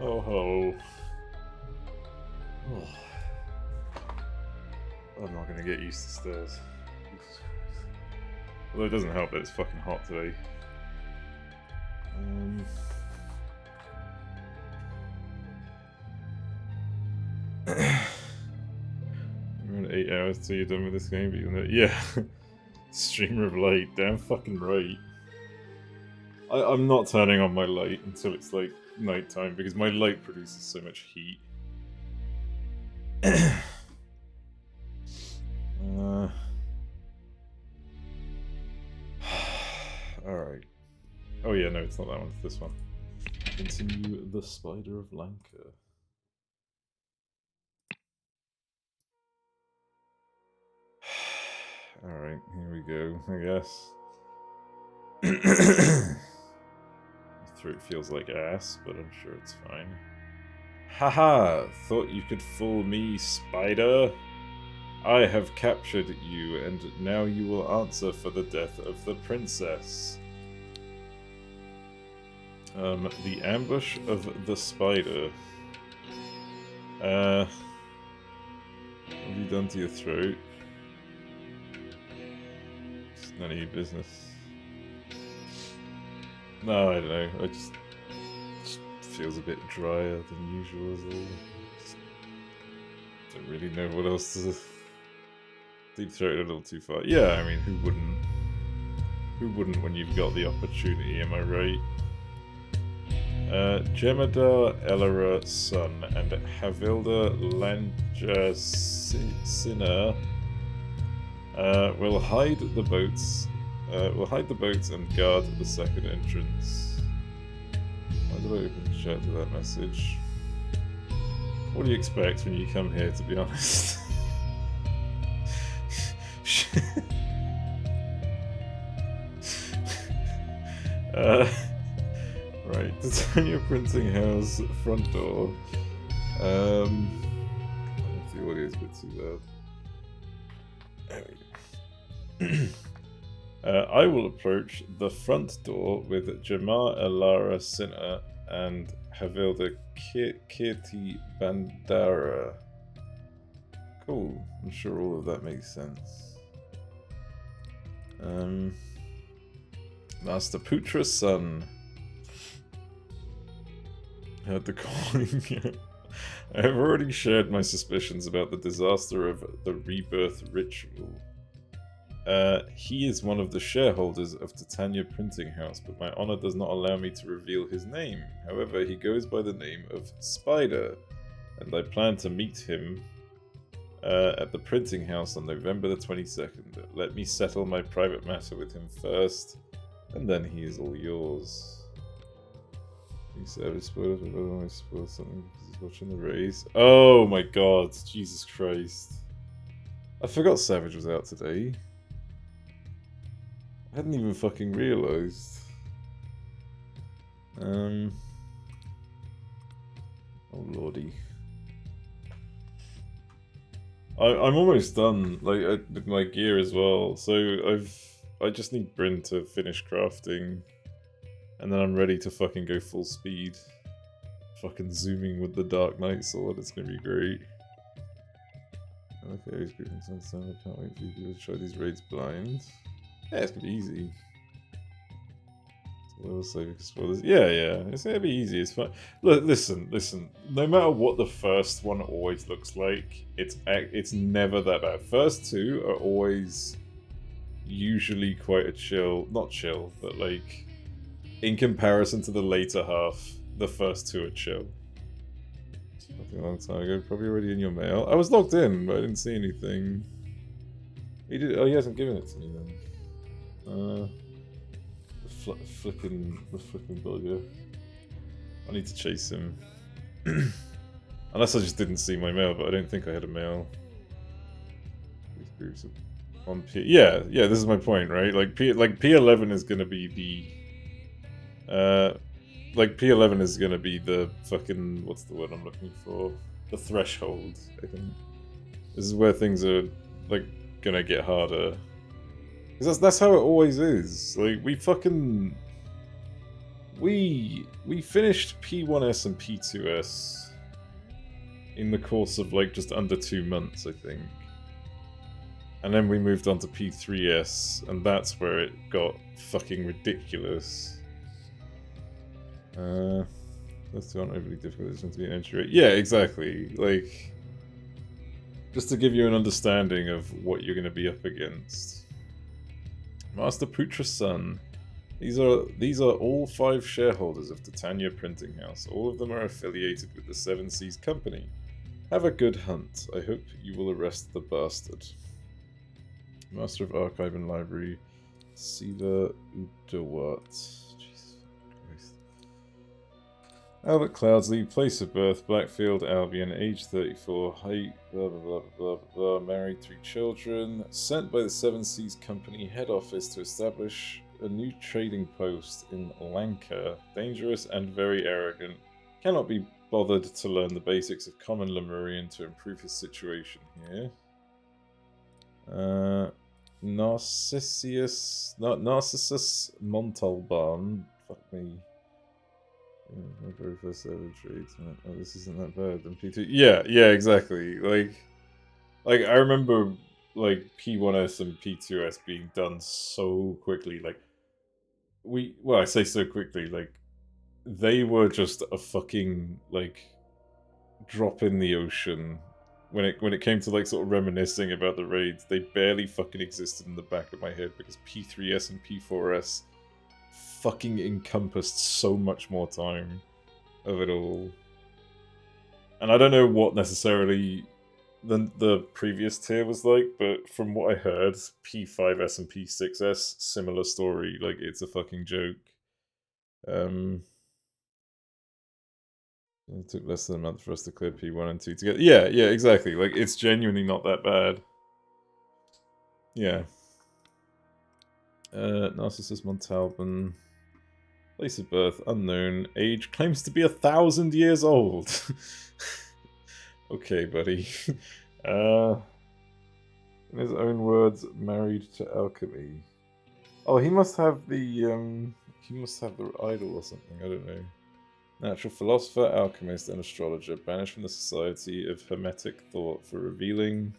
Oh. I'm not gonna get used to stairs. Although it doesn't help that it's fucking hot today. Around 8 hours till you're done with this game, but you know, yeah. Streamer of light, damn fucking right. I'm not turning on my light until it's like nighttime because my light produces so much heat. Alright. Oh yeah, no, it's not that one, it's this one. Continue the Spider of Lanka. Alright, here we go, I guess. My throat feels like ass, but I'm sure it's fine. Haha! Thought you could fool me, spider? I have captured you, and now you will answer for the death of the princess. The ambush of the spider. What have you done to your throat? It's none of your business. No, I don't know. It just feels a bit drier than usual as well. Just don't really know what else to... Deep throat a little too far. Yeah, I mean, who wouldn't? Who wouldn't when you've got the opportunity, am I right? Jemadar Elera Sun and Havilda Lanjasina will hide the boats. And guard the second entrance. Why did I open the chat to that message? What do you expect when you come here, to be honest? Right, Titania Printing House front door. I think the audio is a bit too loud. There we go. I will approach the front door with Jamar Elara Sinha and Havilda Kirti Bandara. Cool, I'm sure all of that makes sense. Master Putra's son. Heard the calling. I have already shared my suspicions about the disaster of the rebirth ritual. He is one of the shareholders of Titania Printing House, but my honor does not allow me to reveal his name. However, he goes by the name of Spider, and I plan to meet him at the printing house on November the 22nd. Let me settle my private matter with him first, and then he is all yours. You Savage spoilers, but I spoiled something because he's watching the race. Oh my god, Jesus Christ. I forgot Savage was out today. I hadn't even fucking realised. Oh lordy. I'm almost done, like, with my gear as well, so I just need Bryn to finish crafting, and then I'm ready to fucking go full speed. Fucking zooming with the Dark Knight sword, it's gonna be great. Okay, he's grouping some sound, I can't wait for you to try these raids blind. Yeah, it's gonna be easy. Yeah, it's gonna be easy, it's fun. Look, listen, no matter what the first one always looks like, it's never that bad. First two are always usually quite a chill, not chill, but like, in comparison to the later half, the first two are chill. Something a long time ago, probably already in your mail. I was logged in, but I didn't see anything. He did. Oh, he hasn't given it to me then. The flipping bugger. I need to chase him. Unless I just didn't see my mail, but I don't think I had a mail. These groups are on P. Yeah. This is my point, right? Like P11 is gonna be the. Like P11 is gonna be the fucking, what's the word I'm looking for? The threshold, I think. This is where things are like gonna get harder. Because that's how it always is. Like we we finished P1S and P2S in the course of like just under 2 months, I think. And then we moved on to P3S, and that's where it got fucking ridiculous. Those two aren't overly difficult, there's going to be an entry rate. Yeah, exactly. Like, just to give you an understanding of what you're going to be up against. Master Putra's son. These are all 5 shareholders of Titania Printing House. All of them are affiliated with the Seven Seas Company. Have a good hunt. I hope you will arrest the bastard. Master of Archive and Library, Siva Udawat. Jesus Christ. Albert Cloudsley, place of birth, Blackfield, Albion, age 34, height, blah blah blah blah blah, married, 3 children. Sent by the Seven Seas Company head office to establish a new trading post in Lanka. Dangerous and very arrogant. Cannot be bothered to learn the basics of common Lemurian to improve his situation here. Narcissus Montalban. Fuck me. My very first ever trade. Oh, this isn't that bad. Then P2. Yeah, exactly. Like I remember like P1S and P2S being done so quickly. Like I say so quickly. Like they were just a fucking like drop in the ocean. When it came to like sort of reminiscing about the raids, they barely fucking existed in the back of my head because P3S and P4S fucking encompassed so much more time of it all. And I don't know what necessarily the previous tier was like, but from what I heard, P5S and P6S, similar story, like it's a fucking joke. It took less than a month for us to clear P1 and 2 together. Yeah, exactly. Like, it's genuinely not that bad. Yeah. Narcissus Montalban. Place of birth, unknown. Age claims to be 1,000 years old. Okay, buddy. In his own words, married to alchemy. Oh, he must have the idol or something, I don't know. Natural philosopher, alchemist, and astrologer, banished from the Society of Hermetic Thought for revealing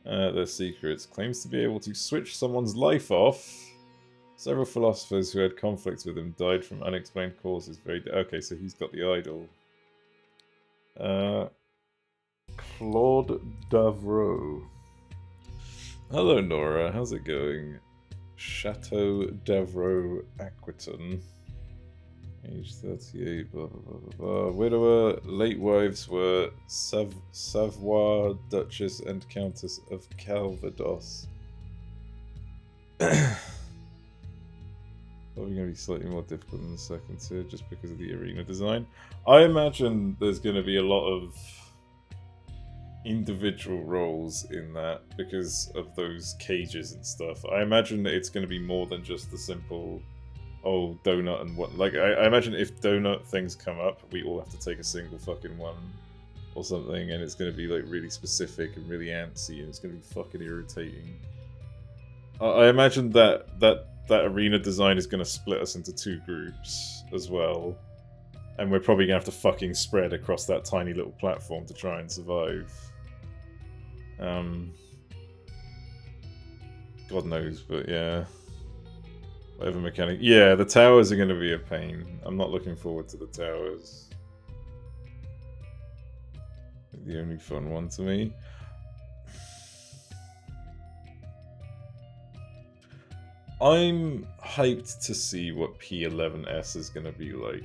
their secrets. Claims to be able to switch someone's life off. Several philosophers who had conflicts with him died from unexplained causes. Okay, so he's got the idol. Claude Davro. Hello, Nora. How's it going? Chateau Davro Aquitaine. Age 38, blah, blah, blah, blah, blah. Widower, late wives were Savoy, Duchess, and Countess of Calvados. Probably going to be slightly more difficult than the second tier, just because of the arena design. I imagine there's going to be a lot of individual roles in that, because of those cages and stuff. I imagine that it's going to be more than just the simple... Oh, donut and what? Like, I imagine if donut things come up, we all have to take a single fucking one or something, and it's going to be like really specific and really antsy, and it's going to be fucking irritating. I imagine that arena design is going to split us into 2 groups as well, and we're probably going to have to fucking spread across that tiny little platform to try and survive. God knows, but yeah. Whatever mechanic. Yeah, the towers are going to be a pain. I'm not looking forward to the towers. The only fun one to me. I'm hyped to see what P11S is going to be like.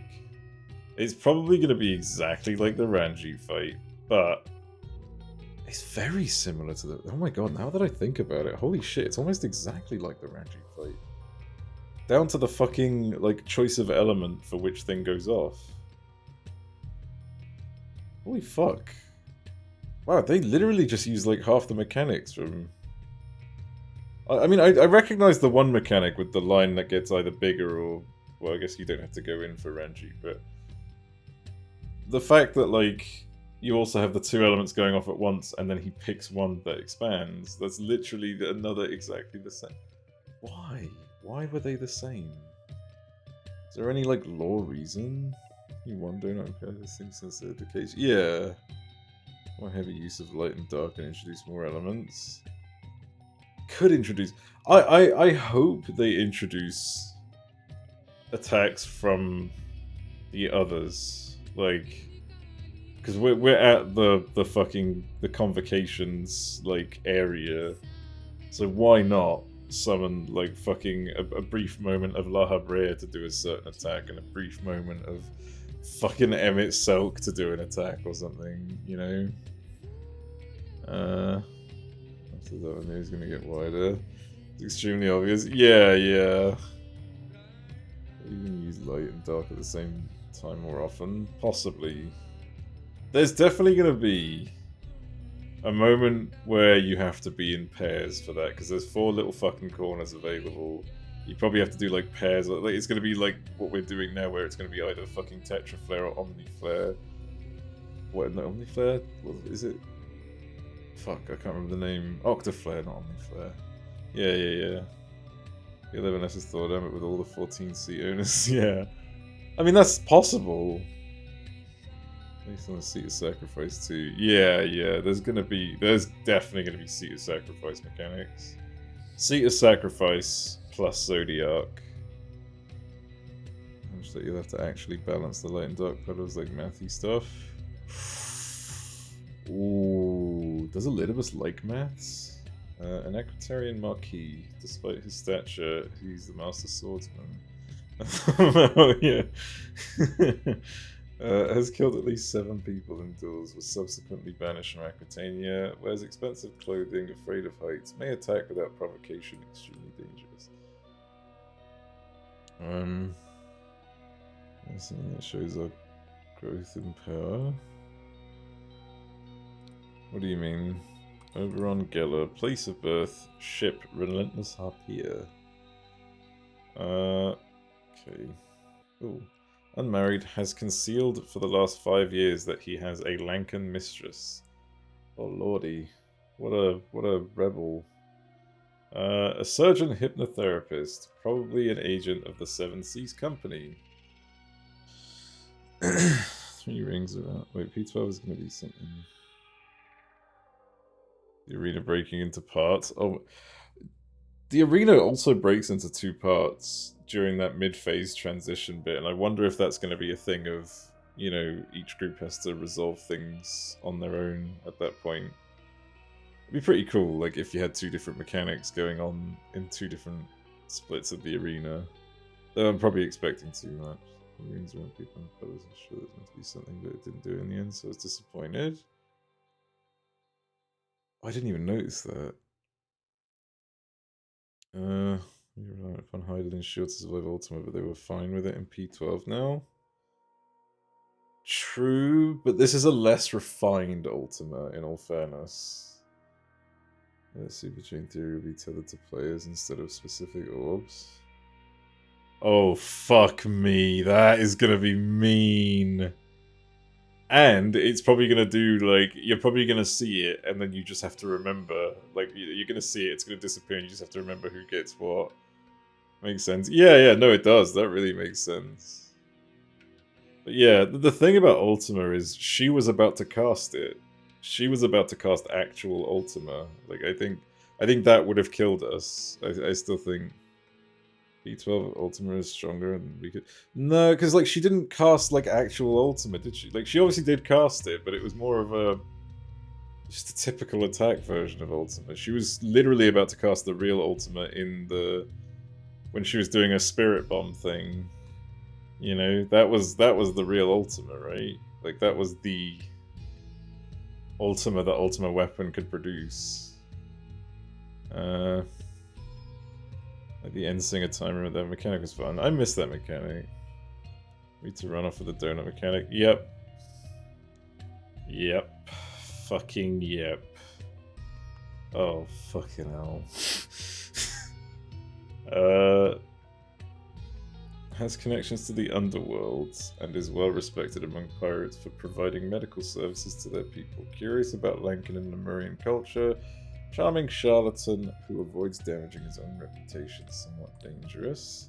It's probably going to be exactly like the Ranji fight, but it's very similar to the... Oh my god, now that I think about it, holy shit, it's almost exactly like the Ranji fight. Down to the fucking, like, choice of element for which thing goes off. Holy fuck. Wow, they literally just use, like, half the mechanics from... I mean, I recognize the one mechanic with the line that gets either bigger or... Well, I guess you don't have to go in for Ranji, but... The fact that, like, you also have the 2 elements going off at once, and then he picks one that expands, that's literally another exactly the same. Why? Why were they the same? Is there any, like, law reason you wonder? Not this thing since the case. Yeah. More heavy use of light and dark and introduce more elements. Could introduce... I hope they introduce attacks from the others. Like... Because we're at the fucking... the convocations, like, area. So why not summon, like, fucking a brief moment of La Habrea to do a certain attack and a brief moment of fucking Emmett Selk to do an attack or something, you know? After that one, he's gonna get wider. It's extremely obvious. Yeah, yeah. You can use light and dark at the same time more often. Possibly. There's definitely gonna be a moment where you have to be in pairs for that, because there's 4 little fucking corners available. You probably have to do, like, pairs. Like, it's gonna be like what we're doing now, where it's gonna be either fucking Tetra Flare or Omni Flare. What, no, Omni Flare? What is it? Fuck, I can't remember the name. Octaflare, not Omni Flare. Yeah, yeah, yeah. The 11 is Thor Damn with all the 14 seat owners. Yeah. I mean, that's possible. Based on the Seat of Sacrifice too. Yeah, yeah. There's definitely gonna be Seat of Sacrifice mechanics. Seat of Sacrifice plus Zodiac. Which that you'll have to actually balance the light and dark pedals like mathy stuff. Ooh, does Elidibus like maths? An Equitarian Marquis, despite his stature, he's the Master Swordsman. Oh, yeah. Has killed at least 7 people in duels, was subsequently banished from Aquitania, wears expensive clothing, afraid of heights, may attack without provocation, extremely dangerous. Something that shows our growth in power. What do you mean? Oberon Geller, place of birth, ship, relentless harpier. Okay. Ooh. Unmarried, has concealed for the last 5 years that he has a Lankan mistress. Oh lordy. What a rebel. A surgeon hypnotherapist, probably an agent of the Seven Seas Company. 3 rings around. Wait, P12 is going to be something. The arena breaking into parts. Oh, the arena also breaks into 2 parts during that mid-phase transition bit, and I wonder if that's going to be a thing of, you know, each group has to resolve things on their own at that point. It'd be pretty cool, like, if you had 2 different mechanics going on in 2 different splits of the arena. Though I'm probably expecting too much. The rings around people, I was sure there's meant to be something, but it didn't do it in the end, so I was disappointed. Oh, I didn't even notice that. You relied upon Heidelin Shield to survive Ultima, but they were fine with it in P12 now. True, but this is a less refined Ultima, in all fairness. Yeah, Super Chain Theory will be tethered to players instead of specific orbs. Oh, fuck me. That is gonna be mean. And it's probably gonna do, like, you're probably gonna see it, and then you just have to remember. Like, you're gonna see it, it's gonna disappear, and you just have to remember who gets what. Makes sense. Yeah, yeah, no, it does. That really makes sense. But yeah, the thing about Ultima is she was about to cast it. She was about to cast actual Ultima. Like, I think that would have killed us. I still think B12 Ultima is stronger and we could... No, because, like, she didn't cast, like, actual Ultima, did she? Like, she obviously did cast it, but it was more of a... just a typical attack version of Ultima. She was literally about to cast the real Ultima in the... when she was doing a Spirit Bomb thing. You know, that was the real Ultima, right? Like, that was the Ultima that Ultima Weapon could produce. Like the Endsinger timer, that mechanic was fun. I miss that mechanic. Need to run off with the donut mechanic. Yep. Yep. Fucking yep. Oh, fucking hell. Has connections to the underworld and is well respected among pirates for providing medical services to their people. Curious about Lankan and Lemurian culture. Charming charlatan who avoids damaging his own reputation. Somewhat dangerous.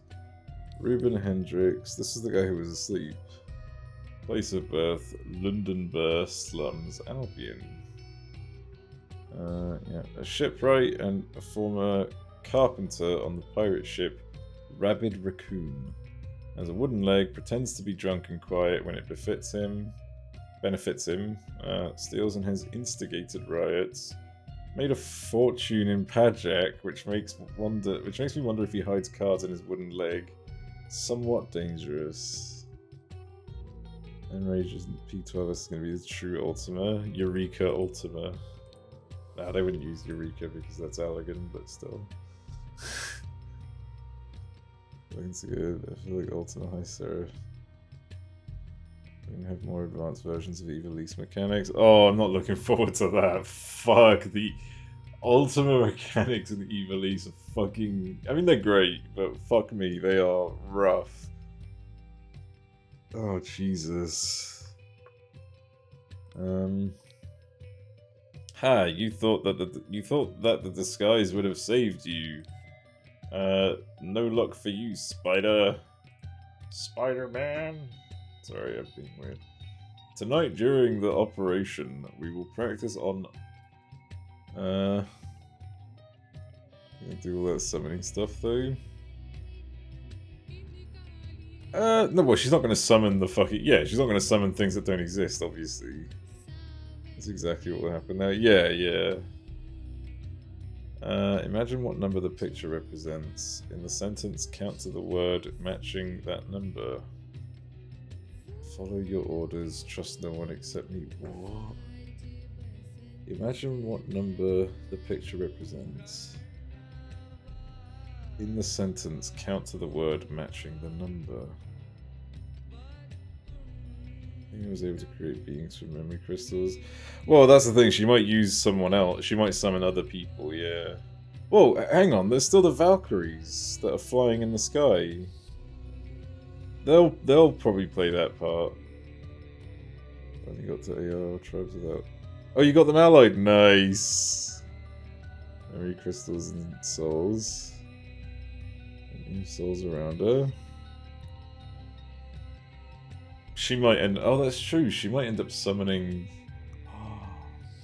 Ruben Hendricks. This is the guy who was asleep. Place of birth, Londonborough slums, Albion. Yeah, a shipwright and a former carpenter on the pirate ship Rabid Raccoon. Has a wooden leg, pretends to be drunk and quiet when it benefits him, steals and has instigated riots. Made a fortune in Pajak, which makes me wonder if he hides cards in his wooden leg. Somewhat dangerous. Enraged P12 is going to be the true Ultima. Eureka Ultima. Nah, they wouldn't use Eureka because that's Allegan, but still. Looks good. I feel like Ultima High Seraph. We can have more advanced versions of Evilise mechanics. Oh, I'm not looking forward to that. Fuck, the Ultima mechanics in Evilise are fucking... I mean, they're great, but fuck me, they are rough. Oh, Jesus. You thought that the disguise would have saved you. No luck for you, Spider-Man. Sorry, I'm being weird. Tonight, during the operation, we will practice on... gonna do all that summoning stuff, though. No, well, she's not gonna summon the fucking... Yeah, she's not gonna summon things that don't exist, obviously. That's exactly what will happen now. Yeah. Imagine what number the picture represents. In the sentence, count to the word matching that number. Follow your orders, trust no one except me. What? Imagine what number the picture represents. In the sentence, count to the word matching the number. I was able to create beings from memory crystals. Well, that's the thing. She might use someone else. She might summon other people, yeah. Whoa, hang on. There's still the Valkyries that are flying in the sky. They'll probably play that part. Only got to AR tribes without... Oh, you got them allied? Nice! Memory crystals and souls. And souls around her. She might end... Oh, that's true. She might end up summoning...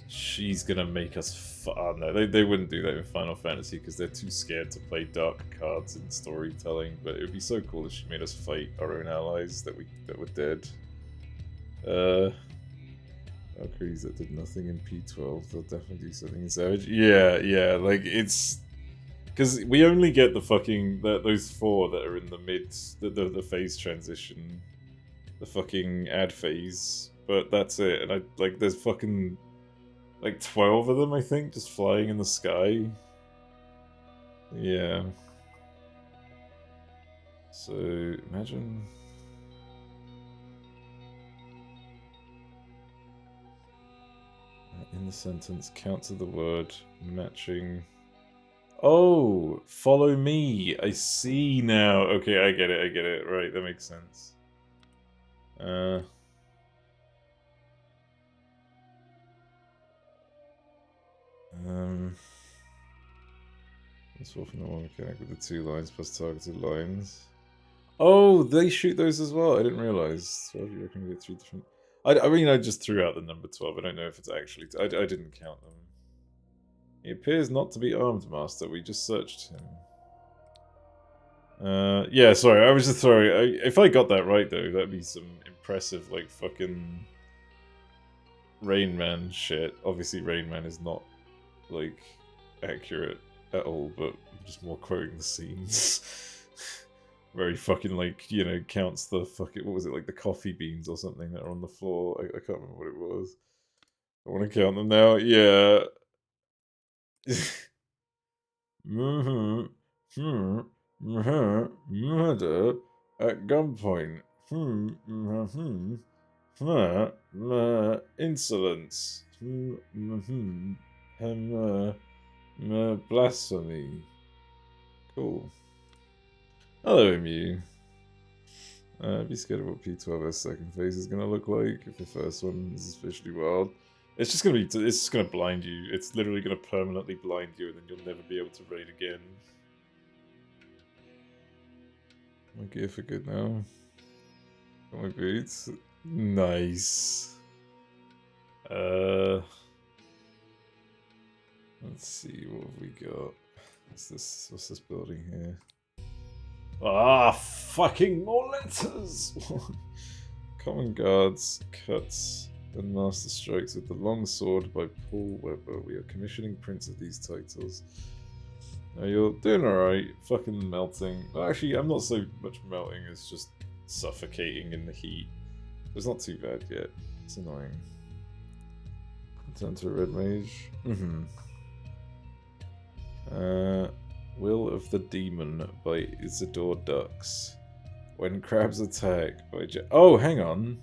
She's gonna make us... Oh, no, they wouldn't do that in Final Fantasy because they're too scared to play dark cards in storytelling. But it would be so cool if she made us fight our own allies that were dead. Valkyries that did nothing in P12. They'll definitely do something in Savage. Yeah. Like it's... Because we only get the fucking... those four that are in the mid... The phase transition. The fucking ad phase, but that's it. And there's fucking like 12 of them, I think, just flying in the sky. Yeah. So imagine. In the sentence, count to the word matching. Oh, follow me. I see now. Okay, I get it. Right, that makes sense. Let's swap from the one mechanic with the 2 lines plus targeted lines. Oh, they shoot those as well. I didn't realize. 12, you reckon we get 3 different... I mean, I just threw out the number 12. I don't know if it's actually... I didn't count them. He appears not to be armed, Master. We just searched him. Yeah, sorry, I was just throwing... if I got that right, though, that'd be some impressive, like, fucking... Rain Man shit. Obviously, Rain Man is not, like, accurate at all, but I'm just more quoting the scenes. Very fucking, like, you know, counts the fucking... What was it, like, the coffee beans or something that are on the floor? I can't remember what it was. I want to count them now. Yeah. Murder at gunpoint. Insolence. Blasphemy. Cool. Hello, Mew. Be scared of what P12's second phase is gonna look like if the first one is especially wild. It's just gonna blind you. It's literally gonna permanently blind you, and then you'll never be able to raid again. My gear for good now. Got my boots. Nice. Let's see what have we got. What's this building here? Ah, fucking more letters! Common Guards, Cuts, and Master Strikes with the Long Sword by Paul Webber. We are commissioning prints of these titles. Now you're doing alright, fucking melting. Well, actually, I'm not so much melting, it's just suffocating in the heat. It's not too bad yet. It's annoying. Turn to a red mage. Will of the Demon by Isidore Dux. When crabs attack by oh, hang on.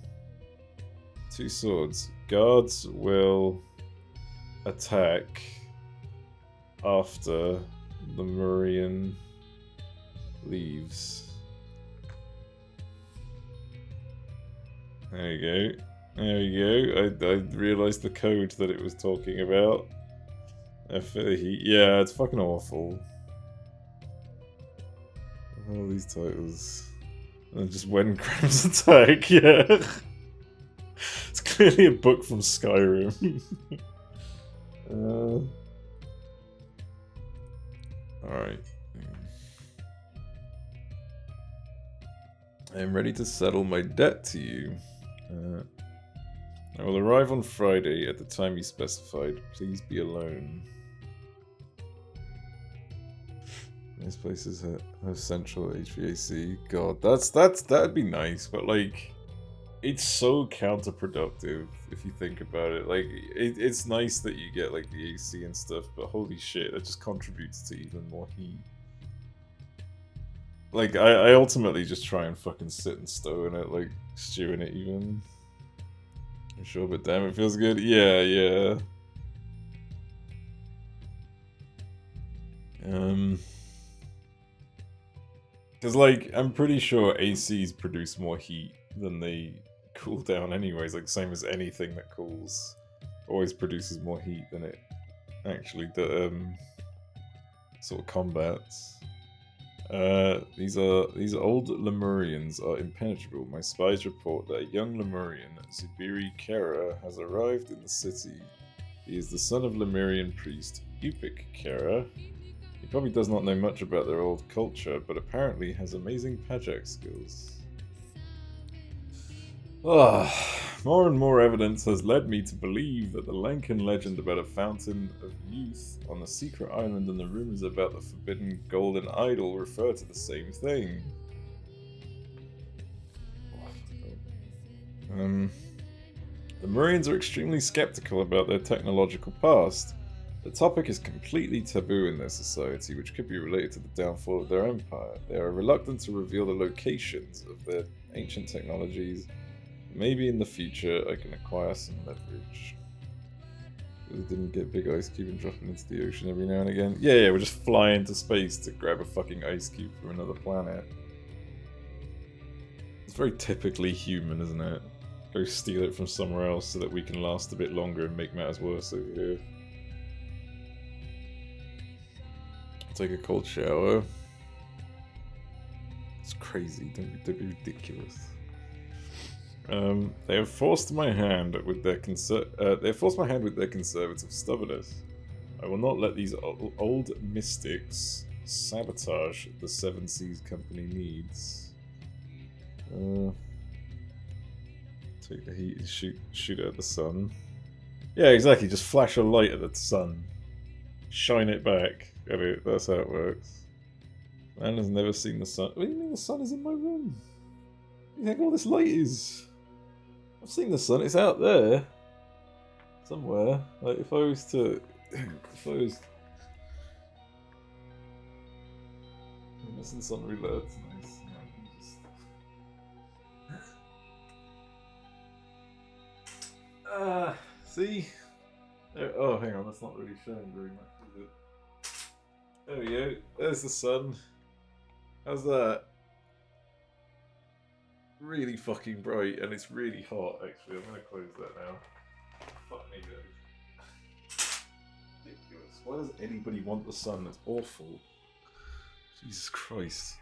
2 swords. Guards will attack after the Murian leaves. There you go. There you go. I realised the code that it was talking about. Yeah, it's fucking awful. All these titles. And just when crabs attack, yeah. It's clearly a book from Skyrim. Alright. I am ready to settle my debt to you. I will arrive on Friday at the time you specified. Please be alone. Most places have central HVAC. God, that'd be nice, but like, it's so counterproductive if you think about it. Like, it's nice that you get like the AC and stuff, but holy shit, that just contributes to even more heat. Like, I ultimately just try and fucking sit and stow in it, like stew in it even. I'm sure, but damn, it feels good. Yeah, yeah. Because, like, I'm pretty sure ACs produce more heat than they cool down anyways. Like, same as anything that cools always produces more heat than it actually sort of combats. These old Lemurians are impenetrable. My spies report that a young Lemurian, Zubiri Kera, has arrived in the city. He is the son of Lemurian priest Upik Kera. He probably does not know much about their old culture, but apparently has amazing Pajak skills. More and more evidence has led me to believe that the Lankan legend about a fountain of youth on a secret island and the rumors about the forbidden golden idol refer to the same thing. The Murians are extremely skeptical about their technological past. The topic is completely taboo in their society, which could be related to the downfall of their empire. They are reluctant to reveal the locations of their ancient technologies. Maybe in the future I can acquire some leverage. Really didn't get big ice cube and drop it into the ocean every now and again. Yeah, we're just flying into space to grab a fucking ice cube from another planet. It's very typically human, isn't it? Go steal it from somewhere else so that we can last a bit longer and make matters worse over here. Take a cold shower. It's crazy. Don't be ridiculous. They have forced my hand with their conservative stubbornness. I will not let these old mystics sabotage the Seven Seas Company needs. Take the heat and shoot it at the sun. Yeah, exactly. Just flash a light at the sun. Shine it back at it. That's how it works. Man has never seen the sun. What do you mean the sun is in my room? What do you think all this light is? I've seen the sun. It's out there. Somewhere. Like, if I was to... Missing sun roulette. Nice. See? Oh, hang on, that's not really showing very much, is it? There we go. There's the sun. How's that? Really fucking bright, and it's really hot, actually. I'm gonna close that now. Fuck me, guys. Ridiculous. Why does anybody want the sun? That's awful. Jesus Christ.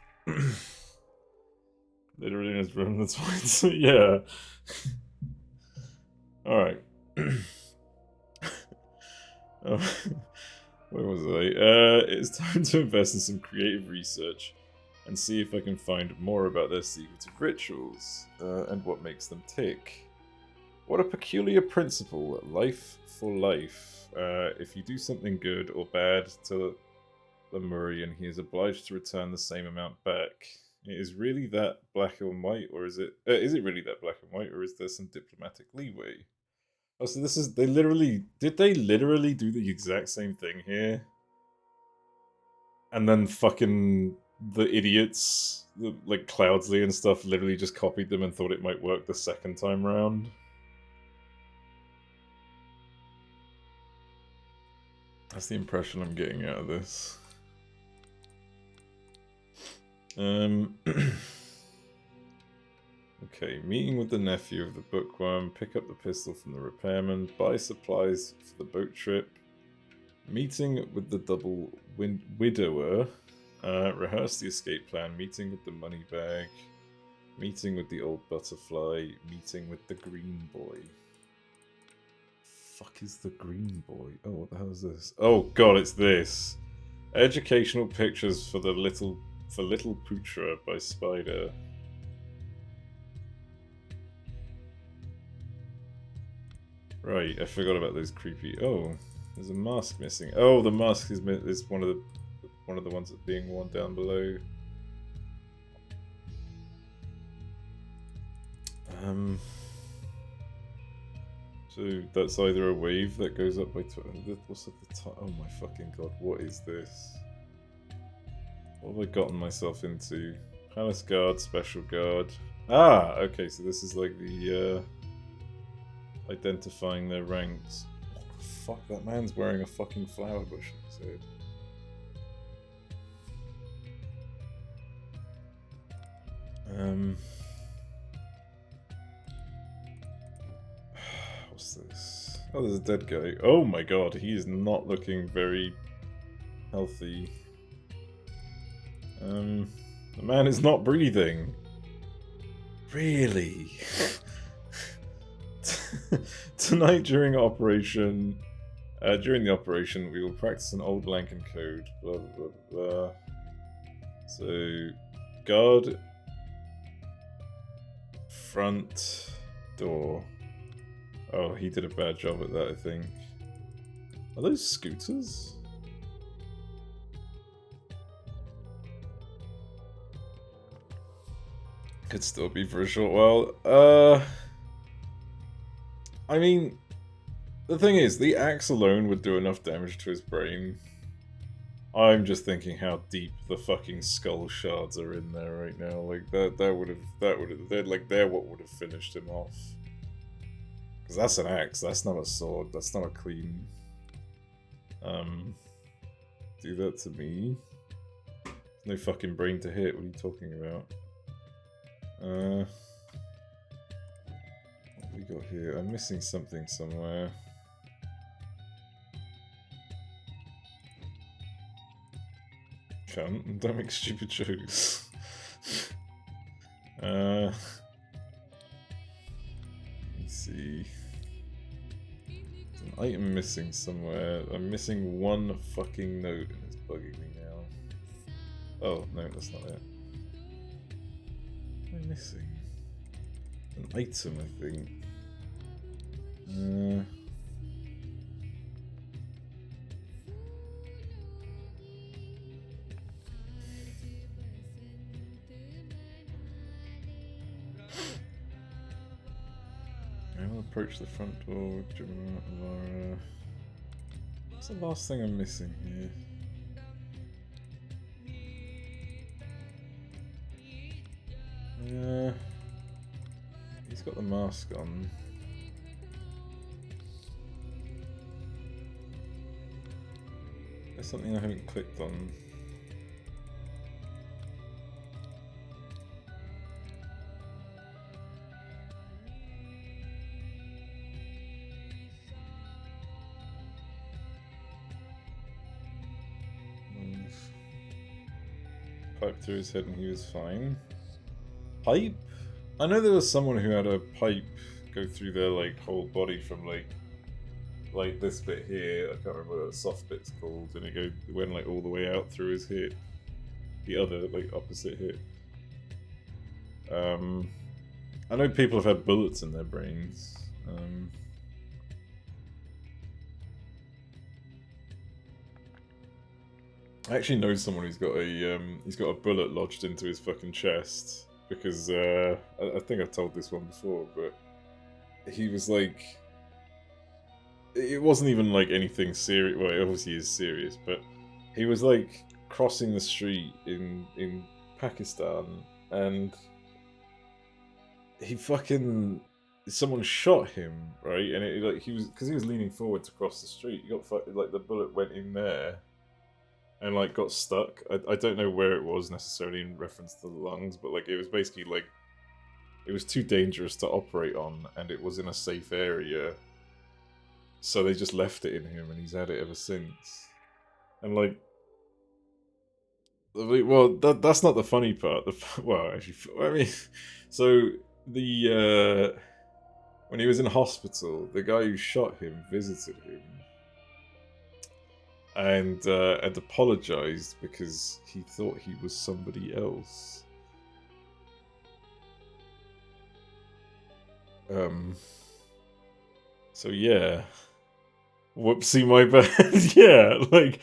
Literally in his room, that's fine. Yeah. Alright. Oh, where was I? It's time to invest in some creative research and see if I can find more about their secretive rituals and what makes them tick. What a peculiar principle, life for life. If you do something good or bad to Lemurian, he is obliged to return the same amount back. It is really that black and white, or is it really that black and white, or is there some diplomatic leeway? Oh, so this is, did they literally do the exact same thing here? And then fucking the idiots, like Cloudsley and stuff, literally just copied them and thought it might work the second time round? That's the impression I'm getting out of this. Okay, meeting with the nephew of the bookworm, pick up the pistol from the repairman, buy supplies for the boat trip, meeting with the double widower, rehearse the escape plan, meeting with the money bag, meeting with the old butterfly, meeting with the green boy. Fuck is the green boy? Oh, what the hell is this? Oh god, it's this. Educational pictures for Little Putra by Spider. Right, I forgot about those creepy. Oh, there's a mask missing. Oh, the mask is one of the ones that's being worn down below. So that's either a wave that goes up by what's at the top? Oh my fucking god! What is this? What have I gotten myself into? Palace guard, special guard. Ah, okay. So this is like the identifying their ranks. Oh, fuck! That man's wearing a fucking flower bush in his head. What's this? Oh, there's a dead guy. Oh my god, he is not looking very healthy. The man is not breathing. Really? Tonight during the operation, we will practice an old Lankan code. Blah blah blah. So, guard front door. Oh, he did a bad job at that, I think. Are those scooters? Could still be for a short while. I mean, the thing is, the axe alone would do enough damage to his brain. I'm just thinking how deep the fucking skull shards are in there right now. Like that would have, like they're what would have finished him off. Because that's an axe, that's not a sword, that's not a clean... do that to me? No fucking brain to hit, what are you talking about? What have we got here? I'm missing something somewhere. Cunt, don't make stupid jokes. Let's see. There's an item missing somewhere. I'm missing one fucking note and it's bugging me now. Oh, no, that's not it. What am I missing? An item, I think. I will approach the front door with Laura. What's the last thing I'm missing here? He's got the mask on. There's something I haven't clicked on. Piped through his head and he was fine. Pipe? I know there was someone who had a pipe go through their like whole body from like this bit here. I can't remember what that soft bit's called, and it went like all the way out through his hip. The other like opposite hip. I know people have had bullets in their brains. I actually know someone who's got a bullet lodged into his fucking chest because I think I've told this one before, but he was like, it wasn't even like anything serious. Well, it obviously is serious, but he was like crossing the street in Pakistan, and someone shot him, right? And he was leaning forward to cross the street. He got like the bullet went in there. And like got stuck. I don't know where it was necessarily in reference to the lungs, but like it was basically like it was too dangerous to operate on, and it was in a safe area. So they just left it in him, and he's had it ever since. And like, well, that's not the funny part. Well, actually, I mean, so the when he was in hospital, the guy who shot him visited him. And apologized because he thought he was somebody else. So yeah. Whoopsie, my bad. Yeah, like...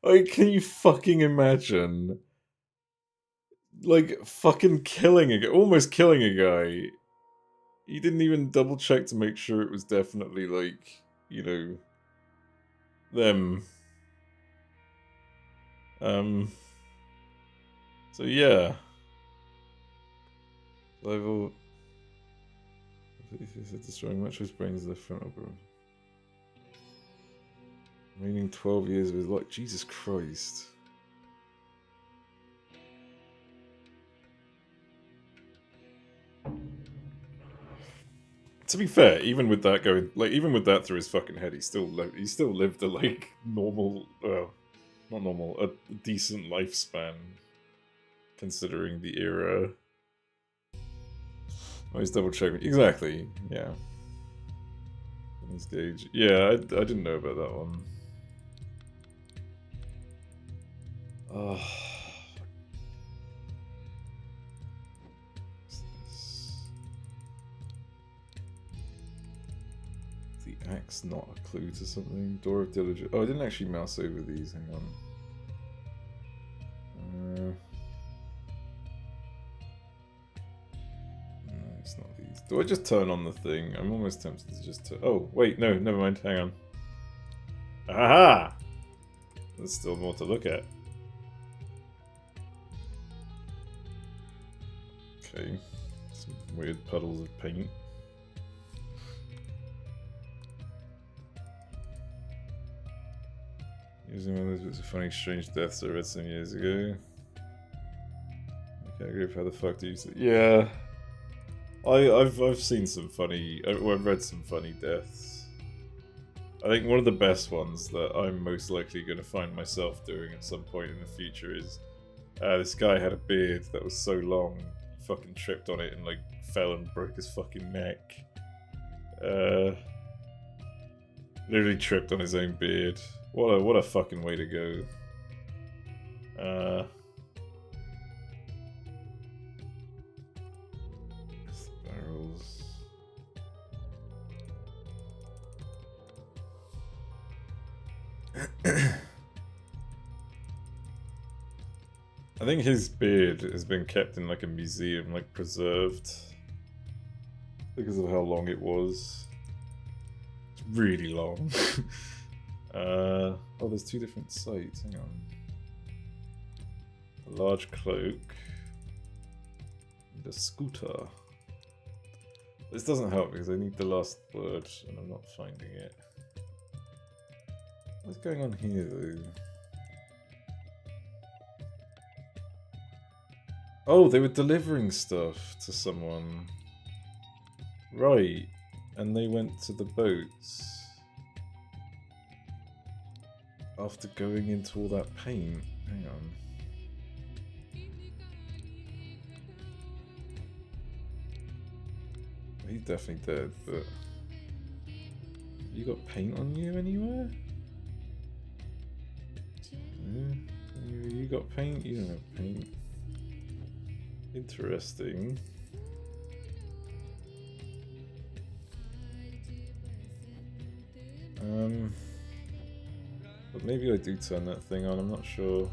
like, can you fucking imagine? Like, fucking almost killing a guy. He didn't even double check to make sure it was definitely, like, you know, them. So yeah. Level... destroying much of his brains in the frontal brain. Remaining 12 years of his life. Jesus Christ. To be fair, even with that through his fucking head, he still lived a like normal, well, not normal, a decent lifespan, considering the era. Always double checking. Exactly. Yeah. Gauge. Yeah, I didn't know about that one. Oh. The axe not a clue to something? Door of diligence. Oh, I didn't actually mouse over these. Hang on. No, it's not these. Do I just turn on the thing? I'm almost tempted to just turn... Oh, wait, no, never mind. Hang on. Aha! There's still more to look at. Okay. Some weird puddles of paint. Using one of those bits of funny, strange deaths I read some years ago. Okay, I agree with how the fuck do you say? Yeah. I've seen some funny... I've read some funny deaths. I think one of the best ones that I'm most likely going to find myself doing at some point in the future is... this guy had a beard that was so long, he fucking tripped on it and like fell and broke his fucking neck. Literally tripped on his own beard. What a fucking way to go. Barrels. I think his beard has been kept in like a museum, like preserved. Because of how long it was. It's really long. Oh, there's two different sites. Hang on. A large cloak. And a scooter. This doesn't help because I need the last word and I'm not finding it. What's going on here though? Oh, they were delivering stuff to someone. Right. And they went to the boats. After going into all that paint. Hang on. he's definitely dead, but... You got paint on you anywhere? Yeah. You got paint? You don't have paint. Interesting. But maybe I do turn that thing on, I'm not sure.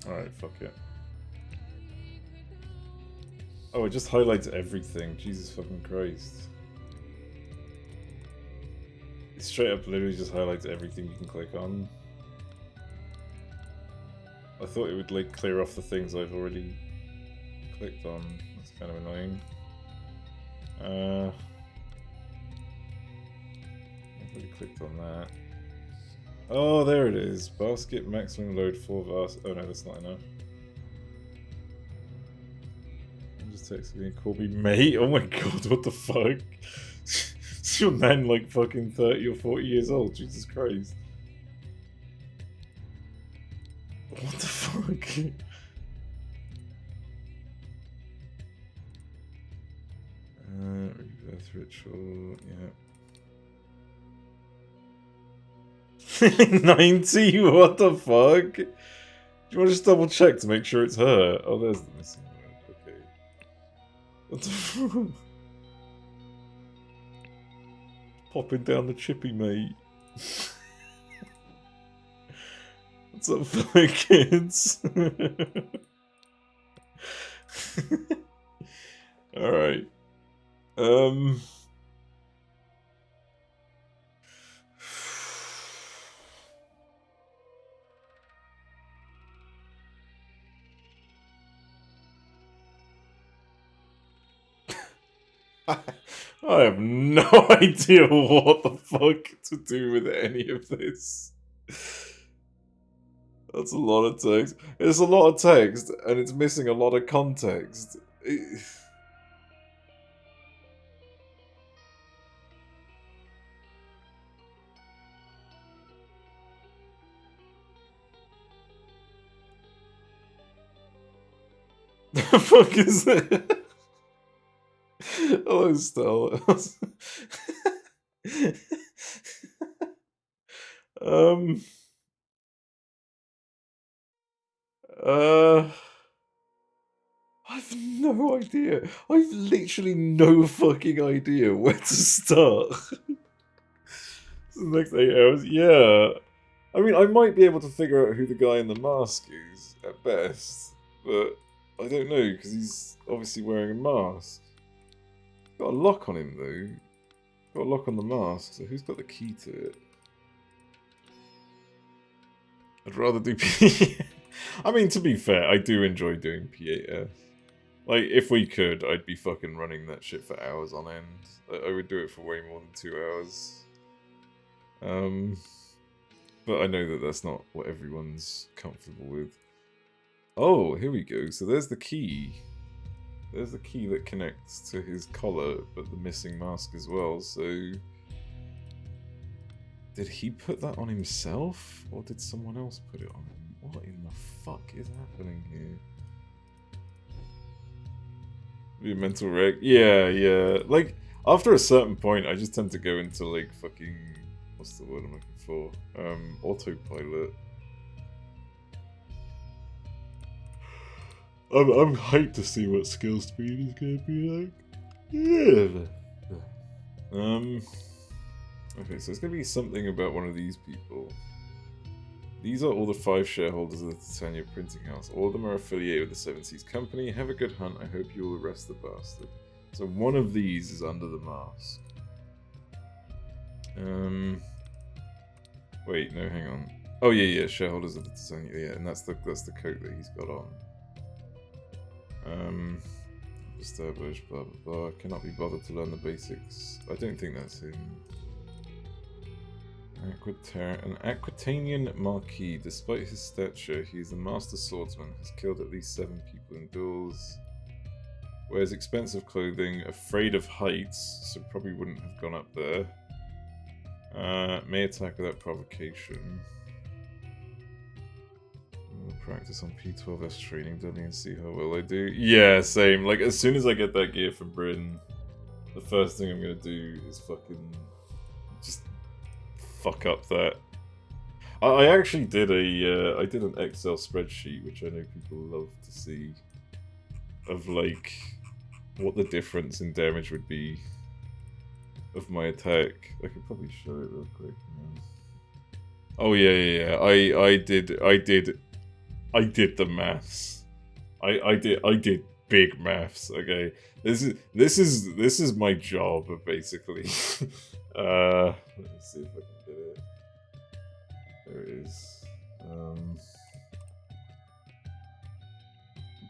Alright, fuck it. Oh, it just highlights everything. Jesus fucking Christ. It straight up literally just highlights everything you can click on. I thought it would like clear off the things I've already clicked on. That's kind of annoying. I've already clicked on that. Oh, there it is. Basket maximum load 4 vast. Oh no, that's not enough. I'm just texting me and call me mate. Oh my god, what the fuck? Is your man like fucking 30 or 40 years old? Jesus Christ. What the fuck? Rebirth ritual, yeah. 90? What the fuck? Do you want to just double check to make sure it's her? Oh, there's the missing word. Okay. What the fuck? Popping down the chippy, mate. What's up, fellow kids? Alright. I have no idea what the fuck to do with any of this. That's a lot of text. It's a lot of text, and it's missing a lot of context. The fuck is that? Oh, Stella. I've no idea. I've literally no fucking idea where to start. The next 8 hours, yeah. I mean, I might be able to figure out who the guy in the mask is, at best. But I don't know, because he's obviously wearing a mask. Got a lock on him, though. Got a lock on the mask, so who's got the key to it? I'd rather do P. I mean, to be fair, I do enjoy doing P8S. Like, if we could, I'd be fucking running that shit for hours on end. I would do it for way more than 2 hours. But I know that that's not what everyone's comfortable with. Oh, here we go. So there's the key. There's the key that connects to his collar, but the missing mask as well, so... Did he put that on himself? Or did someone else put it on him? What in the fuck is happening here? Be a mental wreck? Yeah. Like, after a certain point, I just tend to go into, like, fucking... What's the word I'm looking for? Autopilot. I'm hyped to see what skill speed is gonna be like. Yeah. Okay, so it's gonna be something about one of these people. These are all the 5 shareholders of the Titania printing house. All of them are affiliated with the 7Seas company. Have a good hunt. I hope you will arrest the bastard. So one of these is under the mask. Wait, no, hang on. Oh yeah, shareholders of the Titania. Yeah, and that's the coat that he's got on. Established, blah blah blah. Cannot be bothered to learn the basics. I don't think that's him. An Aquitanian Marquis. Despite his stature, he is a master swordsman, has killed at least 7 people in duels, wears expensive clothing, afraid of heights, so probably wouldn't have gone up there. May attack without provocation. Practice on P12S training dummy and see how well I do. Yeah, same. Like, as soon as I get that gear from Britain, the first thing I'm gonna do is fucking just fuck up that. I actually did I did an Excel spreadsheet, which I know people love to see, of like what the difference in damage would be of my attack. I could probably show it real quick. Oh yeah. I did the maths. I did big maths. Okay, this is my job basically. Let me see if I can get it. There it is.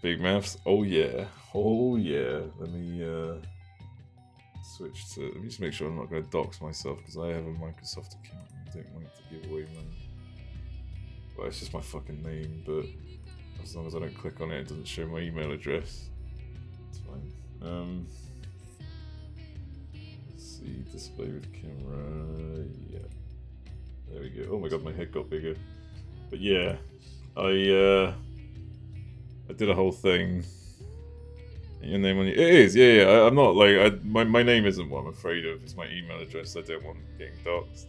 Big maths. Oh yeah. Let me switch to. Let me just make sure I'm not going to dox myself because I have a Microsoft account and I don't want it to give away my. Well, it's just my fucking name, but as long as I don't click on it, it doesn't show my email address. It's fine. Let's see, display with camera. Yeah. There we go. Oh my god, my head got bigger. But yeah, I did a whole thing. Your name on it is, yeah. I'm not like my name isn't what I'm afraid of. It's my email address. I don't want getting doxed.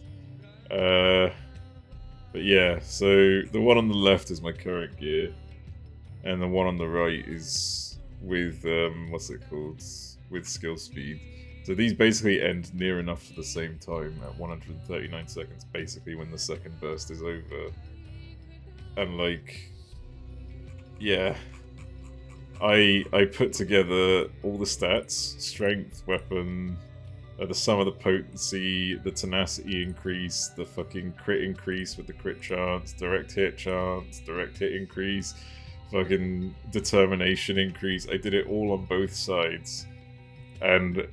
But yeah, so the one on the left is my current gear, and the one on the right is with what's it called? With skill speed. So these basically end near enough to the same time at 139 seconds, basically when the second burst is over. And like, yeah, I put together all the stats: strength, weapon, the sum of the potency, the tenacity increase, the fucking crit increase with the crit chance, direct hit increase, fucking determination increase. I did it all on both sides. And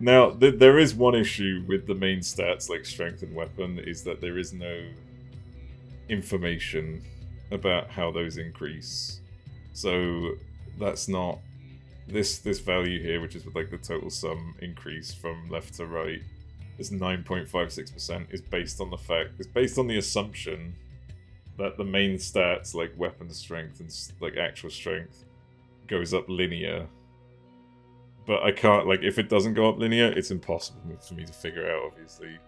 now, there is one issue with the main stats, like strength and weapon, is that there is no information about how those increase. So that's not this value here, which is with like the total sum increase from left to right, is 9.56%, is based on the assumption that the main stats like weapon strength and like actual strength goes up linear. But I can't, like, if it doesn't go up linear, it's impossible for me to figure out, obviously.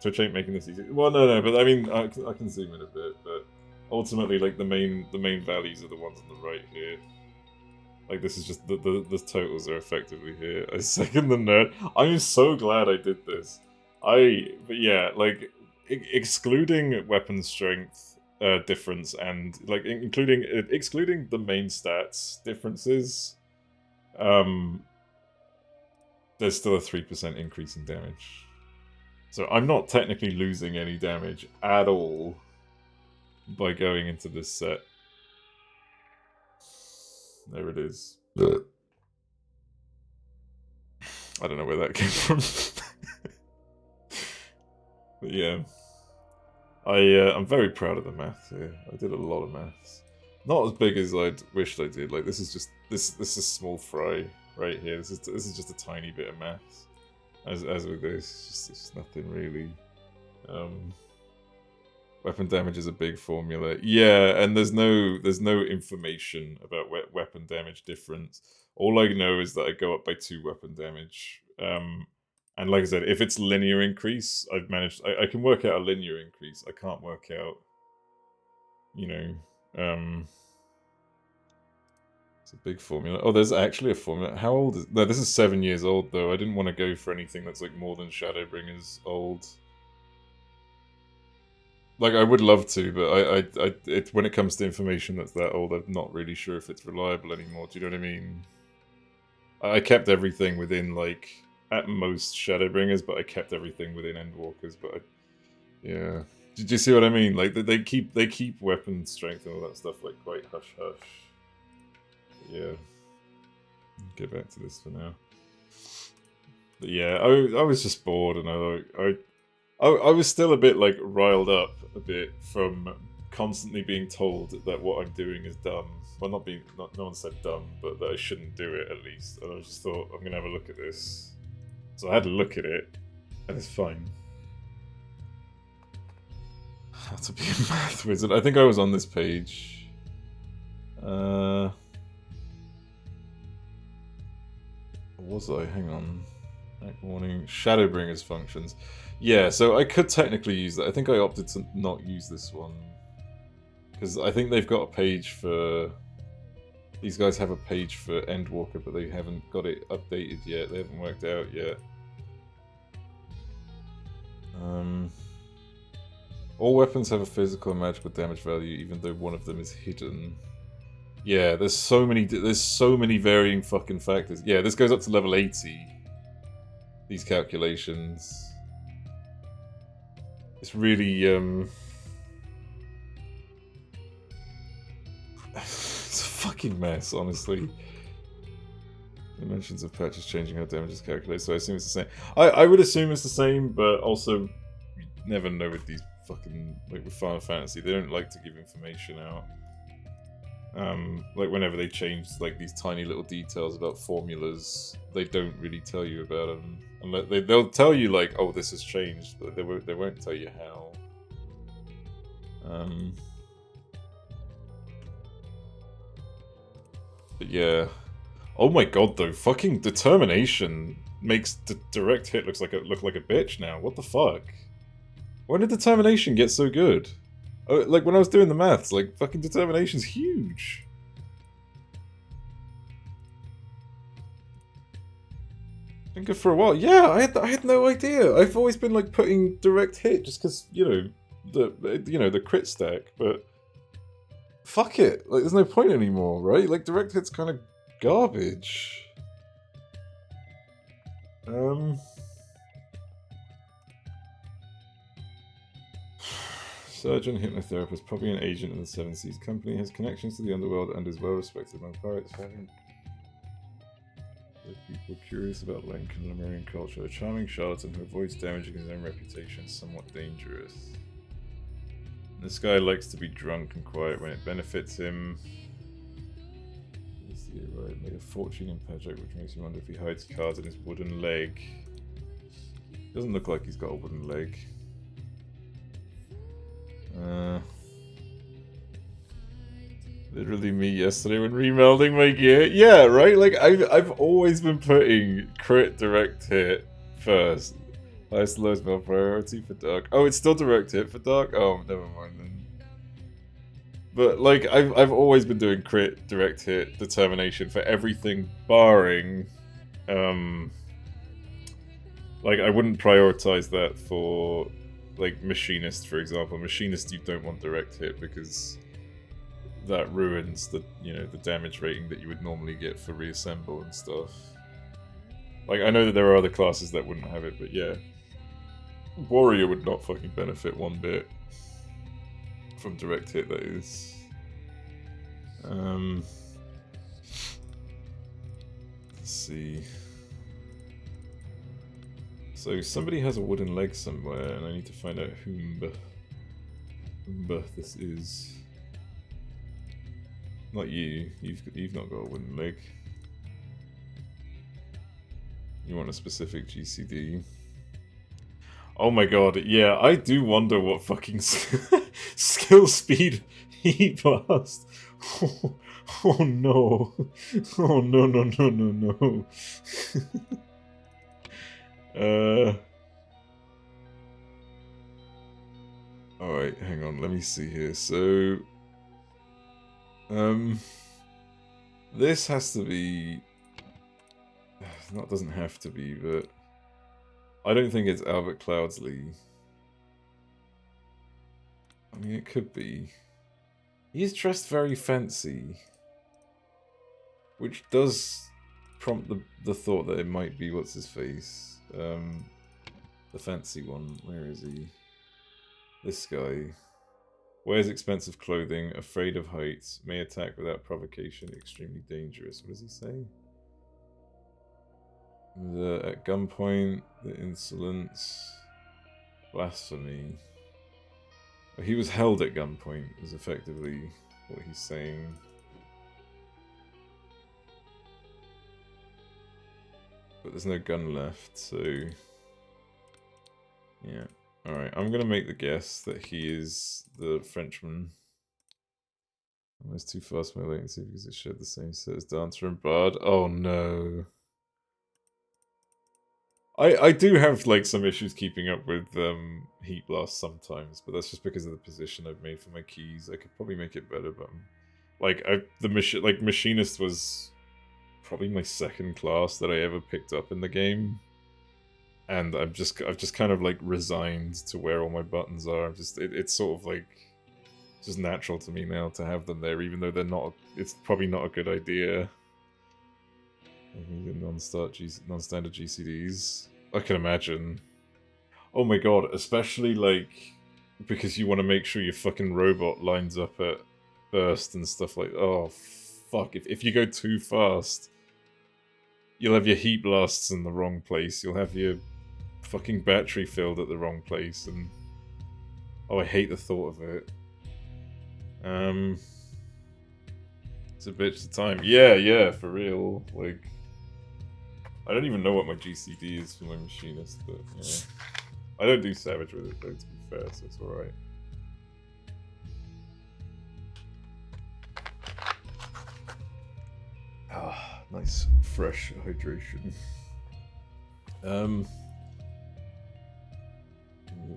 Twitch ain't making this easy. Well, no, but I mean, I can zoom in a bit, but ultimately, like, the main values are the ones on the right here. Like, this is just, the totals are effectively here. I second the nerd. I'm so glad I did this. But yeah, like, excluding weapon strength difference and, like, excluding the main stats differences, there's still a 3% increase in damage. So I'm not technically losing any damage at all by going into this set. There it is. I don't know where that came from. But yeah. I'm very proud of the maths here. I did a lot of maths. Not as big as I'd wished I did. Like, this is just this is small fry right here. This is just a tiny bit of maths. As with this, it's just nothing really. Weapon damage is a big formula. Yeah, and there's no information about weapon damage difference. All I know is that I go up by 2 weapon damage. And like I said, if it's linear increase, I've managed. I can work out a linear increase. I can't work out, you know, it's a big formula. Oh, there's actually a formula. How old is... No, this is 7 years old, though. I didn't want to go for anything that's, like, more than Shadowbringers old. Like, I would love to, but when it comes to information that's that old, I'm not really sure if it's reliable anymore. Do you know what I mean? I kept everything within, like, at most Shadowbringers, but I kept everything within Endwalkers, but yeah. Do you see what I mean? Like, they keep weapon strength and all that stuff, like, quite hush-hush. Yeah, get back to this for now. But yeah, I was just bored, and I was still a bit like riled up a bit from constantly being told that what I'm doing is dumb. Well, no one said dumb, but that I shouldn't do it at least. And I just thought I'm gonna have a look at this. So I had to look at it, and it's fine. How to be a math wizard. I think I was on this page. Was I? Hang on. Act warning. Shadowbringers functions. Yeah, so I could technically use that. I think I opted to not use this one. Because I think they've got a page for... These guys have a page for Endwalker, but they haven't got it updated yet. They haven't worked out yet. All weapons have a physical and magical damage value, even though one of them is hidden. Yeah, there's so many varying fucking factors. Yeah, this goes up to level 80. These calculations. It's really it's a fucking mess, honestly. Dimensions of purchase changing how damage is calculated, so I assume it's the same. I would assume it's the same, but also you never know with these fucking, like with Final Fantasy, they don't like to give information out. Like whenever they change like these tiny little details about formulas, they don't really tell you about them. Unless they'll tell you like, oh, this has changed, but they won't tell you how. But yeah. Oh my god, though, fucking determination makes direct hit look like a bitch now. What the fuck? When did determination get so good? Oh, like when I was doing the maths, like fucking determination's huge. Been good for a while. Yeah, I had no idea. I've always been like putting direct hit just because the crit stack, but fuck it. Like there's no point anymore, right? Like direct hit's kind of garbage. Surgeon, hypnotherapist, probably an agent in the Seven Seas Company, has connections to the underworld and is well respected among pirates. People curious about Lank and Lemurian culture. A charming charlatan who avoids damaging his own reputation, somewhat dangerous. This guy likes to be drunk and quiet when it benefits him. Right, made a fortune in Pajak, which makes me wonder if he hides cards in his wooden leg. Doesn't look like he's got a wooden leg. Literally me yesterday when remelding my gear. Yeah, right? Like I've always been putting crit direct hit first. Highest lowest male priority for Dark. Oh, it's still direct hit for Dark? Oh, never mind then. But like I've always been doing crit direct hit determination for everything barring like I wouldn't prioritize that for like Machinist, for example. Machinist you don't want direct hit because that ruins the the damage rating that you would normally get for reassemble and stuff. Like I know that there are other classes that wouldn't have it, but yeah. Warrior would not fucking benefit one bit from direct hit, that is. Let's see. So somebody has a wooden leg somewhere, and I need to find out whom this is. Not you. You've not got a wooden leg. You want a specific GCD. Oh my god, yeah, I do wonder what fucking skill speed he passed. Oh no. Oh no. Alright, hang on, let me see here. So this has to be not doesn't have to be, but I don't think it's Albert Cloudsley. I mean, it could be. He's dressed very fancy, which does prompt the thought that it might be what's his face, the fancy one. Where is he? This guy wears expensive clothing, afraid of heights, may attack without provocation, extremely dangerous. What does he say? At gunpoint, the insolence, blasphemy. He was held at gunpoint, is effectively what he's saying. But there's no gun left, so... Yeah. Alright, I'm gonna make the guess that he is the Frenchman. Almost too fast my latency because it shared the same set as Dancer and Bard. Oh no. I do have like some issues keeping up with Heat Blast sometimes, but that's just because of the position I've made for my keys. I could probably make it better, but like Machinist was probably my second class that I ever picked up in the game. And I've just kind of like resigned to where all my buttons are. It's sort of like just natural to me now to have them there, even though they're not. It's probably not a good idea. Non-standard GCDs. I can imagine. Oh my god, especially like because you want to make sure your fucking robot lines up at first and stuff like. Oh fuck! If you go too fast, you'll have your heat blasts in the wrong place. You'll have your fucking battery filled at the wrong place, and oh, I hate the thought of it. It's a bitch to time. Yeah, for real. Like, I don't even know what my GCD is for my Machinist, but yeah. I don't do Savage with it though, to be fair, so it's alright. Ah, nice fresh hydration.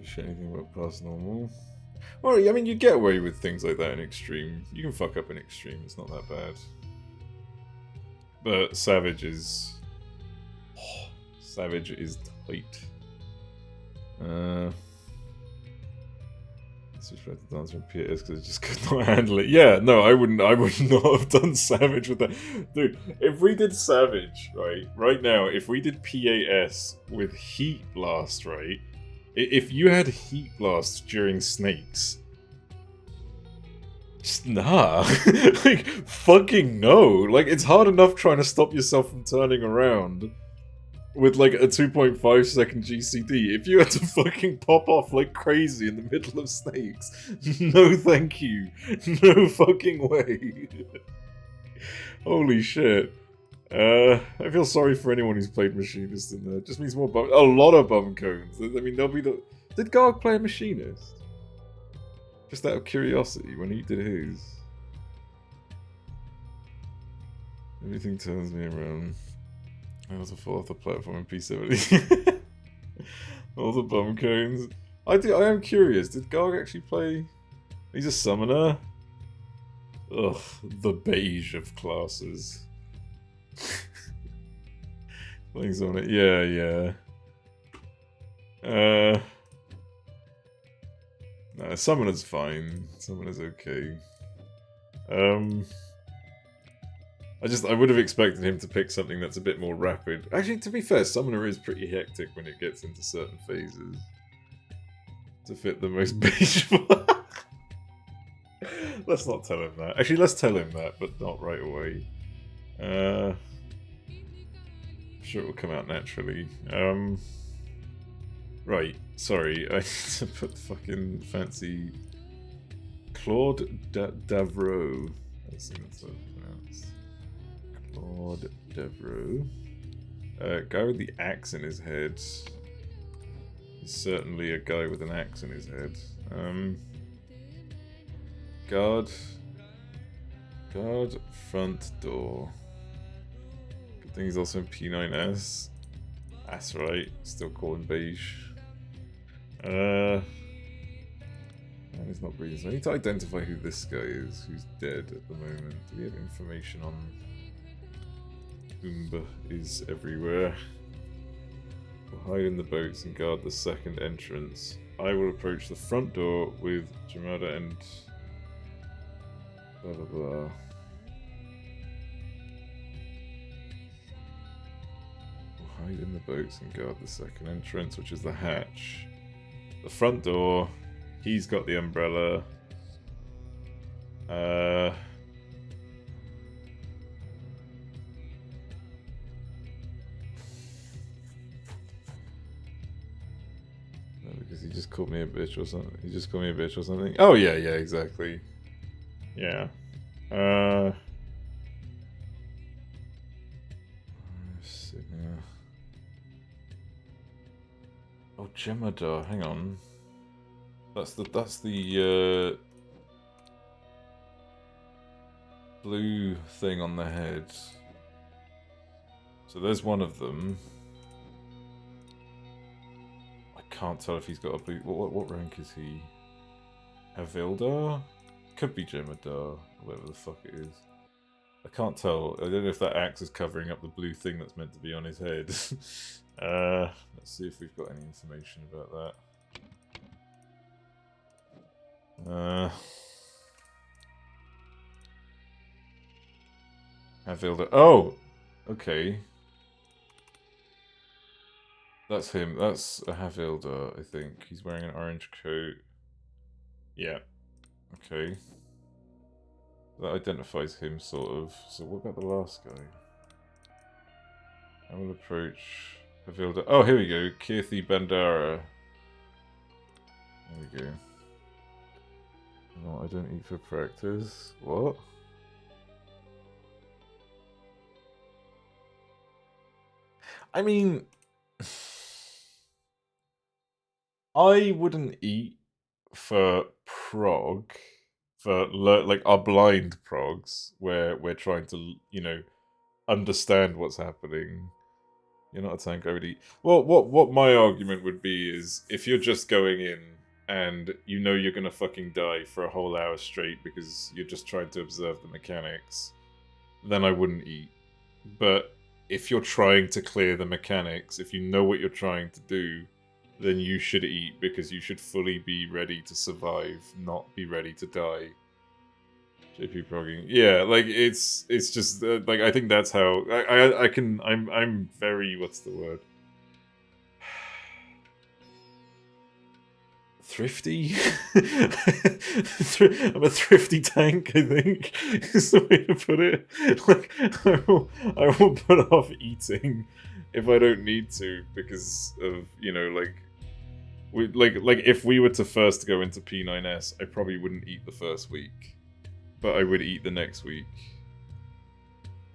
Shit, anything about past normal? Well, I mean, you get away with things like that in Extreme. You can fuck up in Extreme, it's not that bad. But Savage is... Savage is tight. Switch back to Dancer and PAS because I just could not handle it. Yeah, no, I would not have done Savage with that. Dude, if we did Savage, right now, if we did PAS with Heat Blast, right? If you had Heat Blast during Snakes, just nah. Like, fucking no. Like, it's hard enough trying to stop yourself from turning around with, like, a 2.5 second GCD. If you had to fucking pop off like crazy in the middle of Snakes, no thank you. No fucking way. Holy shit. I feel sorry for anyone who's played Machinist in there. It just means more bum... A lot of bum cones. I mean, there'll be the... Did Garg play a Machinist? Just out of curiosity, when he did his. Everything turns me around. I also fall off the platform in P70. All the bum cones. I am curious, did Garg actually play... He's a summoner? Ugh, the beige of classes. Things on it. Yeah. No, Summoner's fine. Summoner's okay. I would have expected him to pick something that's a bit more rapid. Actually, to be fair, Summoner is pretty hectic when it gets into certain phases. To fit the most beige. Let's not tell him that. Actually, let's tell him that, but not right away. I'm sure it will come out naturally. Right, sorry, I need to put fucking fancy Claude Davro. I think that's how it's pronounced. Claude Davro. Guy with the axe in his head. He's certainly a guy with an axe in his head. Guard front door. Good thing he's also in P9S. That's right, still calling beige. And he's not breathing, so I need to identify who this guy is, who's dead at the moment. Do we have information on Oomba is everywhere? We'll hide in the boats and guard the second entrance. I will approach the front door with Jamada and blah blah blah. We'll hide in the boats and guard the second entrance, which is the hatch. The front door, he's got the umbrella. No, because he just called me a bitch or something. He just called me a bitch or something. Oh yeah, exactly. Yeah. Sit now. Jemadar, hang on. That's the blue thing on the head. So there's one of them. I can't tell if he's got a blue. What rank is he? Havildar? Could be Jemadar, whatever the fuck it is. I can't tell. I don't know if that axe is covering up the blue thing that's meant to be on his head. Let's see if we've got any information about that. Havildar. Oh! Okay. That's him. That's a Havildar, I think. He's wearing an orange coat. Yeah. Okay. That identifies him, sort of. So what about the last guy? I will approach Havildar. Oh, here we go. Kirthi Bandara. There we go. No, I don't eat for practice. What? I mean, I wouldn't eat for prog, for like our blind progs, where we're trying to, you know, understand what's happening. You're not a tank, I would eat. Well, what my argument would be is, if you're just going in and you know you're gonna fucking die for a whole hour straight because you're just trying to observe the mechanics, then I wouldn't eat. But if you're trying to clear the mechanics, if you know what you're trying to do, then you should eat, because you should fully be ready to survive, not be ready to die. JP progging, yeah, like it's just like, I think that's how I'm very, what's the word? Thrifty? I'm a thrifty tank, I think, is the way to put it. Like, I will put off eating if I don't need to, because of, you know, like, like if we were to first go into P9S, I probably wouldn't eat the first week, but I would eat the next week.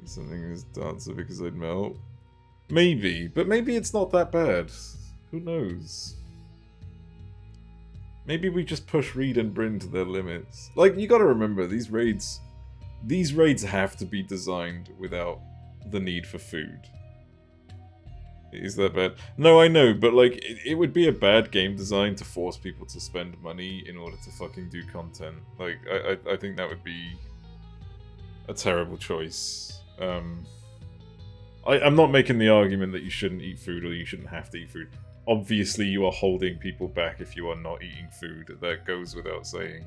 Something is dancer because I'd melt. Maybe, but maybe it's not that bad. Who knows? Maybe we just push Reed and Bryn to their limits. Like, you gotta remember, these raids have to be designed without the need for food. Is that bad? No, I know, but like, it would be a bad game design to force people to spend money in order to fucking do content. Like, I think that would be a terrible choice. I'm not making the argument that you shouldn't eat food or you shouldn't have to eat food. Obviously, you are holding people back if you are not eating food. That goes without saying.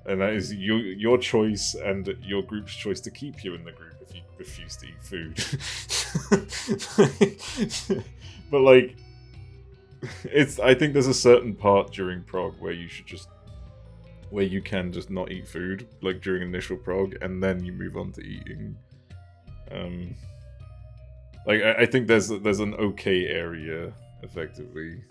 And that is your choice and your group's choice to keep you in the group if you refuse to eat food. But like, I think there's a certain part during prog where you can just not eat food, like during initial prog, and then you move on to eating. Like, I think there's an okay area, effectively.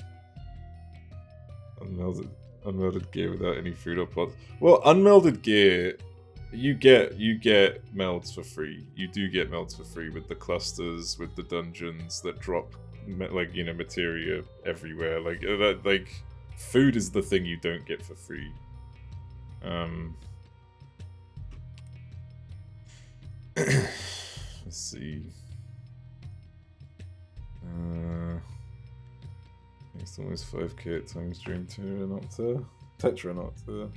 Unmelded gear without any food or pots. Well, unmelded gear, you get melds for free. You do get melds for free with the clusters, with the dungeons that drop, like, you know, materia everywhere. Like that, like, food is the thing you don't get for free. Let's see. It's almost 5k at times during Tetranocta.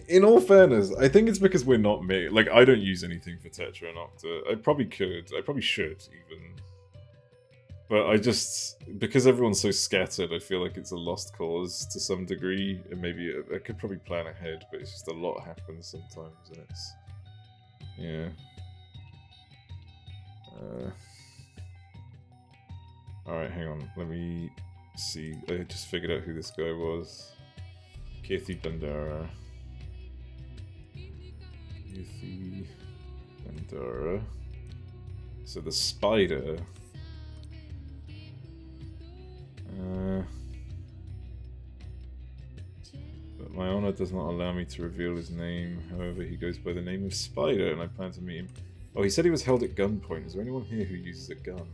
In all fairness, I think it's because we're not me. Like, I don't use anything for Tetranocta. I probably could. I probably should, even. But I just... Because everyone's so scattered, I feel like it's a lost cause to some degree. And maybe I could probably plan ahead, but it's just a lot happens sometimes, and it's... Yeah. Alright, hang on. Let me see. I just figured out who this guy was. Kirthi Bandara. Kirthi Bandara. So the spider. But my honor does not allow me to reveal his name. However, he goes by the name of Spider, and I plan to meet him. Oh, he said he was held at gunpoint. Is there anyone here who uses a gun?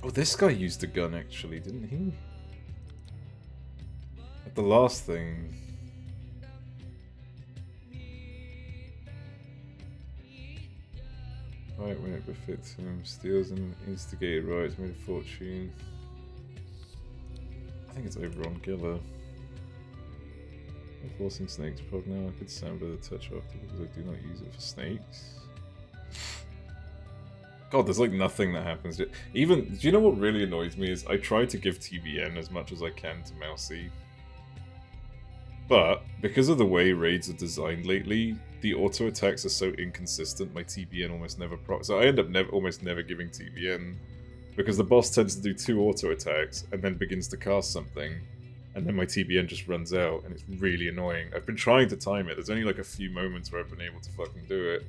Oh, this guy used a gun actually, didn't he? At the last thing. Right when it befits him, steals and instigated riots, made a fortune. I think it's over on Giller. Forcing snakes prog now. I could sample the touch after because I do not use it for snakes. God, there's like nothing that happens. Even, do you know what really annoys me is I try to give TBN as much as I can to Mousy. But, because of the way raids are designed lately, the auto attacks are so inconsistent, my TBN almost never proc. So I end up almost never giving TBN. Because the boss tends to do 2 auto attacks and then begins to cast something. And then my TBN just runs out, and it's really annoying. I've been trying to time it. There's only like a few moments where I've been able to fucking do it.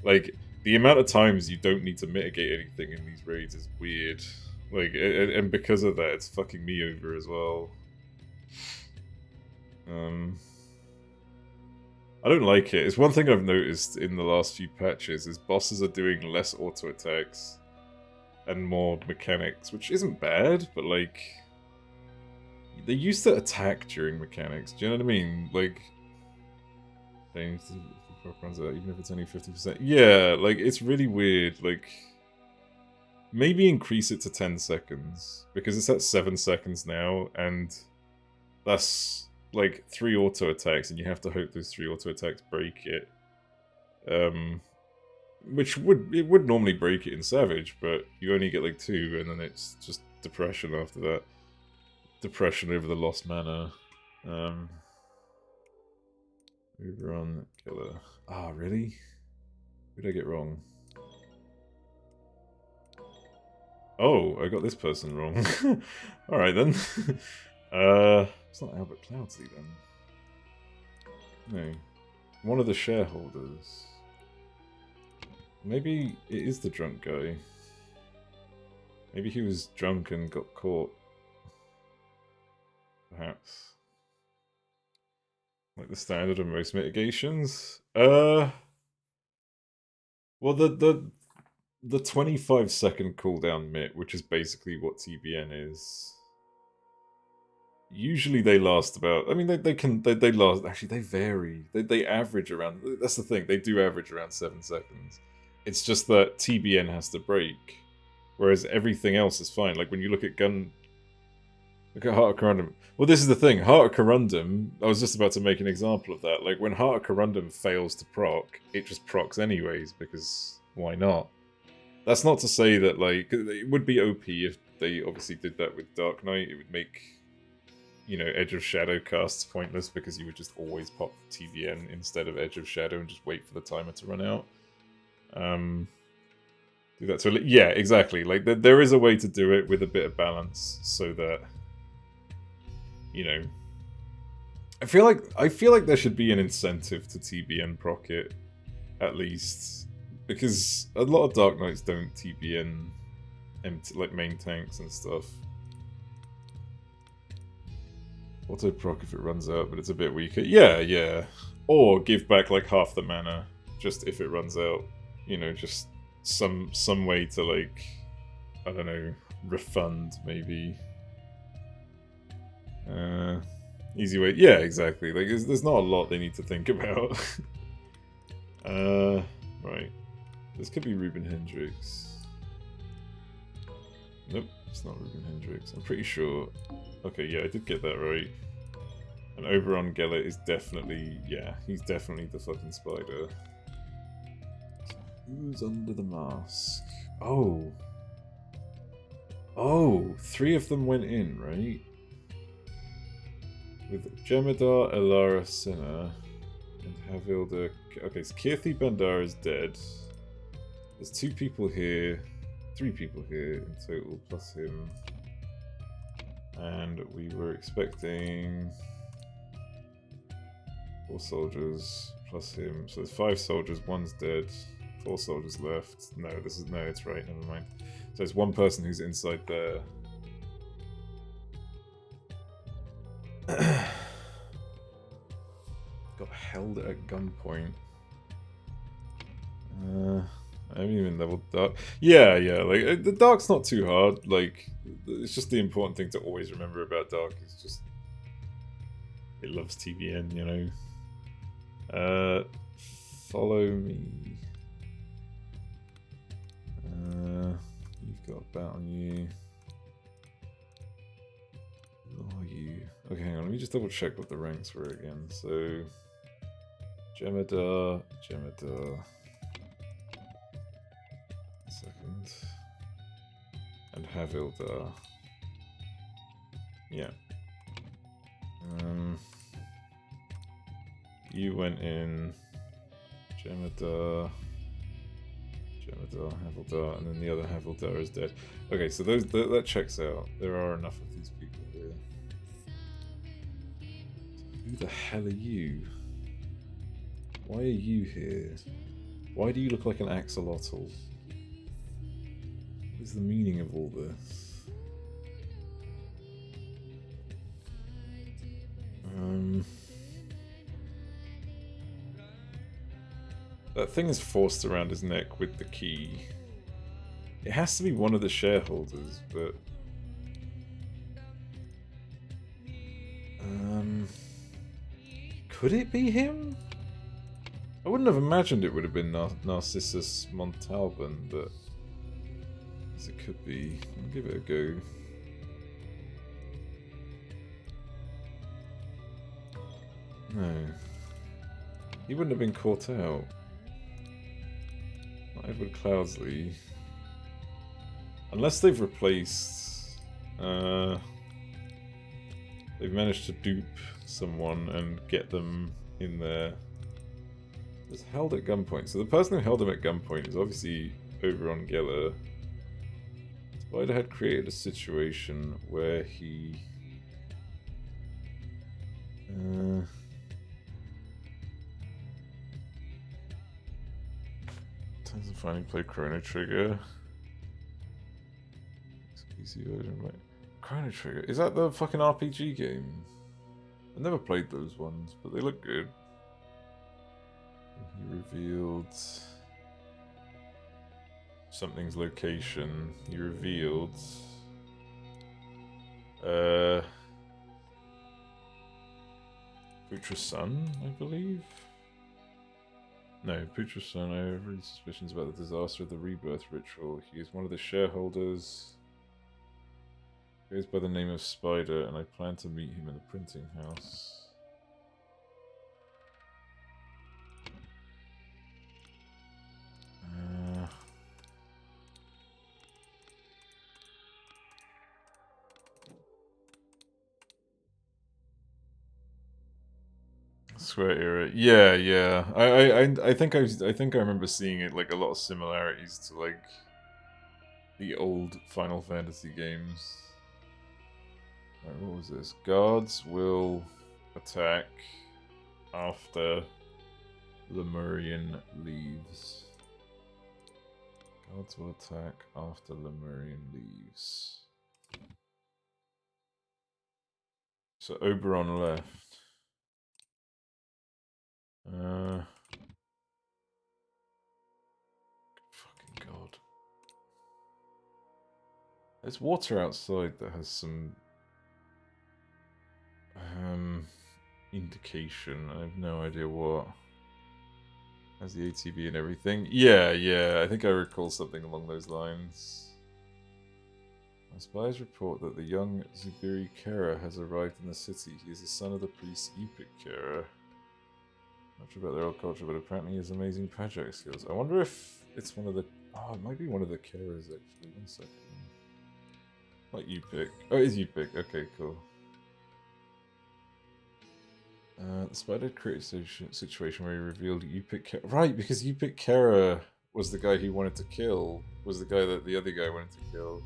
Like, the amount of times you don't need to mitigate anything in these raids is weird. Like, and because of that, it's fucking me over as well. I don't like it. It's one thing I've noticed in the last few patches is bosses are doing less auto attacks and more mechanics, which isn't bad, but like, they used to attack during mechanics. Do you know what I mean? Like, runs out, even if it's only 50%. Yeah, like, it's really weird. Like, maybe increase it to 10 seconds, because it's at 7 seconds now, and that's like 3 auto attacks, and you have to hope those 3 auto attacks break it. Which would normally break it in Savage, but you only get like 2, and then it's just depression after that. Depression over the lost mana. Overrun, killer. Ah, really? What did I get wrong? Oh, I got this person wrong. Alright then. It's not Albert Cloudsley then. No. One of the shareholders. Maybe it is the drunk guy. Maybe he was drunk and got caught. Perhaps. Like the standard of most mitigations? Well, the 25-second cooldown mit, which is basically what TBN is. Usually they last about, I mean, they last, actually they vary. They average around, that's the thing, they do average around 7 seconds. It's just that TBN has to break, whereas everything else is fine. Like when you look at look at Heart of Corundum. Well, this is the thing, Heart of Corundum, I was just about to make an example of that. Like when Heart of Corundum fails to proc, it just procs anyways, because why not? That's not to say that, like, it would be OP if they obviously did that with Dark Knight. It would make, you know, Edge of Shadow casts pointless because you would just always pop TBN instead of Edge of Shadow and just wait for the timer to run out. Do that. So yeah, exactly. Like there is a way to do it with a bit of balance, so that, you know, I feel like there should be an incentive to TBN proc it, at least, because a lot of Dark Knights don't TBN empty, like main tanks and stuff. Auto proc if it runs out, but it's a bit weaker. Yeah. Or give back like half the mana, just if it runs out. You know, just some way to, like, I don't know, refund maybe. Easy way. Yeah, exactly. Like there's not a lot they need to think about. Right. This could be Ruben Hendricks. Nope, it's not Ruben Hendricks. I'm pretty sure. Okay, yeah, I did get that right. And Oberon Geller is definitely, yeah, he's definitely the fucking spider. Who's under the mask? Oh. Oh, 3 of them went in, right? With Jem'Hadar, Elara, Sinner, and Havilda. Okay, so Kirthi Bandar is dead. There's 2 people here, 3 people here in total, plus him. And we were expecting 4 soldiers plus him. So there's 5 soldiers, 1's dead, 4 soldiers left. No, it's right, never mind. So there's 1 person who's inside there. Got held at gunpoint. I haven't even leveled dark. Yeah, like the dark's not too hard. Like it's just the important thing to always remember about dark is just it loves TVN, you know. Follow me. You've got a bat on you. Who are you? Okay, hang on. Let me just double check what the ranks were again. So, Jemadar. Second. And Havildar. Yeah. You went in Jemadar, Havildar, and then the other Havildar is dead. Okay, so that checks out. There are enough of these people here. Who the hell are you? Why are you here? Why do you look like an axolotl? What is the meaning of all this? That thing is forced around his neck with the key. It has to be one of the shareholders, but... could it be him? I wouldn't have imagined it would have been Narcissus Montalban, but... yes, it could be. I'll give it a go. No. He wouldn't have been caught out. Not Edward Cloudsley. Unless they've replaced... they've managed to dupe someone and get them in there. Was held at gunpoint. So the person who held him at gunpoint is obviously over on Geller. Spider had created a situation where he... Times of finding play Chrono Trigger. PC version, right? Chrono Trigger. Is that the fucking RPG game? I never played those ones, but they look good. He revealed something's location. He revealed Putra's son, I believe. No, Putra's son. I have really suspicions about the disaster of the rebirth ritual. He is one of the shareholders. He goes by the name of Spider, and I plan to meet him in the printing house. Square era, yeah. I think I remember seeing it like a lot of similarities to like the old Final Fantasy games. Right, what was this? Guards will attack after Lemurian leaves. Guards will attack after Lemurian leaves. So Oberon left. Fucking God. There's water outside that has some indication. I have no idea what. Has the ATV and everything. Yeah, I think I recall something along those lines. My spies report that the young Zubiri Kera has arrived in the city. He is the son of the priest Upik Kera. Not sure about their old culture, but apparently he has amazing project skills. I wonder if it's one of the... oh, it might be one of the Keras, actually. 1 second. Not Upik. Oh, it is Upik. Okay, cool. The spider created a situation where he revealed Upik Kera... right, because Upik Kera was the guy he wanted to kill. Was the guy that the other guy wanted to kill.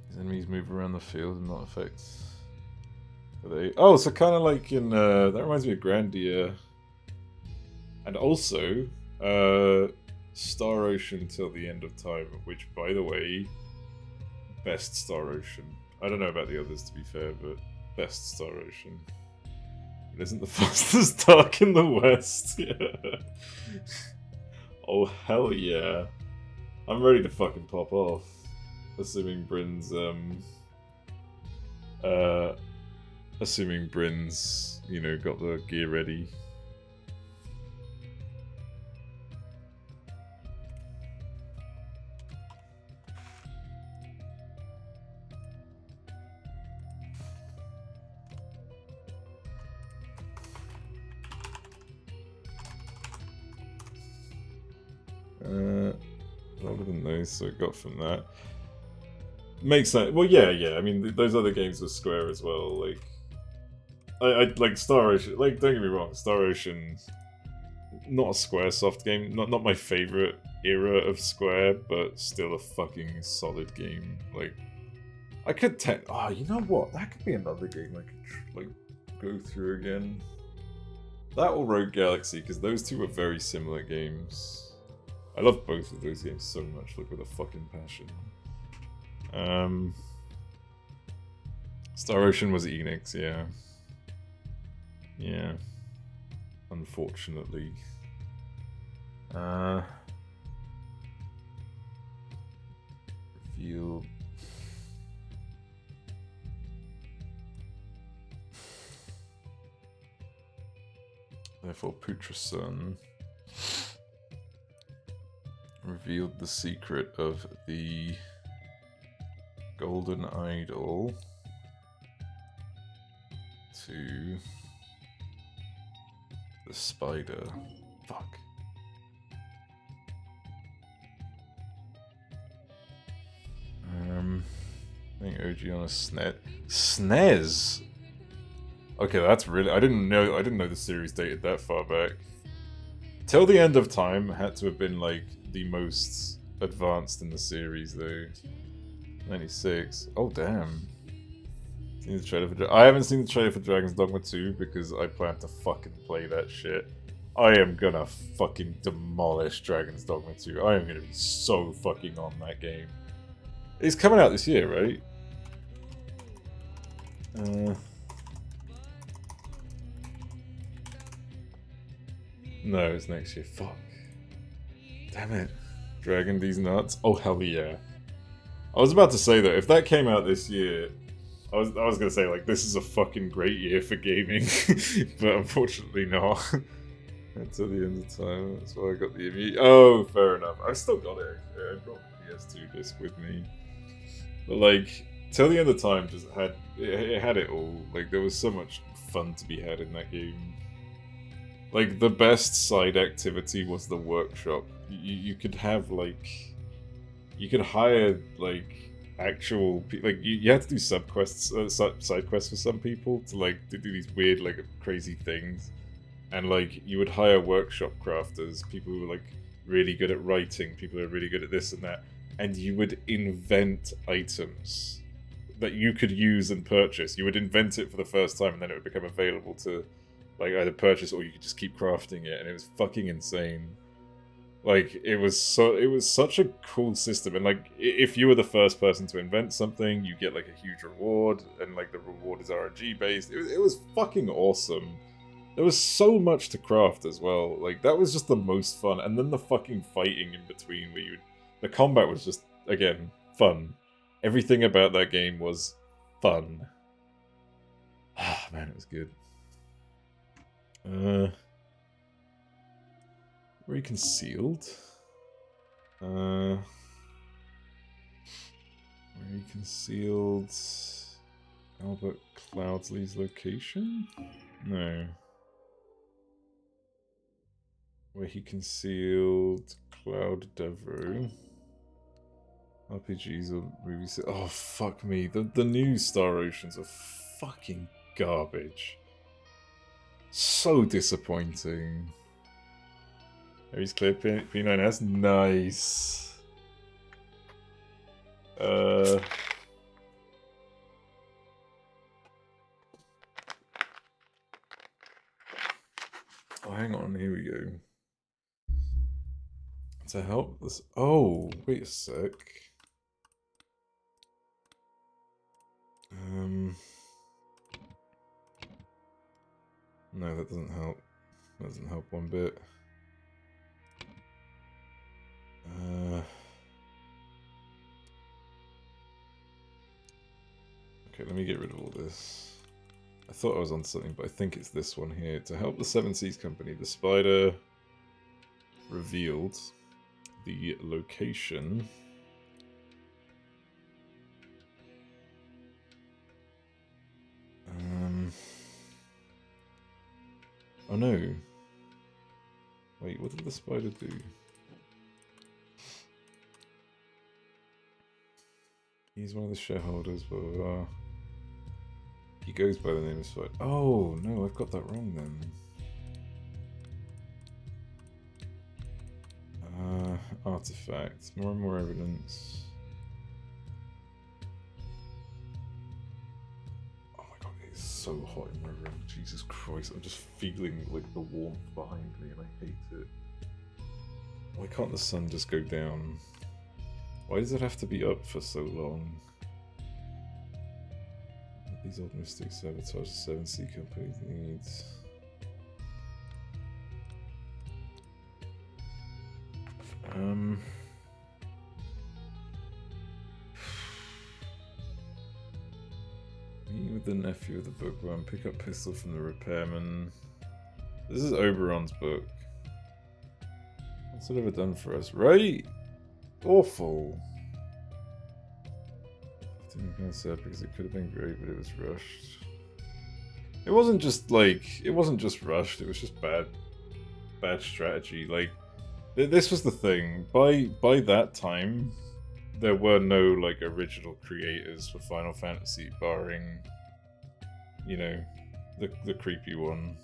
His enemies move around the field and not affect... are they... oh, so kind of like in... that reminds me of Grandia. And also... Star Ocean Till the End of Time, which, by the way... best Star Ocean. I don't know about the others, to be fair, but best Star Ocean. It isn't the fastest dark in the West. Oh, hell yeah. I'm ready to fucking pop off. Assuming Bryn's, you know, got the gear ready. Longer than those, so it got from that. Makes sense. Well, yeah. I mean, those other games were Square as well. Like, I like Star Ocean. Like, don't get me wrong, Star Ocean, not a Squaresoft game. Not my favorite era of Square, but still a fucking solid game. Like, I could oh, you know what? That could be another game I could like go through again. That or Rogue Galaxy, because those two are very similar games. I love both of those games so much, like with a fucking passion. Star Ocean was Enix, yeah. Yeah. Unfortunately. Revealed. Therefore, Putrasun revealed the secret of the Golden Idol to the spider. Fuck. I think OG on a SNES. Okay, that's really. I didn't know the series dated that far back. Till the End of Time had to have been like the most advanced in the series, though. 96. Oh damn. Seen the trailer for I haven't seen the trailer for Dragon's Dogma 2 because I plan to fucking play that shit. I am gonna fucking demolish Dragon's Dogma 2. I am gonna be so fucking on that game. It's coming out this year, right? No, it's next year. Fuck. Damn it. Dragging these nuts. Oh, hell yeah. I was about to say that if that came out this year, I was gonna say, like, this is a fucking great year for gaming. But unfortunately not. Until the end of time, that's why I got the immediate. Oh, fair enough. I've still got it. I've got the PS2 disc with me. But, like, Till the End of Time just had. It had it all. Like, there was so much fun to be had in that game. Like, the best side activity was the workshop. You could have, like... You could hire, like, actual... Like, you had to do subquests, side quests for some people to, like, to do these weird, like, crazy things. And, like, you would hire workshop crafters, people who were, like, really good at writing, people who are really good at this and that. And you would invent items that you could use and purchase. You would invent it for the first time, and then it would become available to... like, either purchase or you could just keep crafting it, and it was fucking insane. Like, it was such a cool system, and like, if you were the first person to invent something, you get like a huge reward, and like the reward is RNG based. It was fucking awesome. There was so much to craft as well. Like, that was just the most fun, and then the fucking fighting in between, where the combat was just, again, fun. Everything about that game was fun. Ah, man, it was good. Reconcealed. Reconcealed. Albert Cloudsley's location? No. Where he concealed Cloud Devo. RPGs or movies. Oh, fuck me. The new Star Oceans are fucking garbage. So disappointing. He's clear P9S. Nice. Oh, hang on. Here we go. To help this. Oh, wait a sec. No, that doesn't help. That doesn't help one bit. Okay, let me get rid of all this. I thought I was on something, but I think it's this one here. To help the Seven Seas Company, the spider revealed the location oh no. Wait, what did the spider do? He's one of the shareholders, blah, blah, blah. He goes by the name of Spider. Oh, no, I've got that wrong then. Artifacts. More and more evidence. Oh my god, it's so hot in my room. Jesus Christ, I'm just feeling like the warmth behind me and I hate it. Why can't the sun just go down? Why does it have to be up for so long? These old mystics sabotage the 7C Company's needs. Meet with the nephew of the bookworm. Pick up pistol from the repairman. This is Oberon's book. What's it ever done for us? Right? Awful. I didn't feel sad because it could have been great, but it was rushed. It wasn't just rushed. It was just bad strategy. Like, this was the thing. By that time, there were no like original creators for Final Fantasy, barring, you know, the creepy one.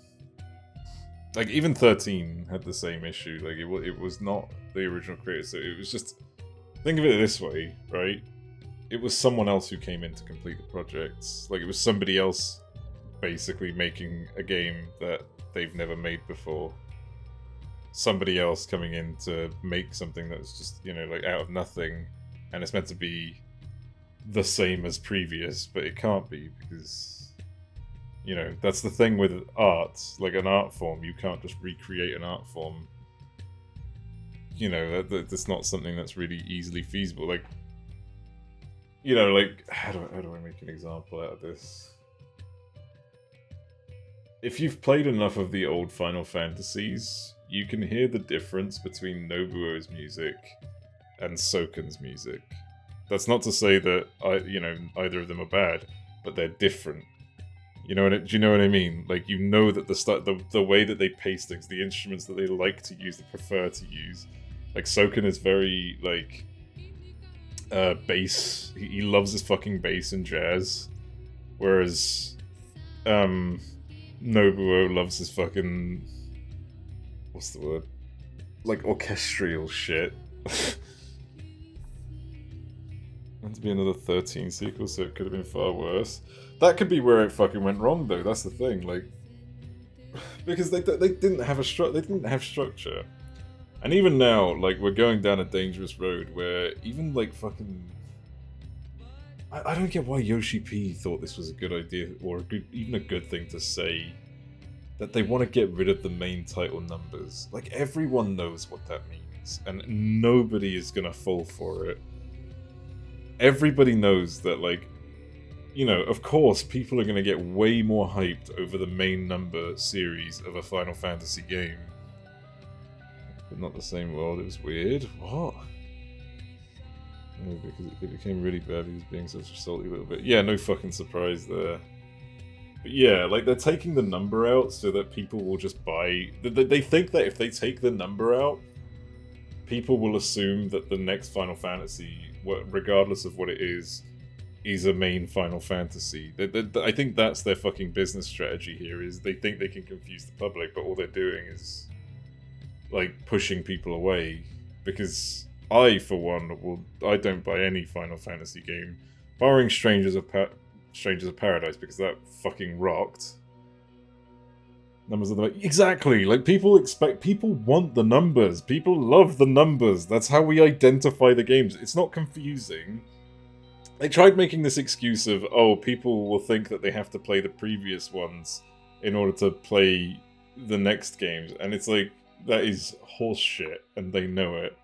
Like even 13 had the same issue. Like it was not the original creator. So it was just, think of it this way, right? It was someone else who came in to complete the projects. Like it was somebody else basically making a game that they've never made before. Somebody else coming in to make something that's just, you know, like out of nothing, and it's meant to be the same as previous, but it can't be because, you know, that's the thing with art. Like an art form, you can't just recreate an art form. You know, that's not something that's really easily feasible. Like, you know, like, how do I make an example out of this? If you've played enough of the old Final Fantasies, you can hear the difference between Nobuo's music and Soken's music. That's not to say that either of them are bad, but they're different. You know, do you know what I mean? Like, you know that the way that they pace things, the instruments that they like to use, they prefer to use. Like Soken is very like bass. He loves his fucking bass and jazz, whereas Nobuo loves his fucking, what's the word? Like orchestral shit. Meant to be another 13 sequel, so it could have been far worse. That could be where it fucking went wrong, though. That's the thing, like, because they didn't have they didn't have structure, and even now, like, we're going down a dangerous road where even like fucking, I don't get why Yoshi P thought this was a good idea or even a good thing to say. That they want to get rid of the main title numbers. Like, everyone knows what that means, and nobody is gonna fall for it. Everybody knows that, like, you know, of course, people are gonna get way more hyped over the main number series of a Final Fantasy game. But not the same world, it was weird. What? No, because it became really bad, he was being such a salty little bit. Yeah, no fucking surprise there. But yeah, like, they're taking the number out so that people will just buy... They think that if they take the number out, people will assume that the next Final Fantasy, regardless of what it is a main Final Fantasy. I think that's their fucking business strategy here, is they think they can confuse the public, but all they're doing is, like, pushing people away. Because I, for one, I don't buy any Final Fantasy game, barring Strangers of Paradise, because that fucking rocked. Numbers of the... Exactly! Like, people want the numbers. People love the numbers. That's how we identify the games. It's not confusing. They tried making this excuse of, oh, people will think that they have to play the previous ones in order to play the next games, and it's like, that is horse shit, and they know it.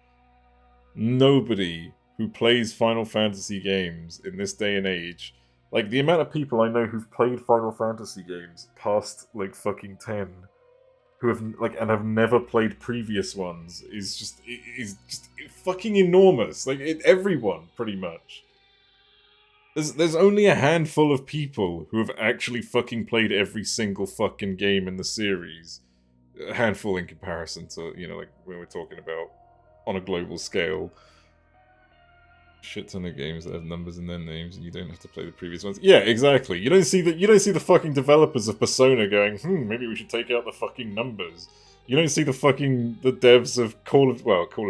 Nobody who plays Final Fantasy games in this day and age, like, the amount of people I know who've played Final Fantasy games past, like, fucking 10, who have, like, and have never played previous ones, is just fucking enormous. Like, everyone, pretty much. There's only a handful of people who have actually fucking played every single fucking game in the series. A handful in comparison to, you know, like, when we're talking about on a global scale. Shit ton of games that have numbers in their names, and you don't have to play the previous ones. Yeah, exactly. You don't see the fucking developers of Persona going, maybe we should take out the fucking numbers. You don't see the devs of Call of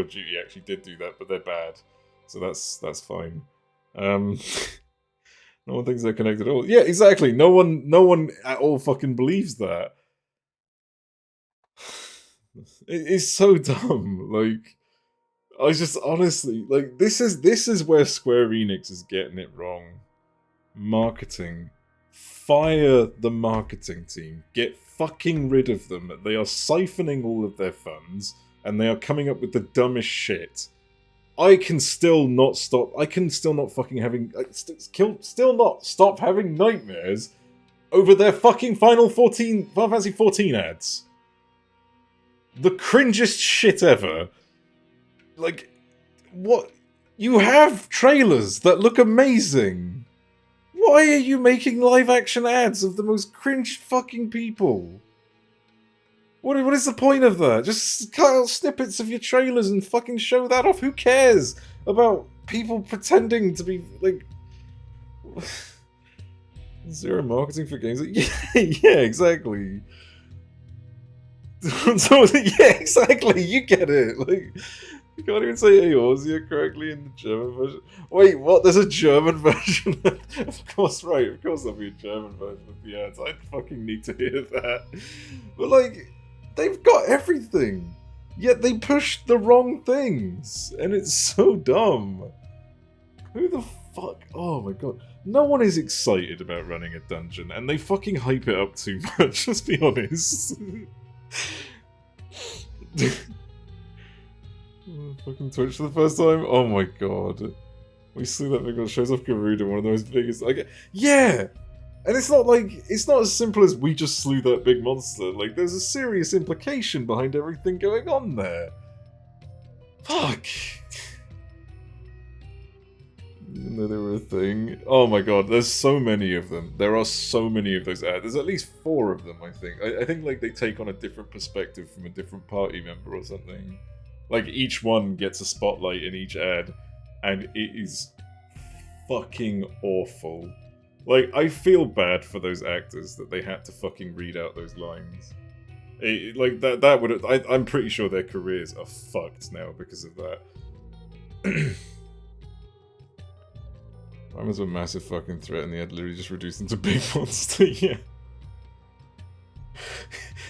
Duty actually did do that, but they're bad, so that's fine. No one thinks they're connected at all. Yeah, exactly. No one at all fucking believes that. It's so dumb. Like, I just honestly, like, this is where Square Enix is getting it wrong. Marketing. Fire the marketing team. Get fucking rid of them. They are siphoning all of their funds, and they are coming up with the dumbest shit. I can still not stop having nightmares over their fucking Final Fantasy 14 ads. The cringest shit ever. Like, what? You have trailers that look amazing. Why are you making live-action ads of the most cringe fucking people? What is the point of that? Just cut out snippets of your trailers and fucking show that off. Who cares about people pretending to be, like... Zero marketing for games? Yeah, exactly. So, yeah, exactly, you get it. Like... You can't even say Eorzea correctly in the German version. Wait, what? There's a German version? Of course, right. Of course there'll be a German version of the ads. I fucking need to hear that. But, like, they've got everything. Yet they push the wrong things. And it's so dumb. Who the fuck? Oh my god. No one is excited about running a dungeon. And they fucking hype it up too much, let's be honest. Fucking Twitch for the first time? Oh my god. We see that because it shows off Garuda, one of the most biggest... Like, yeah! And it's not like... It's not as simple as we just slew that big monster. Like, there's a serious implication behind everything going on there. Fuck! Even though they were a thing. Oh my god, there's so many of them. There are so many of those ads. There's at least 4 of them, I think. I think, like, they take on a different perspective from a different party member or something. Like, each one gets a spotlight in each ad, and it is fucking awful. Like, I feel bad for those actors that they had to fucking read out those lines. That would... I'm pretty sure their careers are fucked now because of that. Rhyme was a massive fucking threat, and they had literally just reduced them to big monster, yeah.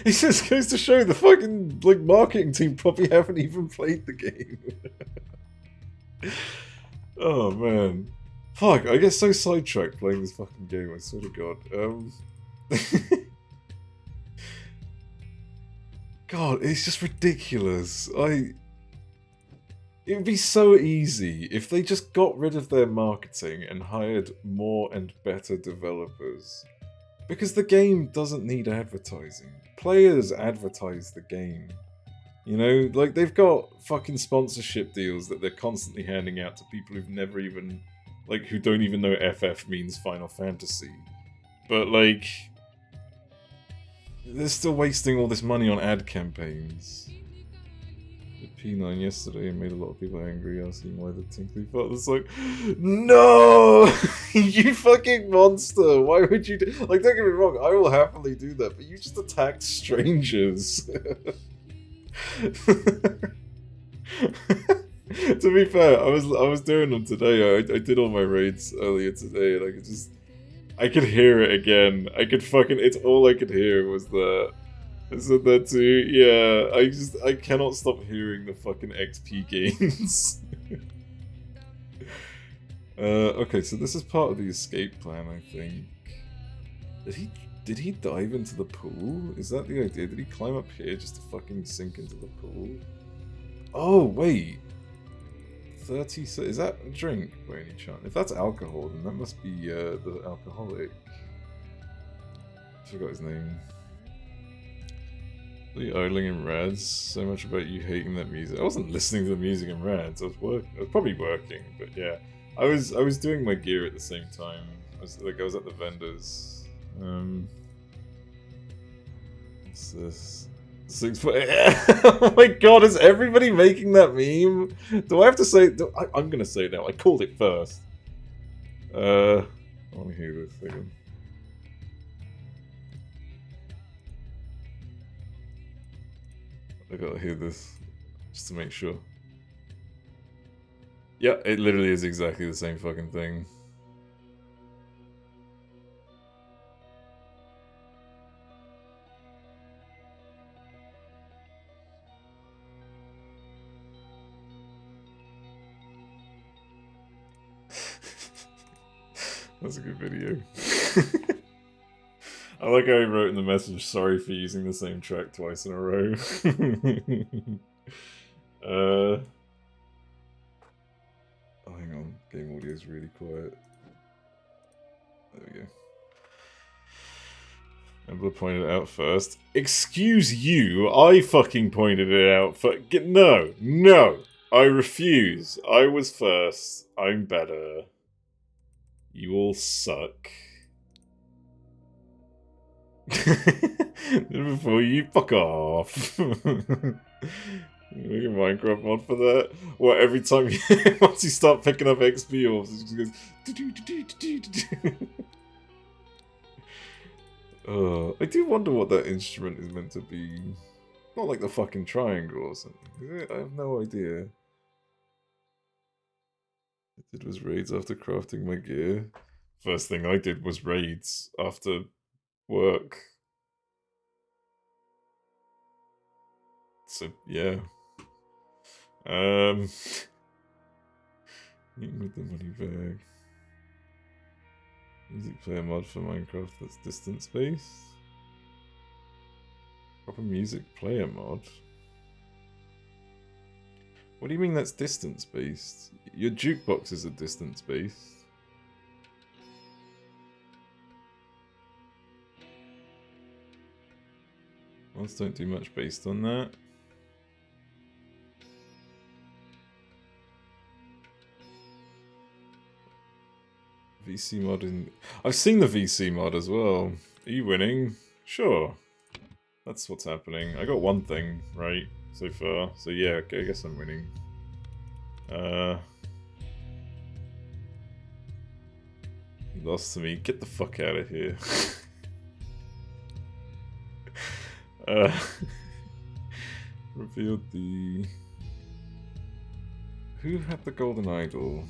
It just goes to show the fucking, like, marketing team probably haven't even played the game. Oh, man. Fuck, I get so sidetracked playing this fucking game, I swear to god. God, it's just ridiculous. It would be so easy if they just got rid of their marketing and hired more and better developers. Because the game doesn't need advertising. Players advertise the game. You know, like, they've got fucking sponsorship deals that they're constantly handing out to people who've never even, like, who don't even know FF means Final Fantasy. But, like, they're still wasting all this money on ad campaigns. P9 yesterday and made a lot of people angry, asking why the tinkly part was like, no! You fucking monster! Why would you do... Like, don't get me wrong, I will happily do that, but you just attacked strangers. To be fair, I was doing them today. I did all my raids earlier today, and I could hear it again. It's all I could hear was the... I said that too. Yeah, I cannot stop hearing the fucking XP gains. Okay, so this is part of the escape plan, I think. Did he dive into the pool? Is that the idea? Did he climb up here just to fucking sink into the pool? Oh, wait. 30... Is that a drink, by any chance? If that's alcohol, then that must be the alcoholic. I forgot his name. The idling in Rads. So much about you hating that music. I wasn't listening to the music in Rads. I was probably working, but yeah. I was doing my gear at the same time. I was at the vendors. What's this? 6 foot. Oh my god! Is everybody making that meme? Do I have to say? I'm gonna say it now. I called it first. I want to hear this again. I gotta hear this just to make sure. Yeah, it literally is exactly the same fucking thing. That's a good video. I like how he wrote in the message, sorry for using the same track twice in a row. Oh, hang on. Game audio is really quiet. There we go. Embla pointed it out first. Excuse you, I fucking pointed it out first. No, no, I refuse. I was first. I'm better. You all suck. Before you fuck off. Make a Minecraft mod for that. What, every time you once you start picking up XP orbs, it just goes I do wonder what that instrument is meant to be. Not like the fucking triangle or something. I have no idea. I did was raids after crafting my gear. First thing I did was raids after work. So yeah. With the money bag. Music player mod for Minecraft that's distance based. Proper music player mod. What do you mean that's distance based? Your jukeboxes are distance based. Mods don't do much based on that. VC mod in... I've seen the VC mod as well. Are you winning? Sure. That's what's happening. I got one thing right so far. So yeah, okay, I guess I'm winning. You lost to me. Get the fuck out of here. Revealed the... Who had the golden idol?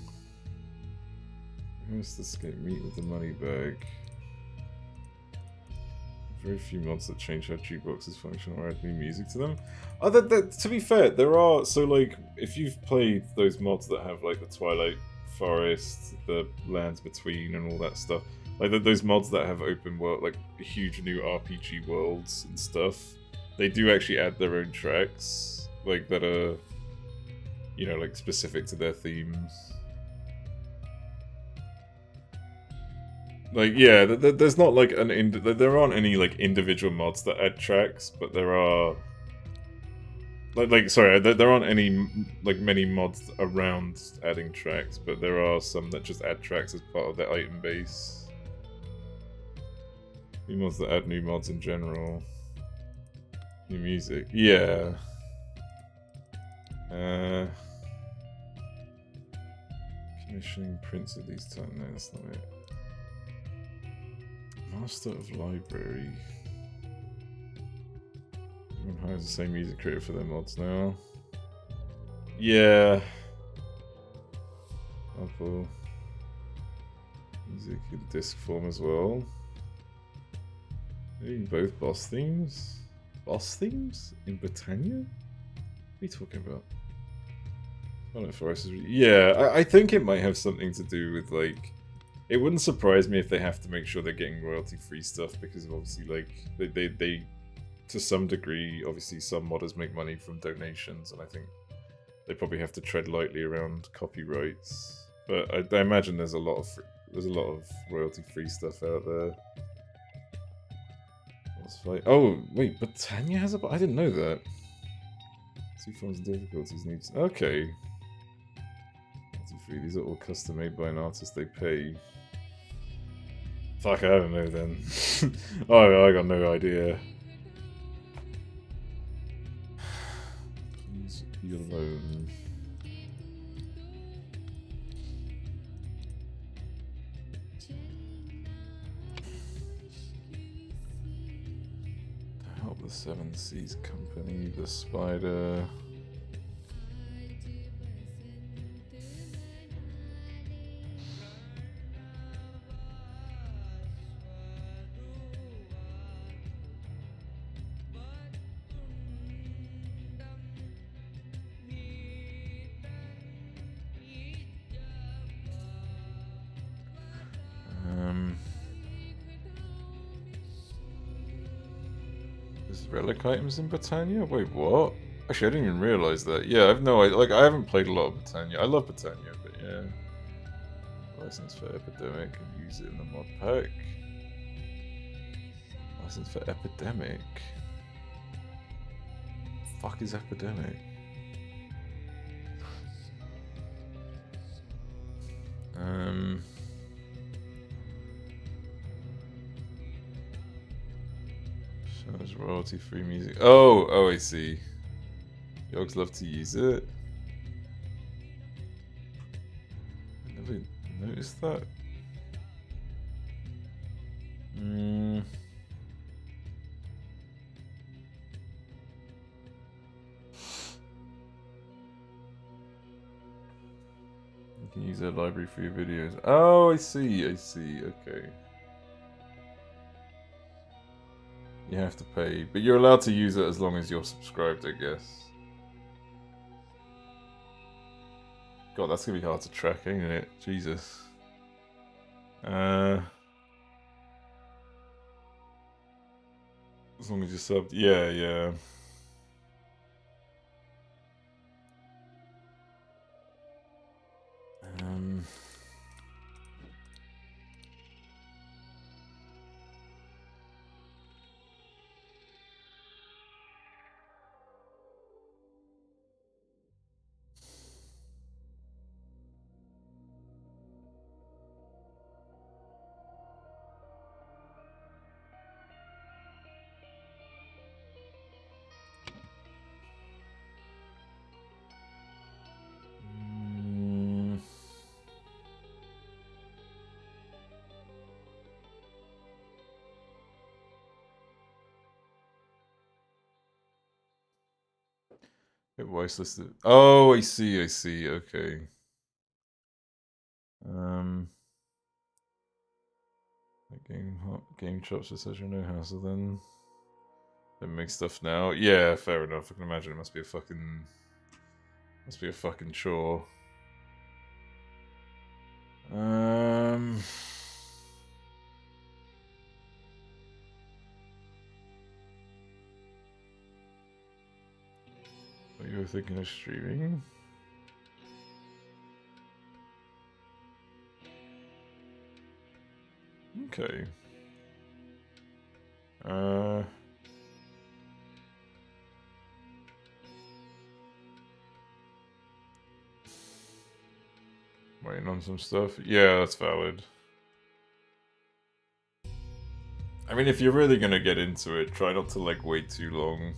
Where's this game? Meet with the money bag. Very few mods that change how jukeboxes function or add new music to them. To be fair, there are... So, like, if you've played those mods that have, like, the Twilight Forest, the Lands Between and all that stuff, like, those mods that have open world, like, huge new RPG worlds and stuff, they do actually add their own tracks, like, that are, you know, like, specific to their themes. Like, yeah, there's not like there aren't any like individual mods that add tracks, but there are sorry, there aren't any like many mods around adding tracks, but there are some that just add tracks as part of their item base. New mods that add new mods in general. New music, yeah. Commissioning prints at least time. No, that's not it. Master of Library. Everyone hires the same music creator for their mods now. Yeah. Apple. Music in disc form as well. Maybe both boss themes? Boss themes? In Britannia? What are you talking about? I don't know if Forest is... Yeah, I think it might have something to do with, like... It wouldn't surprise me if they have to make sure they're getting royalty-free stuff, because obviously, like, they to some degree, obviously some modders make money from donations, and I think they probably have to tread lightly around copyrights. But I imagine there's a lot of royalty-free stuff out there. Oh wait, but Tanya has a. I didn't know that. 2 forms of difficulties needs. Okay. Royalty-free. These are all custom made by an artist they pay. Fuck, I don't know then. Oh, I got no idea. Please be alone. To help the Seven Seas Company, the Spider. There's relic items in Britannia? Wait, what? Actually, I didn't even realize that. Yeah, I've no idea. Like, I haven't played a lot of Britannia. I love Britannia, but yeah. License for Epidemic and use it in the mod pack. License for Epidemic. Fuck is Epidemic? Shows royalty-free music. Oh, I see. Yogs love to use it. I never noticed that. You can use their library for your videos. Oh, I see, okay. You have to pay, but you're allowed to use it as long as you're subscribed, I guess. God, that's gonna be hard to track, ain't it? Jesus. As long as you're subbed. Yeah. Voice listed. Oh, I see, okay. Game chops are such a no hassle then. They make stuff now. Yeah, fair enough. I can imagine it must be a fucking chore. What you were thinking of streaming? Okay. Waiting on some stuff. Yeah, that's valid. I mean, if you're really gonna get into it, try not to like wait too long.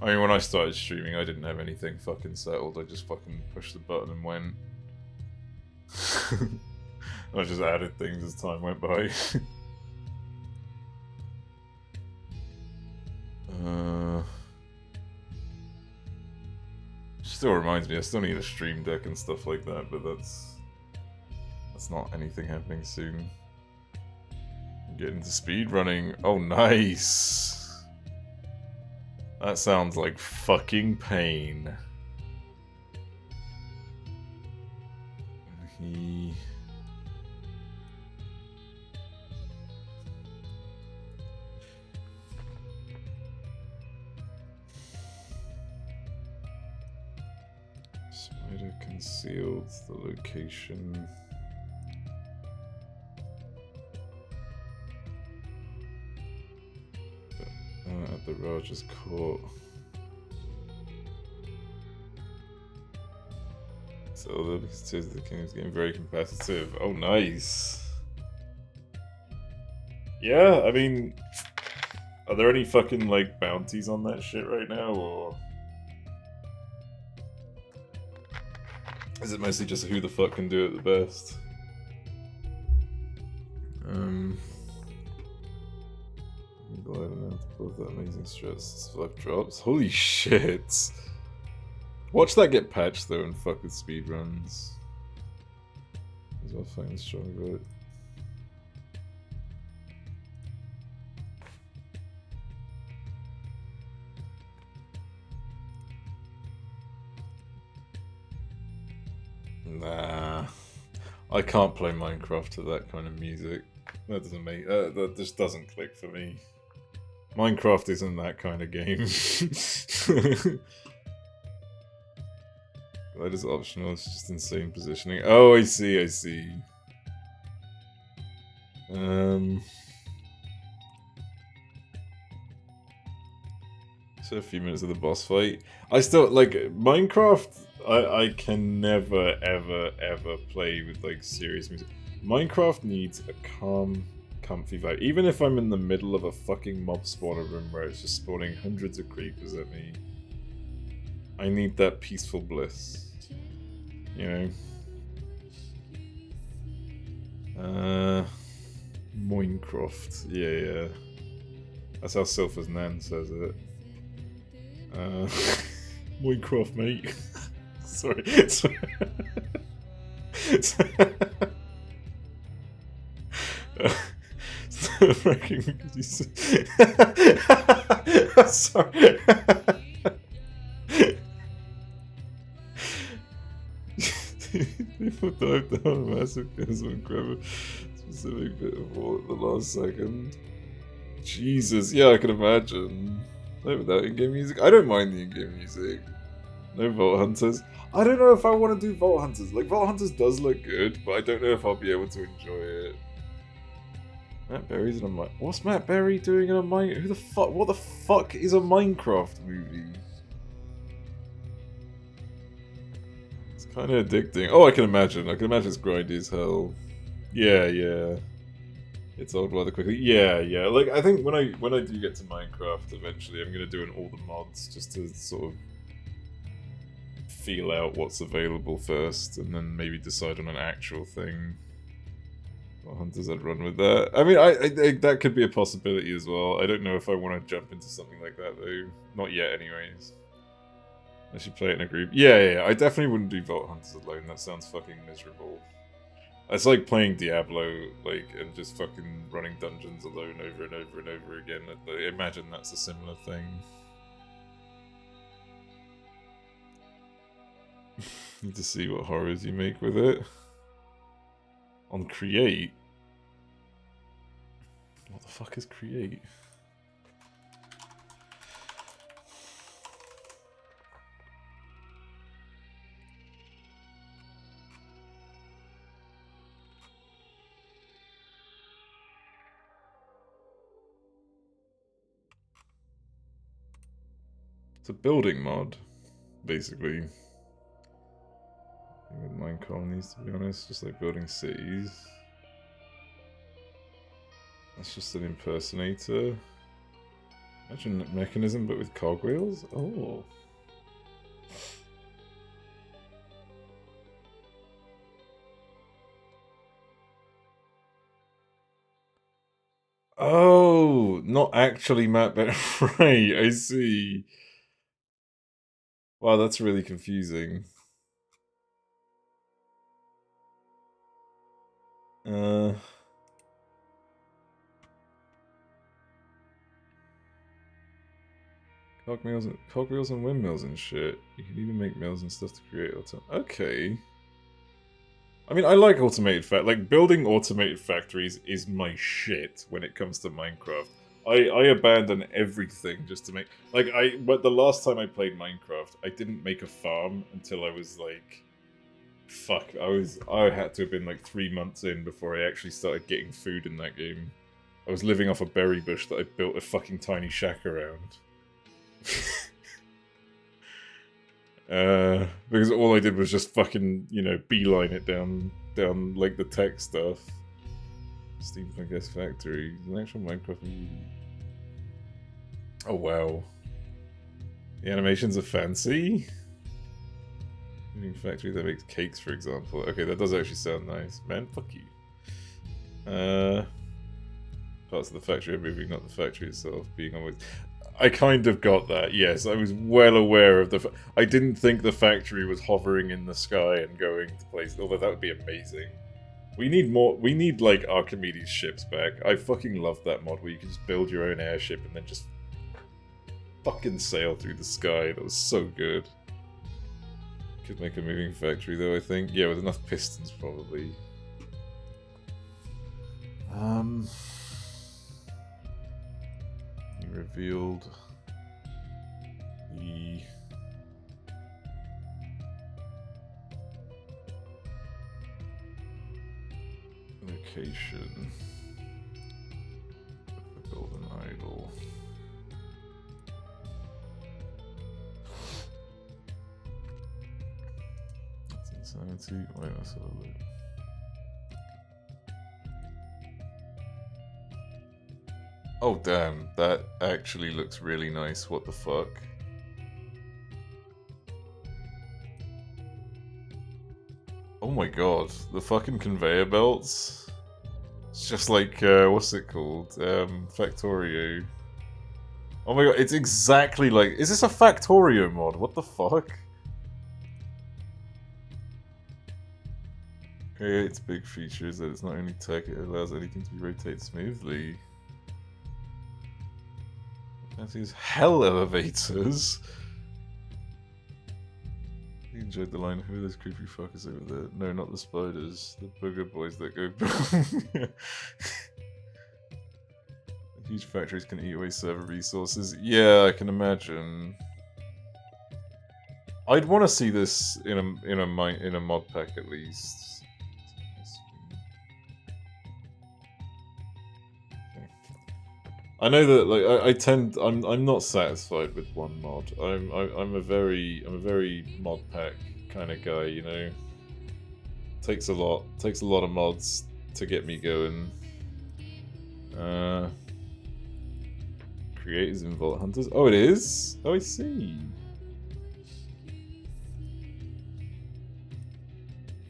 I mean, when I started streaming, I didn't have anything fucking settled. I just fucking pushed the button and went. I just added things as time went by. Still reminds me, I still need a stream deck and stuff like that, but that's not anything happening soon. Get into speed running. Oh, nice. That sounds like fucking pain. Spider concealed the location. At the Raja's court. So the king is getting very competitive. Oh, nice. Yeah, I mean, are there any fucking like bounties on that shit right now, or is it mostly just who the fuck can do it the best? Glad enough to pull that amazing stress. Fuck drops. Holy shit. Watch that get patched though and fuck with speedruns. As well find strong vote. Nah. I can't play Minecraft to that kind of music. That doesn't make that just doesn't click for me. Minecraft isn't that kind of game. That is optional, it's just insane positioning. Oh, I see, I see. So a few minutes of the boss fight. I still, like, Minecraft, I can never, ever play with, like, serious music. Minecraft needs a calm, comfy vibe. Even if I'm in the middle of a fucking mob spawner room where it's just spawning hundreds of creepers at me, I need that peaceful bliss. You know? Minecraft. Yeah. That's how Sylpha's Nan says it. Minecraft, mate. Sorry. Sorry. People dive down a massive chasm and grab a specific bit of wall at the last second. Jesus, yeah, I can imagine. No, without in-game music. I don't mind the in-game music. No Vault Hunters. I don't know if I want to do Vault Hunters. Like, Vault Hunters does look good, but I don't know if I'll be able to enjoy it. Matt Berry's in a Minecraft. What's Matt Berry doing in a Minecraft? Who the fuck? What the fuck is a Minecraft movie? It's kind of addicting. Oh, I can imagine. I can imagine it's grindy as hell. Yeah. It's old rather quickly. Yeah. Like, I think when I do get to Minecraft eventually, I'm gonna do in all the mods just to sort of feel out what's available first, and then maybe decide on an actual thing. What hunters I'd run with that? I mean, I that could be a possibility as well. I don't know if I want to jump into something like that though. Not yet, anyways. I should play it in a group. Yeah. I definitely wouldn't do Vault Hunters alone. That sounds fucking miserable. It's like playing Diablo, like, and just fucking running dungeons alone over and over and over again. I imagine that's a similar thing. Need to see what horrors you make with it. On Create? What the fuck is Create? It's a building mod, basically. With mine colonies, to be honest, just like building cities. That's just an impersonator. Imagine that mechanism, but with cogwheels? Oh. Oh, not actually Matt Bennett. Right, I see. Wow, that's really confusing. Cogwheels and windmills and shit. You can even make mills and stuff to create okay. I mean, I like automated building automated factories is my shit when it comes to Minecraft. I abandoned everything just to make but the last time I played Minecraft, I didn't make a farm until I was like fuck, I had to have been like 3 months in before I actually started getting food in that game. I was living off a berry bush that I built a fucking tiny shack around. Because all I did was just fucking, you know, beeline it down like the tech stuff. Steampunk S Factory, an actual Minecraft movie. Oh wow. The animations are fancy. Factory that makes cakes, for example. Okay, that does actually sound nice. Man, fuck you. Parts of the factory are moving, not the factory itself being always... I kind of got that, yes. I was well aware of the... I didn't think the factory was hovering in the sky and going to places, although that would be amazing. We need more... We need, like, Archimedes ships back. I fucking love that mod where you can just build your own airship and then just fucking sail through the sky. That was so good. Could make a moving factory though, I think. Yeah, with enough pistons, probably. He revealed the location of the golden idol. Insanity. Wait, let's have a look. Oh damn, that actually looks really nice. What the fuck? Oh my god, the fucking conveyor belts. It's just like what's it called? Factorio. Oh my god, it's exactly like. Is this a Factorio mod? What the fuck? Okay, its big feature is that it's not only tech, it allows anything to be rotated smoothly. Fancy as hell elevators. You enjoyed the line, who are those creepy fuckers over there? No, not the spiders. The booger boys that go boom. Huge factories can eat away server resources. Yeah, I can imagine. I'd want to see this in a mod pack at least. I know that like I'm not satisfied with one mod. I'm a very mod pack kind of guy, you know. Takes a lot of mods to get me going. Creators in Vault Hunters. Oh, it is? Oh, I see.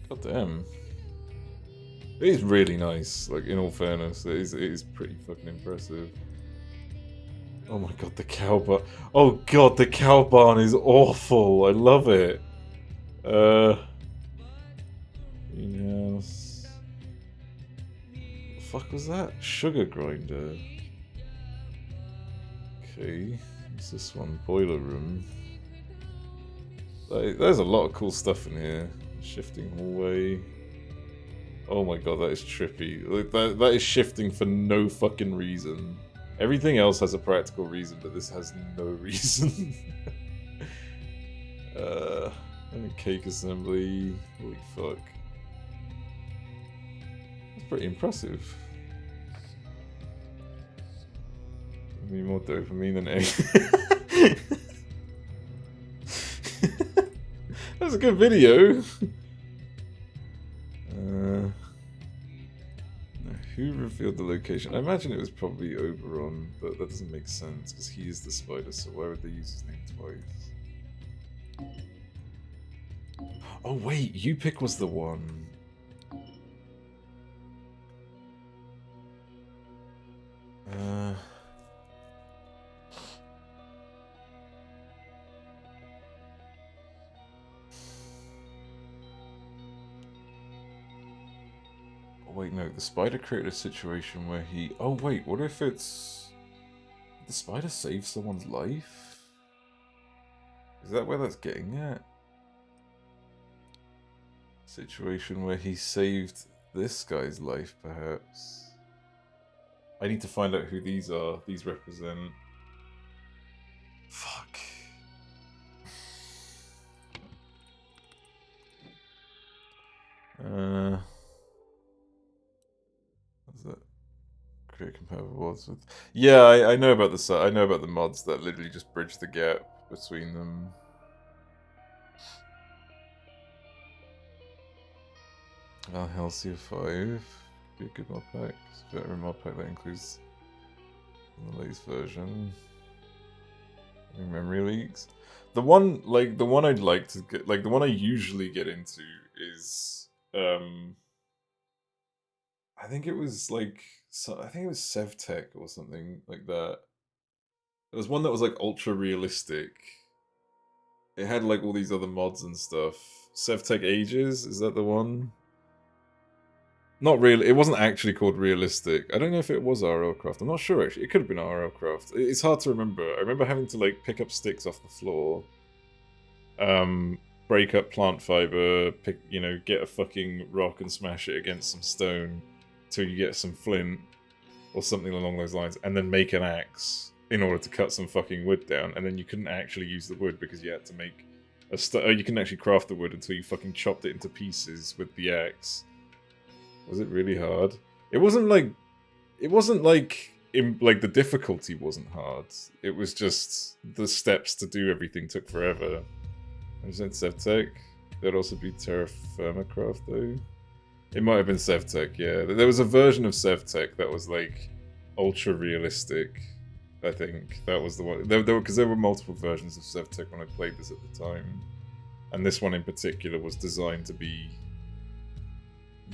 God damn. It is really nice, like, in all fairness. It is pretty fucking impressive. Oh my god, the cow barn. Oh god, the cow barn is awful. I love it. Greenhouse. What the fuck was that? Sugar grinder. Okay. What's this one? Boiler room. There's a lot of cool stuff in here. Shifting hallway. Oh my god, that is trippy. Like, that is shifting for no fucking reason. Everything else has a practical reason, but this has no reason. And a cake assembly. Holy fuck. That's pretty impressive. I need more dopamine than egg. That was a good video. Who revealed the location? I imagine it was probably Oberon, but that doesn't make sense because he is the spider, so why would they use his name twice? Oh wait, U-Pick was the one. Wait, no, the spider created a situation where he... Oh wait, what if it's... Did the spider save someone's life? Is that where that's getting at? Situation where he saved this guy's life, perhaps? I need to find out who these are. These represent... Fuck. What's that? Create compatible mods with... Yeah, I know about the I know about the mods that literally just bridge the gap between them. Valhalla 5. Be a good mod pack. It's a veteran mod pack that includes the latest version. Memory leaks. The one I'd like to get, the one I usually get into is I think it was I think it was SevTech or something like that. There was one that was like ultra realistic. It had like all these other mods and stuff. SevTech Ages, is that the one? Not really. It wasn't actually called Realistic. I don't know if it was RL Craft. I'm not sure actually. It could have been RL Craft. It's hard to remember. I remember having to like pick up sticks off the floor, break up plant fiber, get a fucking rock and smash it against some stone till you get some flint or something along those lines, and then make an axe in order to cut some fucking wood down. And then you couldn't actually use the wood because you had to make you couldn't actually craft the wood until you fucking chopped it into pieces with the axe. Was it really hard? It wasn't like the difficulty wasn't hard. It was just the steps to do everything took forever. I said SevTech. There'd also be Terra Firmacraft though. It might have been SevTech, yeah. There was a version of SevTech that was like ultra realistic. I think that was the one. Because there were multiple versions of SevTech when I played this at the time, and this one in particular was designed to be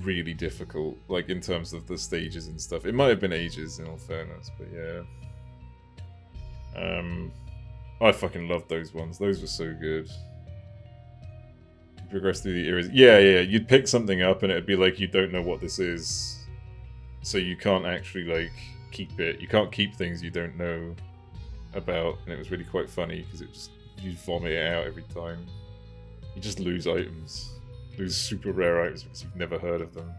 really difficult, like in terms of the stages and stuff. It might have been Ages in all fairness, but yeah. I fucking loved those ones. Those were so good. You progress through the eras. Yeah, you'd pick something up and it'd be like you don't know what this is, so you can't actually like keep it. You can't keep things you don't know about, and it was really quite funny because you vomit it out every time. You just lose items. Lose super rare items because you've never heard of them.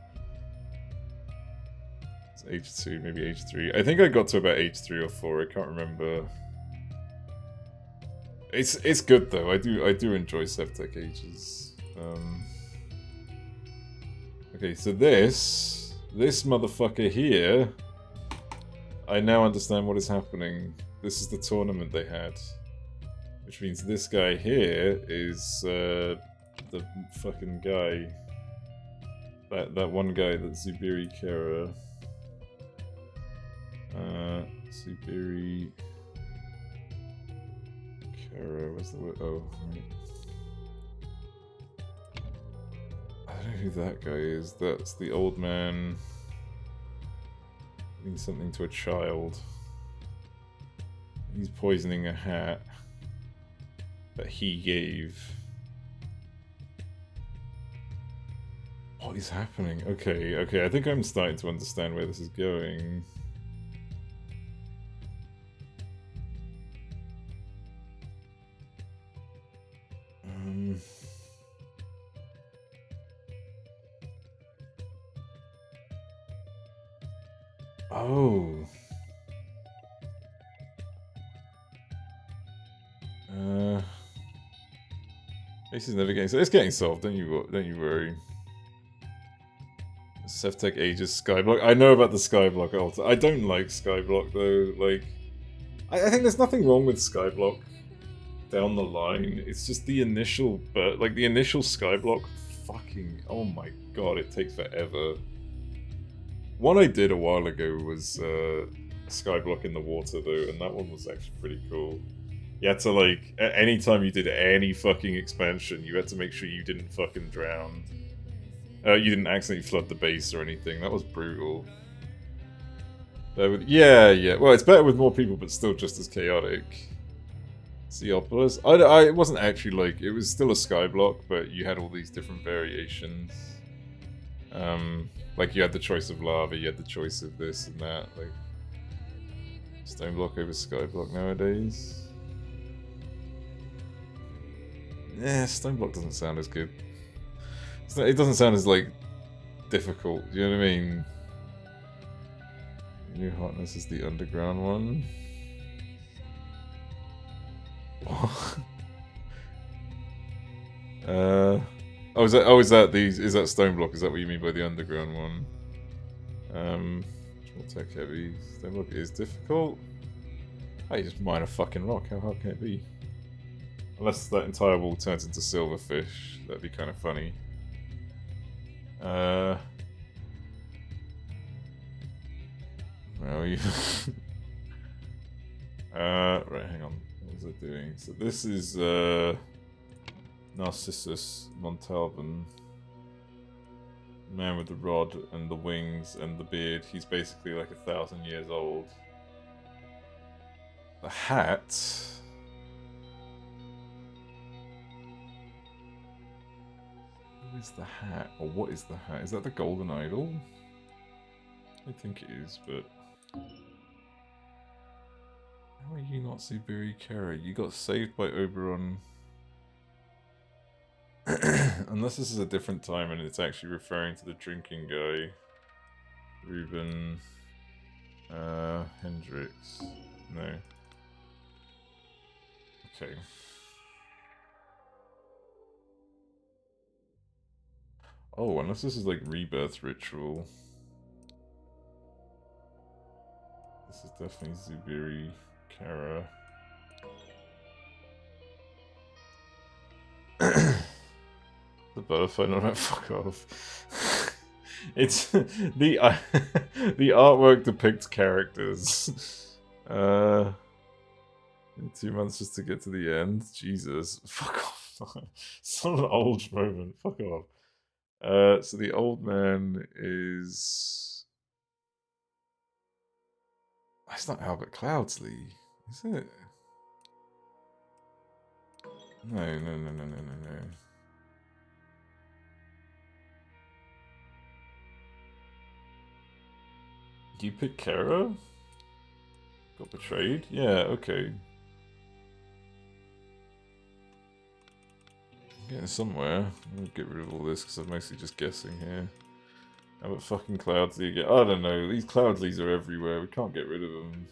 It's age 2, maybe age 3. I think I got to about age 3 or 4. I can't remember. It's good though. I do enjoy SevTech Ages. Okay, so this motherfucker here, I now understand what is happening. This is the tournament they had, which means this guy here is the fucking guy. That one guy, that Zubiri Kara. Zubiri Kara, where's the word? Oh, right. I don't know who that guy is. That's the old man giving something to a child. He's poisoning a hat that he gave. What is happening? Okay, I think I'm starting to understand where this is going. Oh. This is never getting solved. It's getting solved. Don't you worry. SevTech Ages Skyblock. I know about the Skyblock altar. I don't like Skyblock though. Like, I think there's nothing wrong with Skyblock down the line. It's just the initial, the initial Skyblock. Fucking, oh my god, it takes forever. One I did a while ago was Skyblock in the water though, and that one was actually pretty cool. You had to like, any time you did any fucking expansion, you had to make sure you didn't fucking drown. You didn't accidentally flood the base or anything. That was brutal. Yeah. Well, it's better with more people, but still just as chaotic. Seopolis. It wasn't actually like, it was still a Skyblock, but you had all these different variations. Like you had the choice of lava, you had the choice of this and that. Like stone block over Skyblock nowadays. Yeah, stone block doesn't sound as good. It doesn't sound as like difficult. You know what I mean? New Hotness is the underground one. What? Is that Stone Block? Is that what you mean by the underground one? More tech heavy. Stone Block is difficult. Oh, you just mine a fucking rock. How hard can it be? Unless that entire wall turns into silverfish, that'd be kind of funny. Well, you. Right, hang on. What was I doing? So this is Narcissus Montalban. Man with the rod and the wings and the beard. He's basically like 1,000 years old. The hat. Who is the hat? Or what is the hat? Is that the golden idol? I think it is, but how are you not Zubiri Kara? You got saved by Oberon. Unless this is a different time and it's actually referring to the drinking guy. Ruben Hendricks. No. Okay. Oh, unless this is like rebirth ritual. This is definitely Zubiri Kara. The butterfly, no, fuck off. It's the artwork depicts characters. 2 months just to get to the end. Jesus, fuck off. It's not an old moment. Fuck off. So the old man is. That's not Albert Cloudsley, is it? No. Do you pick Kara? Got betrayed? Yeah, okay. I'm getting somewhere. I'm gonna get rid of all this because I'm mostly just guessing here. How about fucking Cloudsley again? I don't know. These Cloudsleys are everywhere. We can't get rid of them.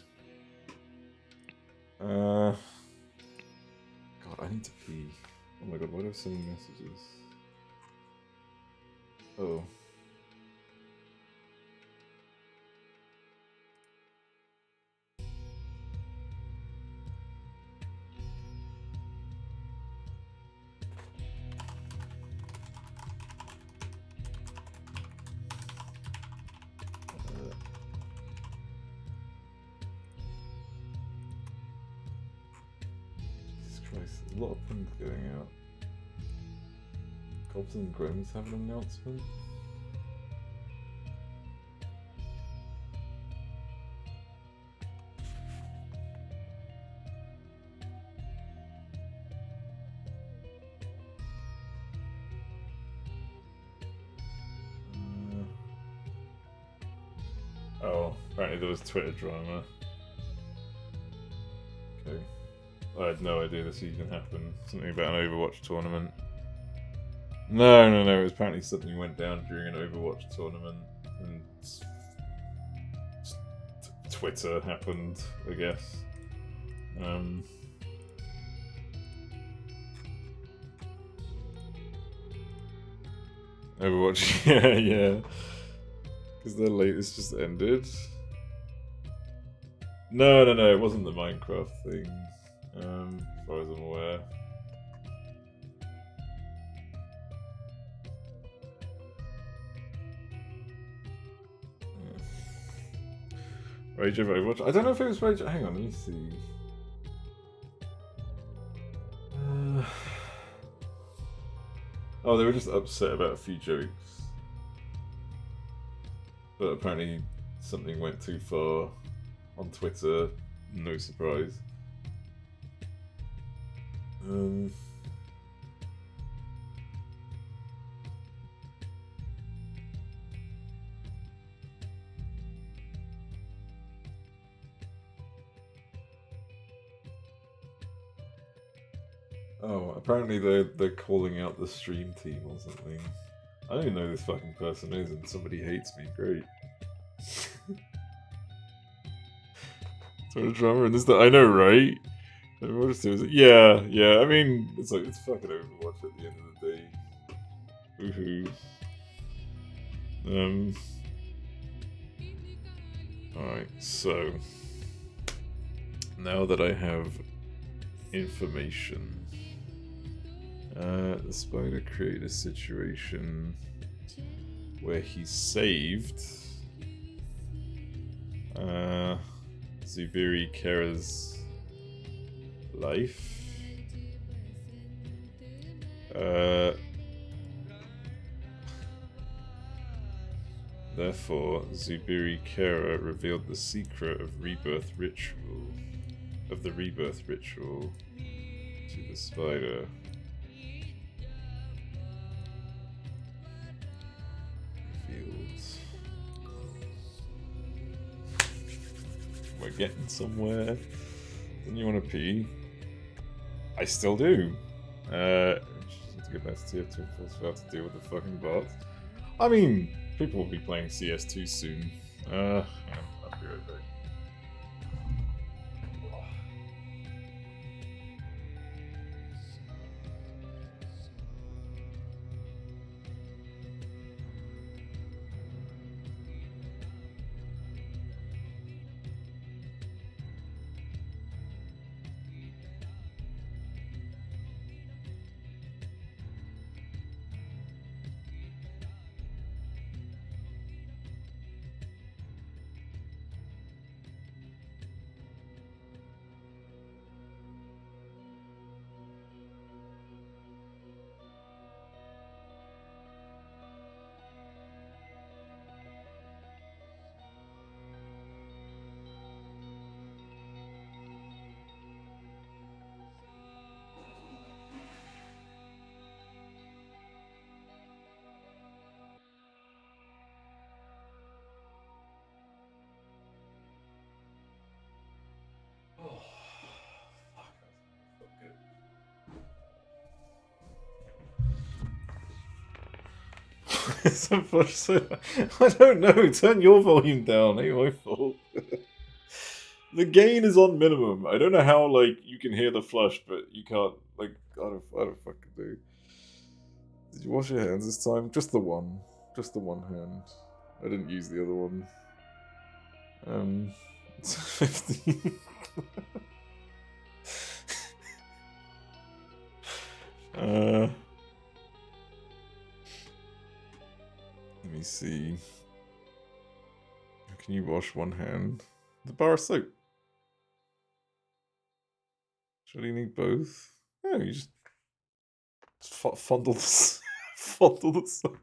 God, I need to pee. Oh my god, why do I have so many messages? Oh. A lot of things going out. Gobs and Grims have an announcement. Oh, apparently there was Twitter drama. Okay. I had no idea this even happened. Something about an Overwatch tournament. No. It was apparently something went down during an Overwatch tournament, and Twitter happened, I guess. Overwatch, yeah. Because their latest just ended. No, it wasn't the Minecraft thing. As far as I'm aware. Rage of Overwatch. I don't know if it was Rage. Hang on, let me see. Oh, they were just upset about a few jokes. But apparently something went too far on Twitter. No surprise. Oh, apparently they're calling out the stream team or something. I don't even know who this fucking person is, and somebody hates me. Great. Sort of drama in this. I know, right? Yeah, yeah. I mean, it's like it's fucking Overwatch at the end of the day. Woohoo. Alright, so now that I have information, the spider created a situation where he saved Zubiri Kera's life. Therefore, Zubiri Kera revealed the secret of the rebirth ritual to the spider. Revealed. We're getting somewhere. Didn't you want to pee? I still do. Just need to get back to TF2 to deal with the fucking bot. I mean, people will be playing CS2 soon. Yeah, I'll be right back. I don't know, turn your volume down, ain't my fault. The gain is on minimum. I don't know how, like, you can hear the flush, but you can't, like, I don't fucking do. Did you wash your hands this time? Just the one. Just the one hand. I didn't use the other one. 15. Let me see. How can you wash one hand? The bar of soap. Should you need both? No, you just fondle the fondle the soap.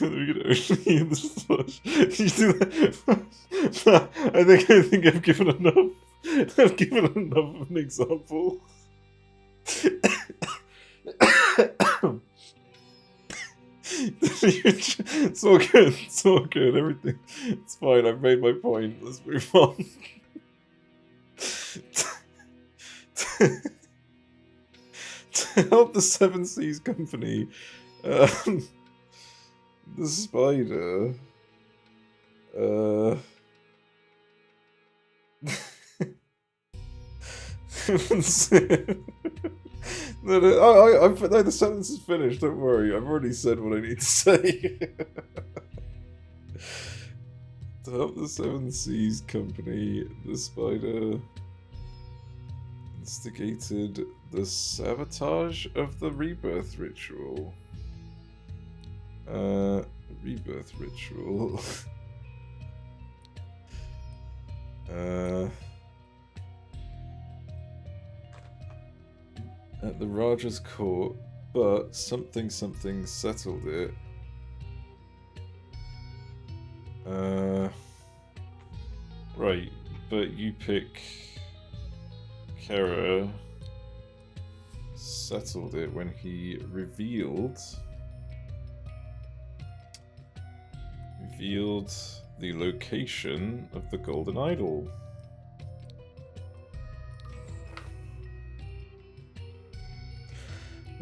We're gonna only in this flush. Did you do that? I think I've given enough. I've given enough of an example. It's all good. It's all good. Everything. It's fine. I've made my point. Let's move on. To help the Seven Seas Company, the spider. No, the sentence is finished, don't worry. I've already said what I need to say. To help the Seven Seas Company, the spider instigated the sabotage of the rebirth ritual. Rebirth ritual. At the Raja's court, but something settled it. Right, but you pick Kara settled it when he revealed the location of the golden idol.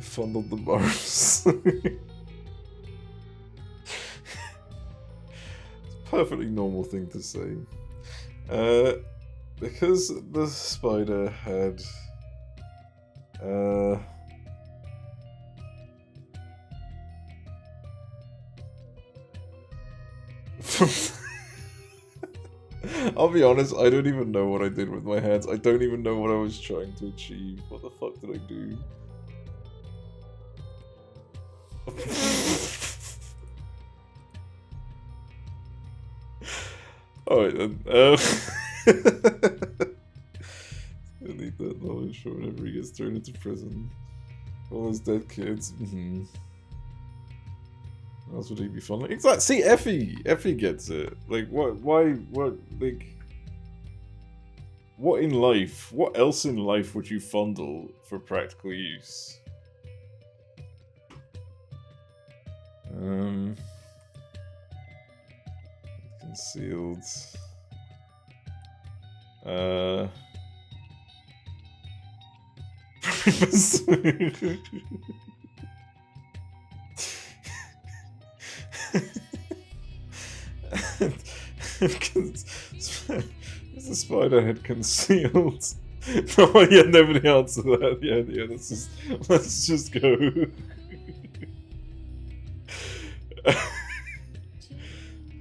Fondled the bars. Perfectly normal thing to say. Because the spider had I'll be honest, I don't even know what I did with my hands. I don't even know what I was trying to achieve. What the fuck did I do? Alright then. I need that knowledge for whenever he gets thrown into prison. All those dead kids. Mm-hmm. What else would he be fondling? Exactly. See, Effie gets it. Like, like, what in life? What else in life would you fondle for practical use? Concealed. Is the spider head concealed? No, yeah, nobody answered that. Yeah, let's just go.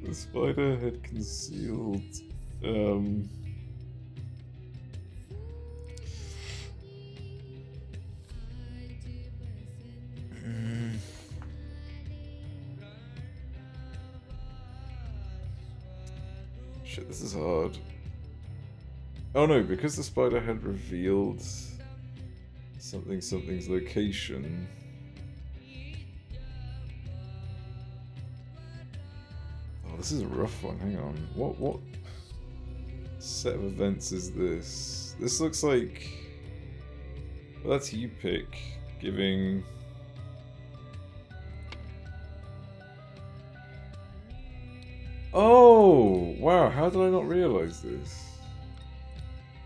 The spider head concealed. Shit, this is hard. Oh no, because the spider had revealed something's location. Oh, this is a rough one. Hang on. What set of events is this? This looks like... Well, that's you pick, giving... Oh! Wow, how did I not realize this?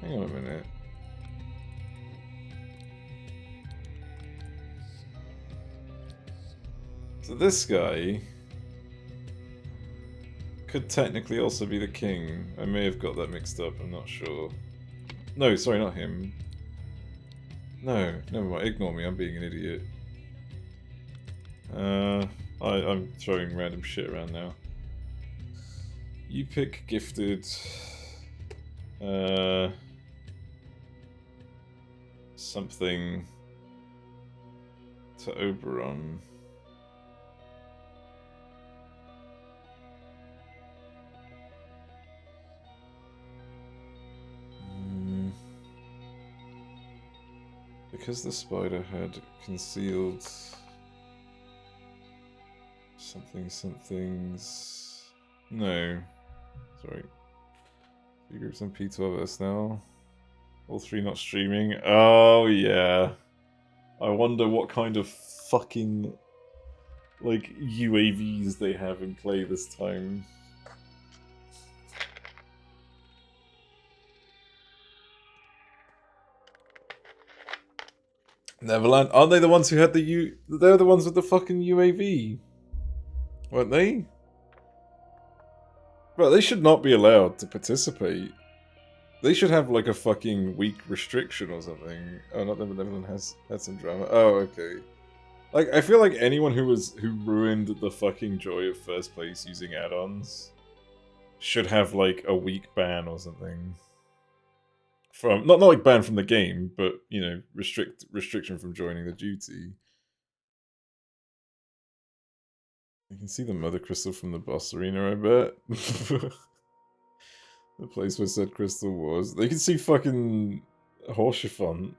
Hang on a minute. So this guy could technically also be the king. I may have got that mixed up, I'm not sure. No, sorry, not him. No, never mind, ignore me, I'm being an idiot. I'm throwing random shit around now. You pick gifted. Something to Oberon. Because the spider had concealed somethings. No. Sorry. 3 groups on P12S now. All 3 not streaming. Oh, yeah. I wonder what kind of fucking, like, UAVs they have in play this time. Neverland. Aren't they the ones who had the They're the ones with the fucking UAV. Weren't they? Bro, they should not be allowed to participate. They should have like a fucking week restriction or something. Oh, not that Neverland had some drama. Oh, okay. Like, I feel like anyone who ruined the fucking joy of first place using add-ons should have like a week ban or something. From not like ban from the game, but you know, restriction from joining the duty. You can see the mother crystal from the boss arena, I bet. The place where said crystal was. They can see fucking Horschiffon.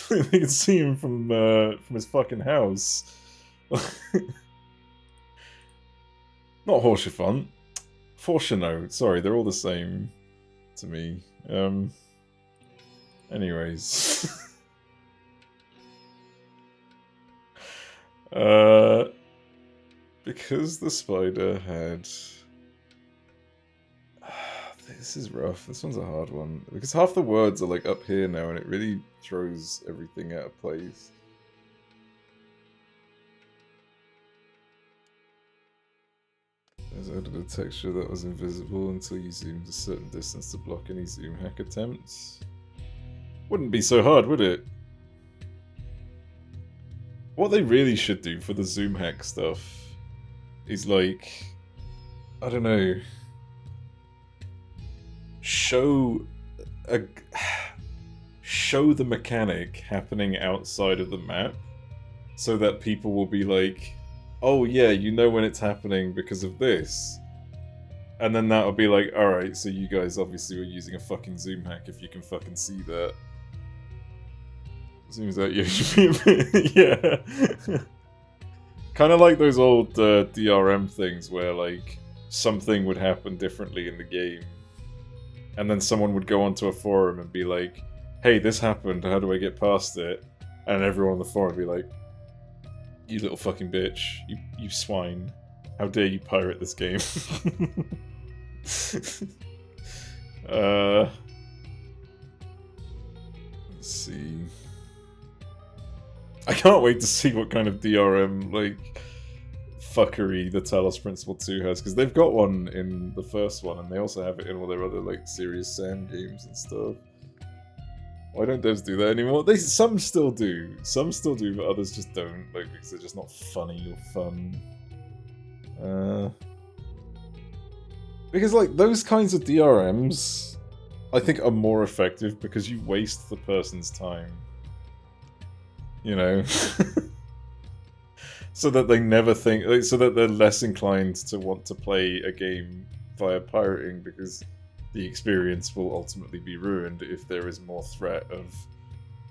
They can see him from his fucking house. Not Horschiffon. Fortuno. Sorry, they're all the same to me. Anyways. Because the spider had... This is rough. This one's a hard one. Because half the words are like up here now and it really throws everything out of place. There's added a texture that was invisible until you zoomed a certain distance to block any zoom hack attempts. Wouldn't be so hard, would it? What they really should do for the zoom hack stuff is like, I don't know, show the mechanic happening outside of the map so that people will be like, oh yeah, you know when it's happening because of this. And then that'll be like, alright, so you guys obviously were using a fucking zoom hack if you can fucking see that. Seems like you should be a bit, yeah. Kind of like those old DRM things where like something would happen differently in the game. And then someone would go onto a forum and be like, hey, this happened, how do I get past it? And everyone on the forum would be like, you little fucking bitch, you swine. How dare you pirate this game? Let's see. I can't wait to see what kind of DRM, like, fuckery the Talos Principle 2 has, because they've got one in the first one, and they also have it in all their other, like, Serious Sam games and stuff. Why don't devs do that anymore? Some still do. Some still do, but others just don't, like, because they're just not funny or fun. Because, like, those kinds of DRMs, I think, are more effective because you waste the person's time. You know? So that they never think, like, so that they're less inclined to want to play a game via pirating because the experience will ultimately be ruined if there is more threat of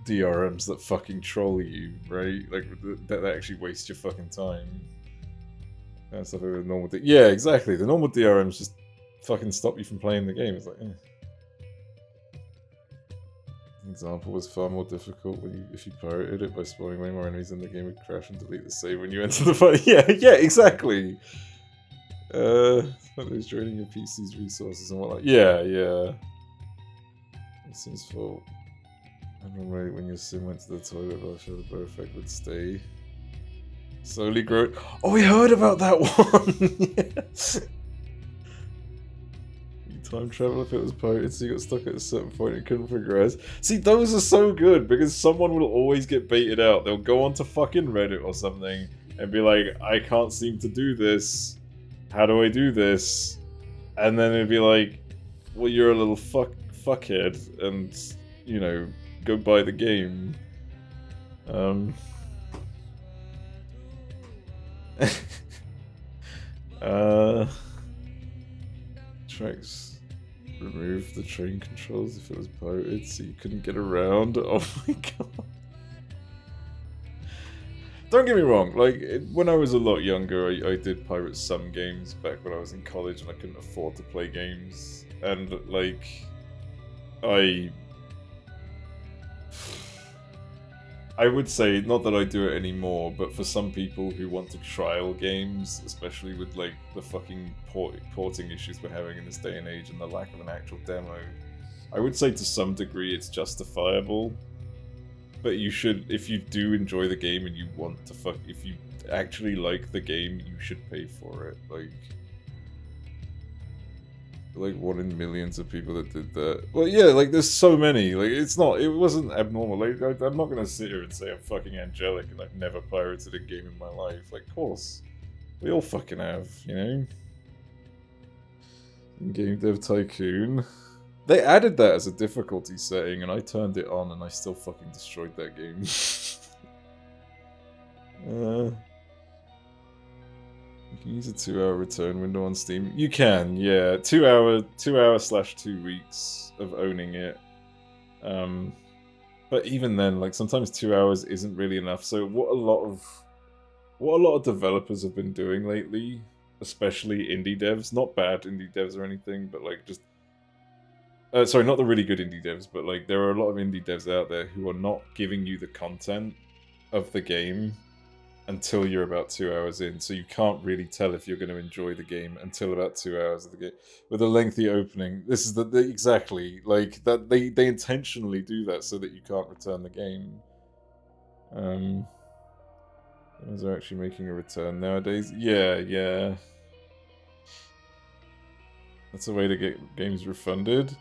DRMs that fucking troll you, right? Like, that actually waste your fucking time. And stuff with normal yeah, exactly. The normal DRMs just fucking stop you from playing the game. It's like, eh. Example was far more difficult if you pirated it by spawning way more enemies, and the game would crash and delete the save when you enter the fight. Yeah, exactly. Like those draining your PC's resources and whatnot. Yeah. It seems fault. I'm right when your sim went to the toilet, I'll show the bow effect would stay. Slowly grow. Oh, we heard about that one! Yes. You time travel if it was pirated, so you got stuck at a certain point and couldn't progress. See, those are so good because someone will always get baited out. They'll go onto fucking Reddit or something and be like, I can't seem to do this. How do I do this? And then it'd be like, well, you're a little fuckhead, and, you know, go buy the game. Tracks remove the train controls if it was pirated, so you couldn't get around. Oh my god. Don't get me wrong, like, when I was a lot younger, I did pirate some games back when I was in college and I couldn't afford to play games. And, like, I would say, not that I do it anymore, but for some people who want to trial games, especially with, like, the fucking porting issues we're having in this day and age and the lack of an actual demo, I would say to some degree it's justifiable. But you should, if you do enjoy the game and you want to if you actually like the game, you should pay for it. Like one in millions of people that did that. Well, yeah, like there's so many. Like it wasn't abnormal. Like I'm not gonna sit here and say I'm fucking angelic and I've never pirated a game in my life. Like, of course, we all fucking have, you know. Game Dev Tycoon. They added that as a difficulty setting, and I turned it on, and I still fucking destroyed that game. You can use a 2-hour return window on Steam. You can, yeah. 2 hour/2 weeks of owning it. But even then, like sometimes 2 hours isn't really enough. So what a lot of developers have been doing lately, especially indie devs, not bad indie devs or anything, but like just sorry, not the really good indie devs, but like there are a lot of indie devs out there who are not giving you the content of the game. until you're about 2 hours in, so you can't really tell if you're going to enjoy the game until about 2 hours of the game. With a lengthy opening, this is the exactly like that they intentionally do that so that you can't return the game. Games are actually making a return nowadays. Yeah. That's a way to get games refunded.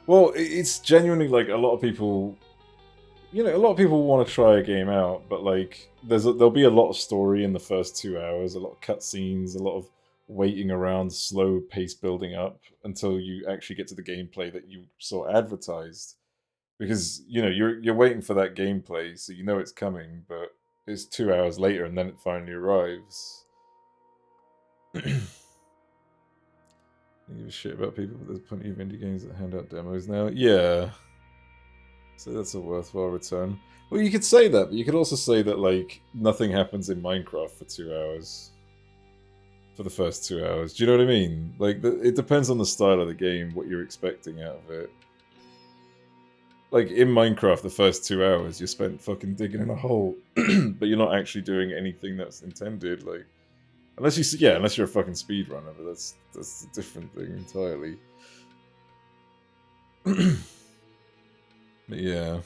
Well, it's genuinely like a lot of people. You know, a lot of people want to try a game out, but like, there'll be a lot of story in the first 2 hours, a lot of cutscenes, a lot of waiting around, slow pace building up until you actually get to the gameplay that you saw advertised. Because you know you're waiting for that gameplay, so you know it's coming, but it's 2 hours later, and then it finally arrives. I give a shit about people, but there's plenty of indie games that hand out demos now. Yeah. So that's a worthwhile return. Well, you could say that, but you could also say that, like, nothing happens in Minecraft for 2 hours. For the first 2 hours. Do you know what I mean? Like, it depends on the style of the game, what you're expecting out of it. Like, in Minecraft, the first 2 hours, you're spent fucking digging in a hole, but you're not actually doing anything that's intended, like... Unless you're a fucking speedrunner, but that's a different thing entirely. Yeah.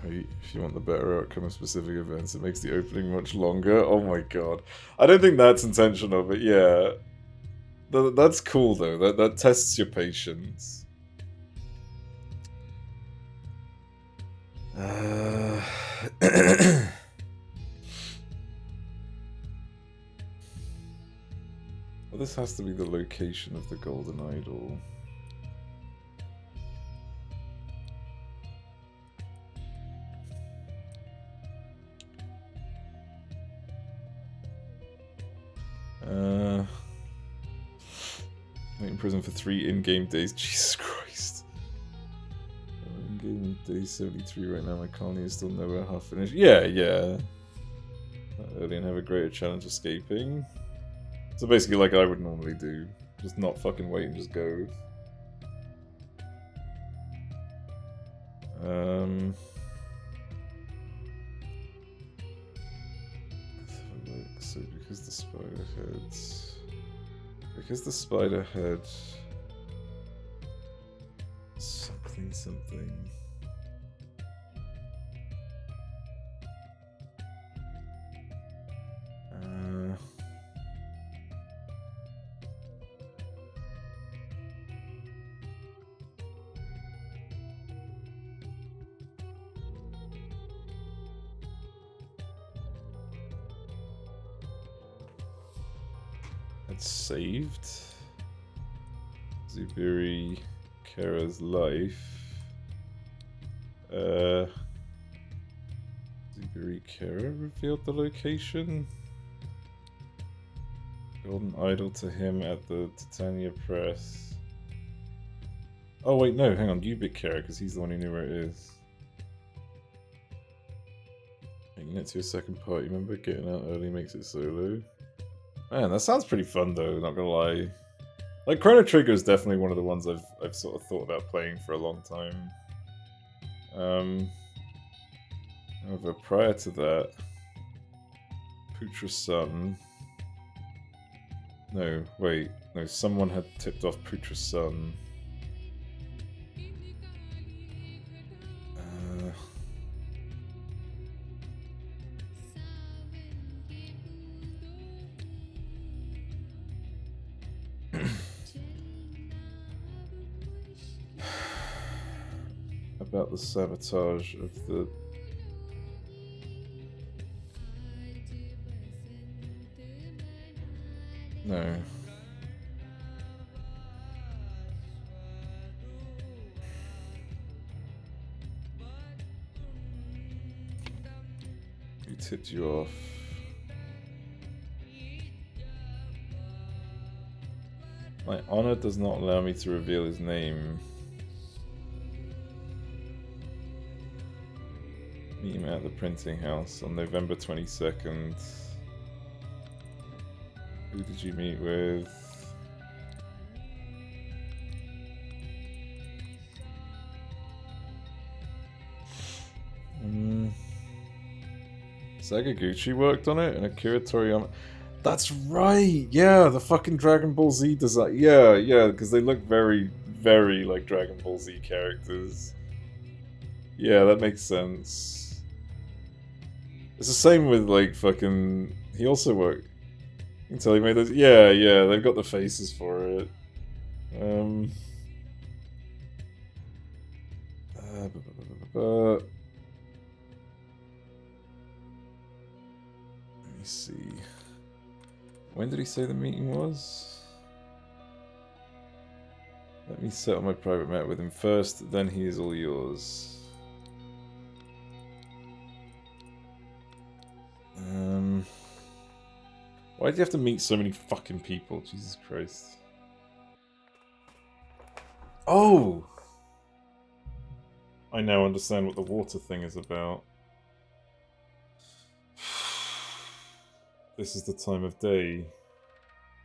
If you want the better outcome of specific events, it makes the opening much longer. Oh my god. I don't think that's intentional, but yeah. That's cool though. That tests your patience. Well, this has to be the location of the golden idol. Wait in prison for 3 in-game days. Jesus Christ. In-game day 73 right now. My colony is still nowhere half finished. Yeah. Not early and have a greater challenge escaping. So basically, like I would normally do. Just not fucking wait and just go. Let's have a look. So because the spider heads... Because the spider had something. It's saved Zubiri Kara's life. Zubiri Kara revealed the location. Golden idol to him at the Titania Press. Oh wait, no, hang on, Ubik Kara, because he's the one who knew where it is. Making it to a second party, remember? Getting out early makes it solo. Man, that sounds pretty fun though, not gonna lie. Like, Chrono Trigger is definitely one of the ones I've sort of thought about playing for a long time. However, prior to that, Putra's son... No, wait. No, someone had tipped off Putra's son. About the sabotage of the... No. Who tipped you off? My honor does not allow me to reveal his name. Meet him at the printing house on November 22nd. Who did you meet with? Sakaguchi worked on it, and Akira Toriyama. That's right. Yeah, the fucking Dragon Ball Z design. Yeah, because they look very, very like Dragon Ball Z characters. Yeah, that makes sense. It's the same with like fucking. He also worked. You can tell he made those. Yeah, they've got the faces for it. Let me see. When did he say the meeting was? Let me set up my private matter with him first, then he is all yours. Why do you have to meet so many fucking people? Jesus Christ. Oh! I now understand what the water thing is about. This is the time of day,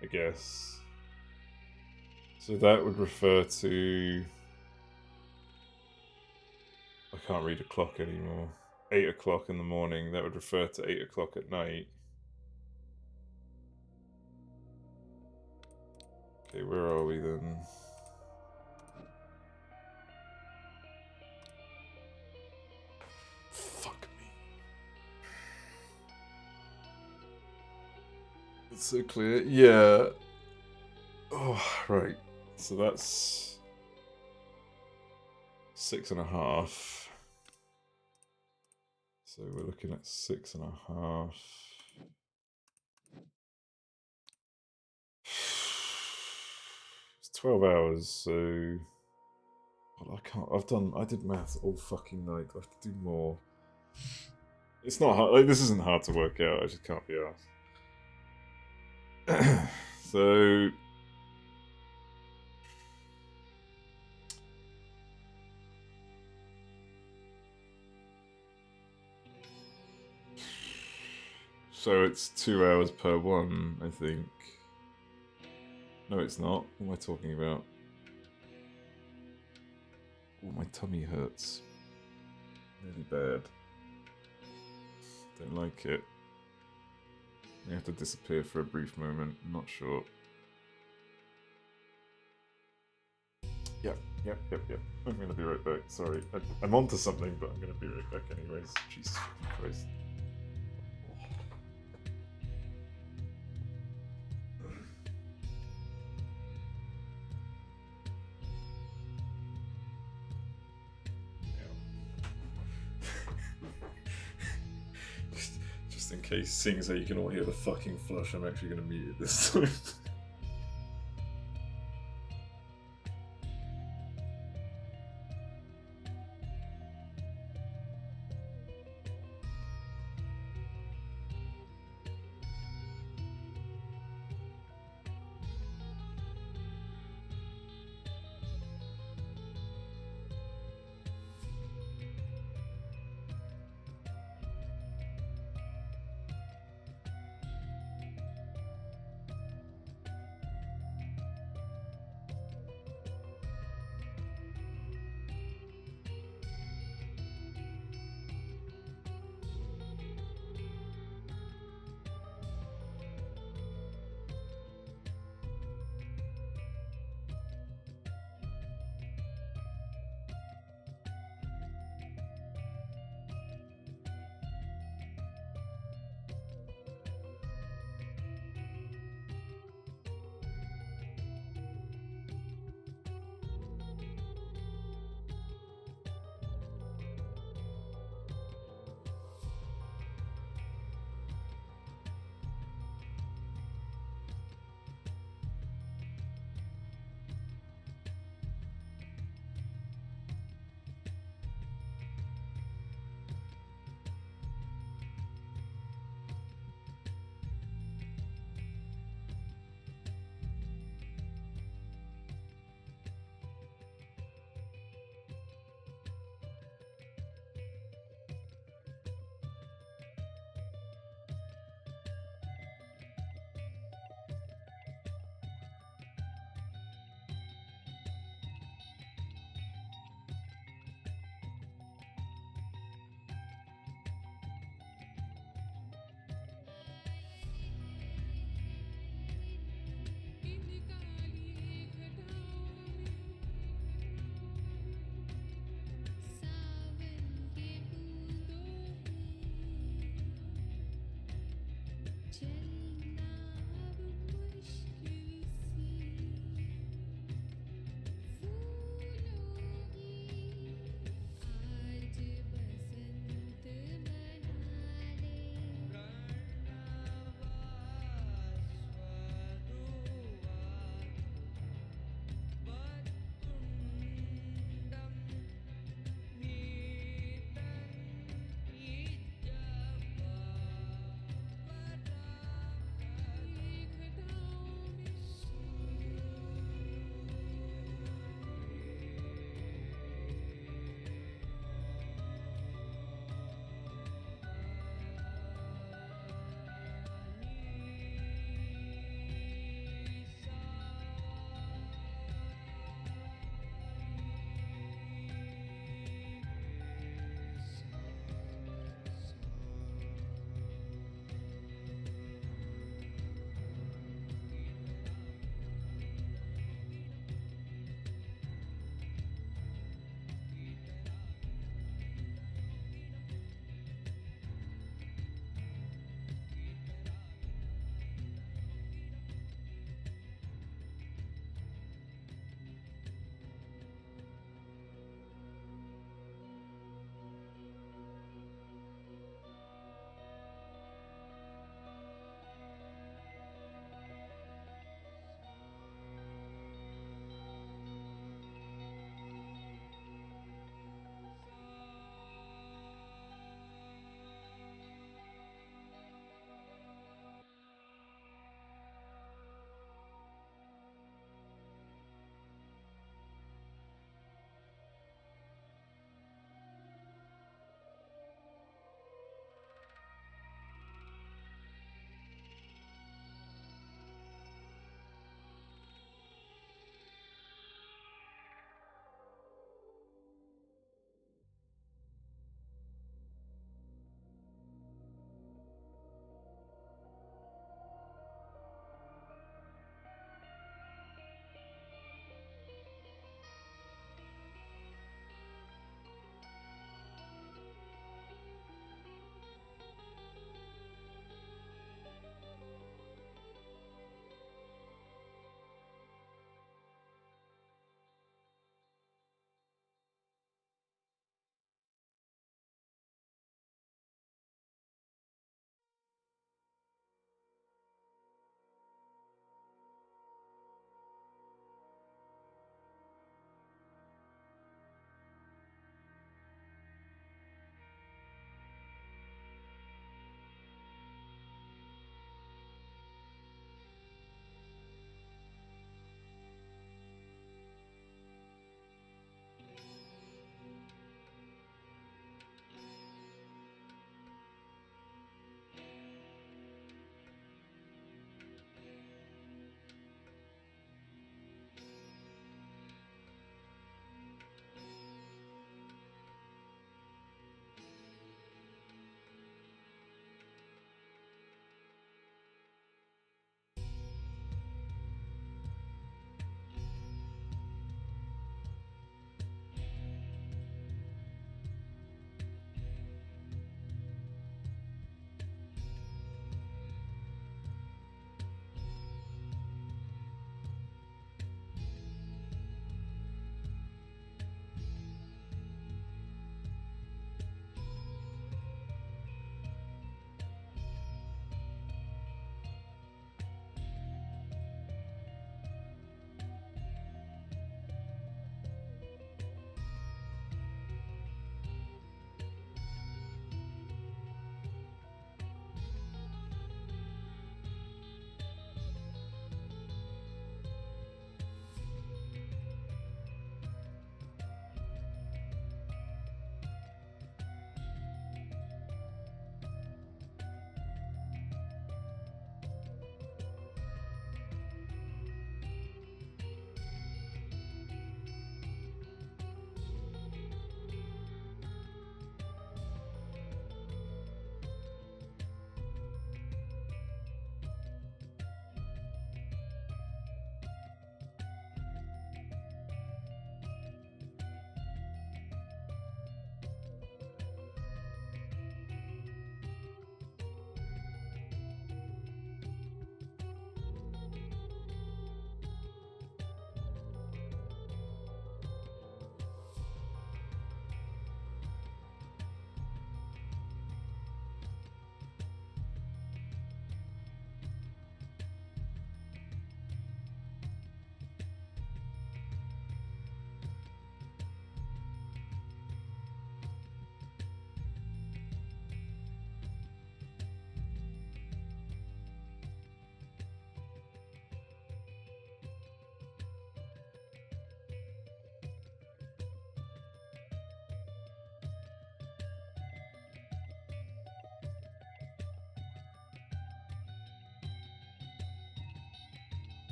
I guess. So that would refer to... I can't read a clock anymore. 8 o'clock in the morning, that would refer to 8 o'clock at night. Okay, where are we then? Fuck me. It's so clear. Yeah. Oh, right. So that's 6.5. So we're looking at 6.5. It's 12 hours, so... Well, I did maths all fucking night. I have to do more. It's not hard. Like, this isn't hard to work out. I just can't be asked. So... So it's 2 hours per one, I think. No, it's not. What am I talking about? Oh, my tummy hurts. Really bad. Don't like it. I have to disappear for a brief moment. I'm not sure. Yep. I'm gonna be right back. Sorry. I'm onto something, but I'm gonna be right back anyways. Jesus fucking Christ. Just in case, seeing as how you can all hear the fucking flush, I'm actually gonna mute it this time.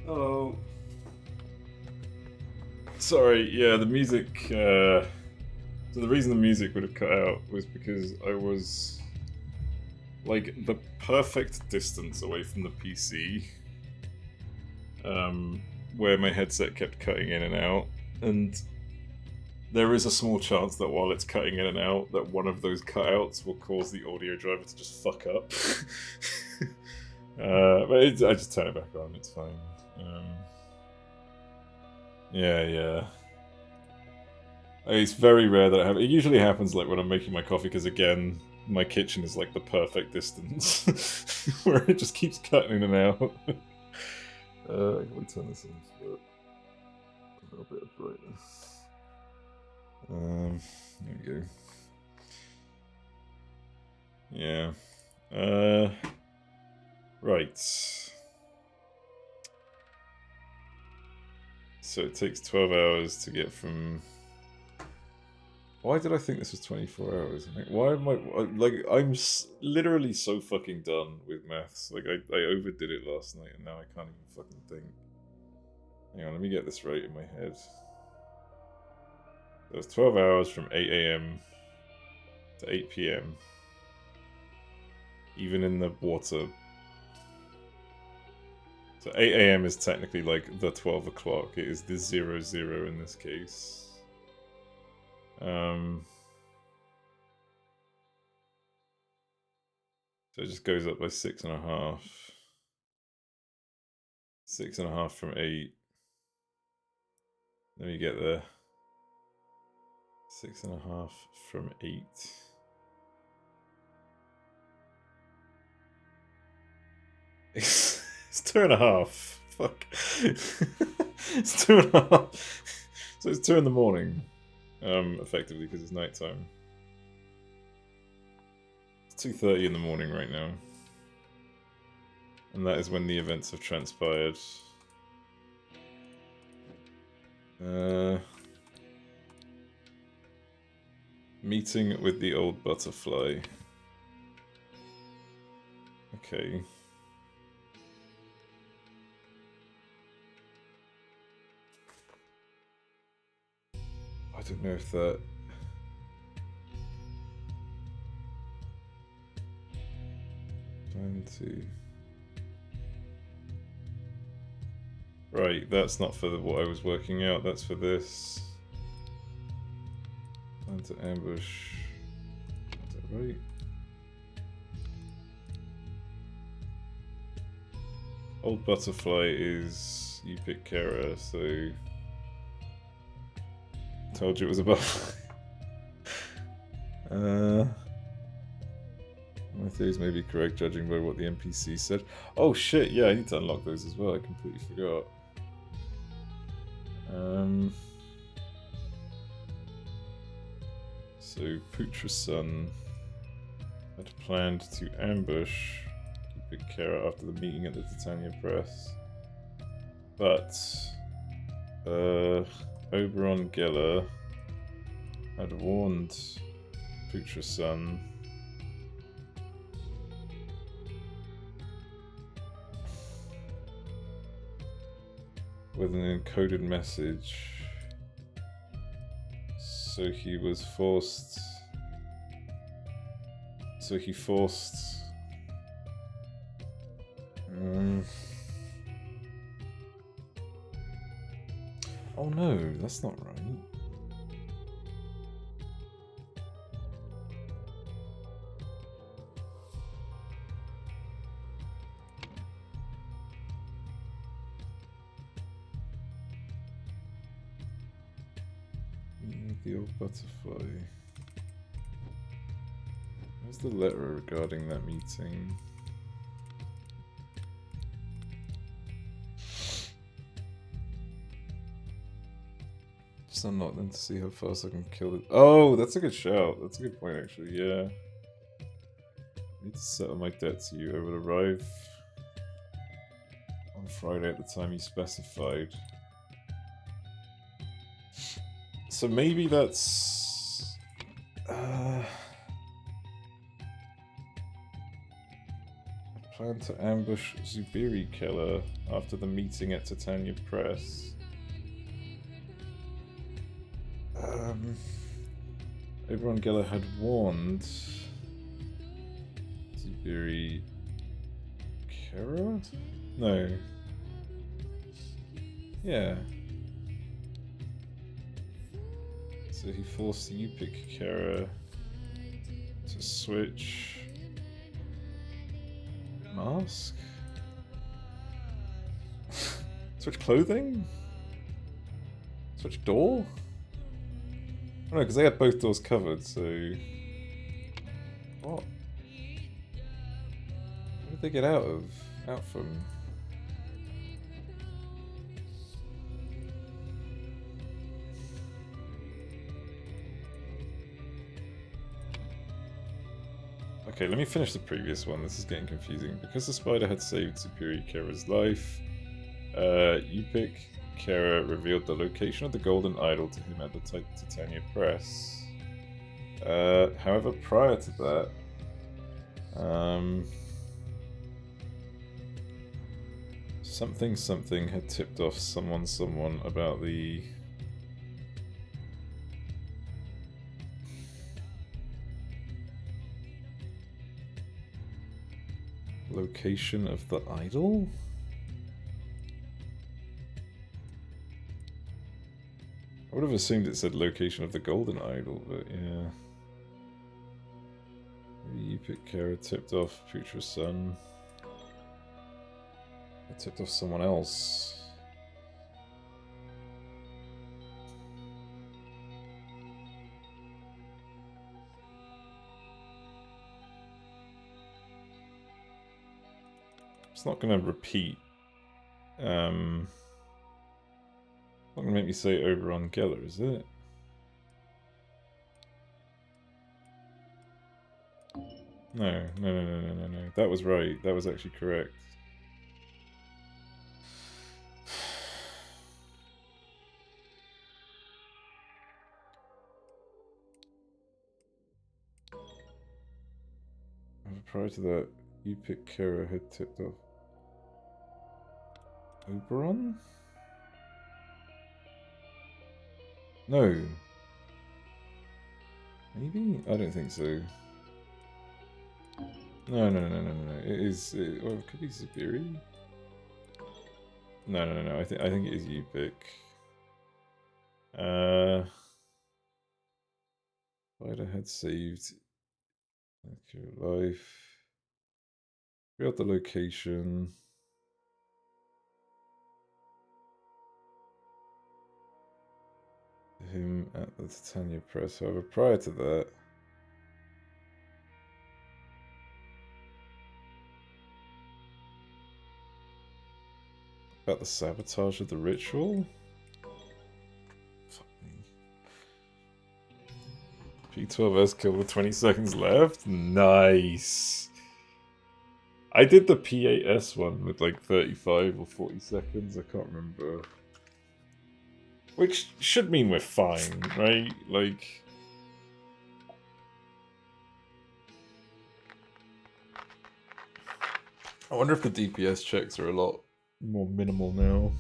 Hello. Sorry, yeah, the music, so the reason the music would have cut out was because I was, like, the perfect distance away from the PC, where my headset kept cutting in and out, and there is a small chance that while it's cutting in and out, that one of those cutouts will cause the audio driver to just fuck up. But I just turn it back on, it's fine. Yeah. It's very rare that it usually happens like when I'm making my coffee, because again, my kitchen is like the perfect distance, where it just keeps cutting in and out. Can we turn this on for a little bit of brightness? There we go. Yeah. Right. So it takes 12 hours to get from... Why did I think this was 24 hours? Why am I... Like, I'm literally so fucking done with maths. Like, I overdid it last night, and now I can't even fucking think. Hang on, let me get this right in my head. It was 12 hours from 8 AM to 8 PM. Even in the water. So 8 AM is technically like the 12 o'clock. It is the 00 in this case. So it just goes up by 6.5. 6.5 from 8. Let me get there. 6.5 from 8. It's 2.5. Fuck. It's 2.5. So it's 2 in the morning. Effectively, because it's nighttime. It's 2:30 in the morning right now. And that is when the events have transpired. Meeting with the old butterfly. Okay. I don't know if that... Right, that's not for what I was working out, that's for this. Plan to ambush. Is that right? Old butterfly is... You pick Kara, so... Told you it was a butterfly. My theories may be correct, judging by what the NPC said. Oh shit, yeah, I need to unlock those as well, I completely forgot. So, Putra's son had planned to ambush Big Kara after the meeting at the Titania Press. But, Oberon Geller had warned Putra's son with an encoded message. So he was forced... So he forced... Oh no, that's not right. The old butterfly. Where's the letter regarding that meeting? Just unlock them to see how fast I can kill it. Oh, that's a good shout. That's a good point, actually. Yeah. I need to settle my debt to you. I will arrive on Friday at the time you specified. So maybe that's... Plan to ambush Zubiri Killer after the meeting at Titania Press. Oberon Geller had warned Zubiri Kara? No. Yeah. So he forced Yupik Kara to switch mask? Switch clothing? Switch door? I don't know, because they had both doors covered, so... What? Where did they get out from? Okay, let me finish the previous one. This is getting confusing. Because the spider had saved Superior Kara's life, Yupik Kara revealed the location of the golden idol to him at the Titania Press. However, prior to that, something had tipped off someone about the location of the idol? I would have assumed it said location of the golden idol, but yeah. Maybe Yupik Kara tipped off Putra's son. I tipped off someone else. It's not going to repeat. Not going to make me say Oberon Geller, is it? No. That was right. That was actually correct. Prior to that, Yupik Kara had tipped off Oberon? No. Maybe? I don't think so. No. It is. Well, it could be Zubiri. No. I think it is Yupik. Spider had saved your life. Revealed the location. Him at the Titania Press. However, prior to that, about the sabotage of the ritual? Fuck me. P12S killed with 20 seconds left? Nice. I did the P8S one with like 35 or 40 seconds, I can't remember. Which should mean we're fine, right? Like... I wonder if the DPS checks are a lot more minimal now.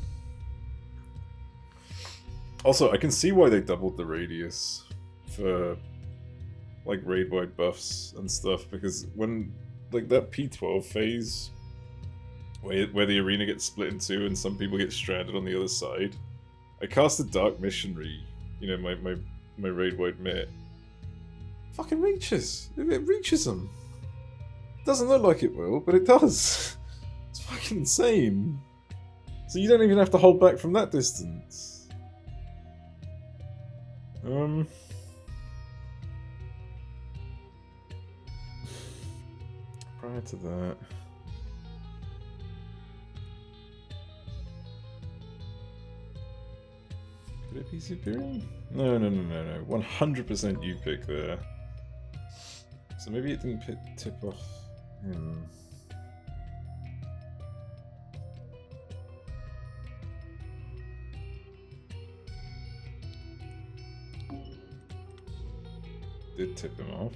Also, I can see why they doubled the radius for like raid-wide buffs and stuff, because when like that P12 phase where the arena gets split in two and some people get stranded on the other side, I cast a Dark Missionary, you know, my raid-wide mate. Fucking reaches! It reaches them! Doesn't look like it will, but it does! It's fucking insane! So you don't even have to hold back from that distance. Prior to that... Could it be Superior? No. 100% Yupik there. So maybe it didn't tip off him. Did tip him off.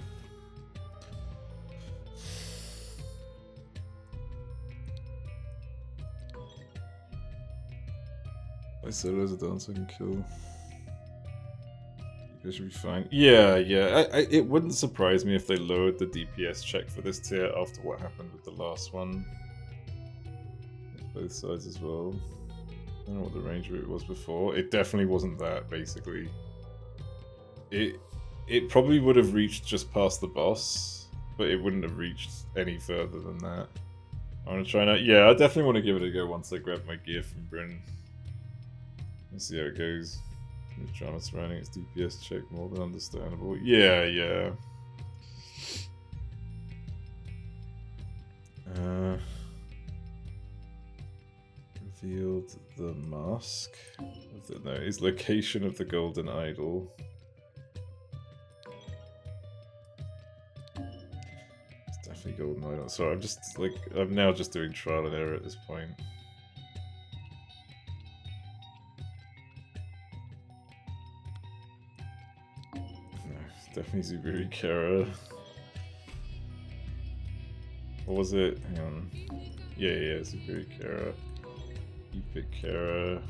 solo as a dancer can kill. This should be fine. Yeah. It wouldn't surprise me if they lowered the DPS check for this tier after what happened with the last one. Both sides as well. I don't know what the range route was before. It definitely wasn't that, basically. It probably would have reached just past the boss, but it wouldn't have reached any further than that. I want to try now. Yeah, I definitely want to give it a go once I grab my gear from Bryn. Let's see how it goes. The drama surrounding its DPS check, more than understandable. Yeah. Revealed the mask. No, his location of the golden idol. It's definitely golden idol. Sorry, I'm now just doing trial and error at this point. Definitely Zubiri Kara. What was it? Hang on. Yeah, Zubiri Kara. You pick Kara.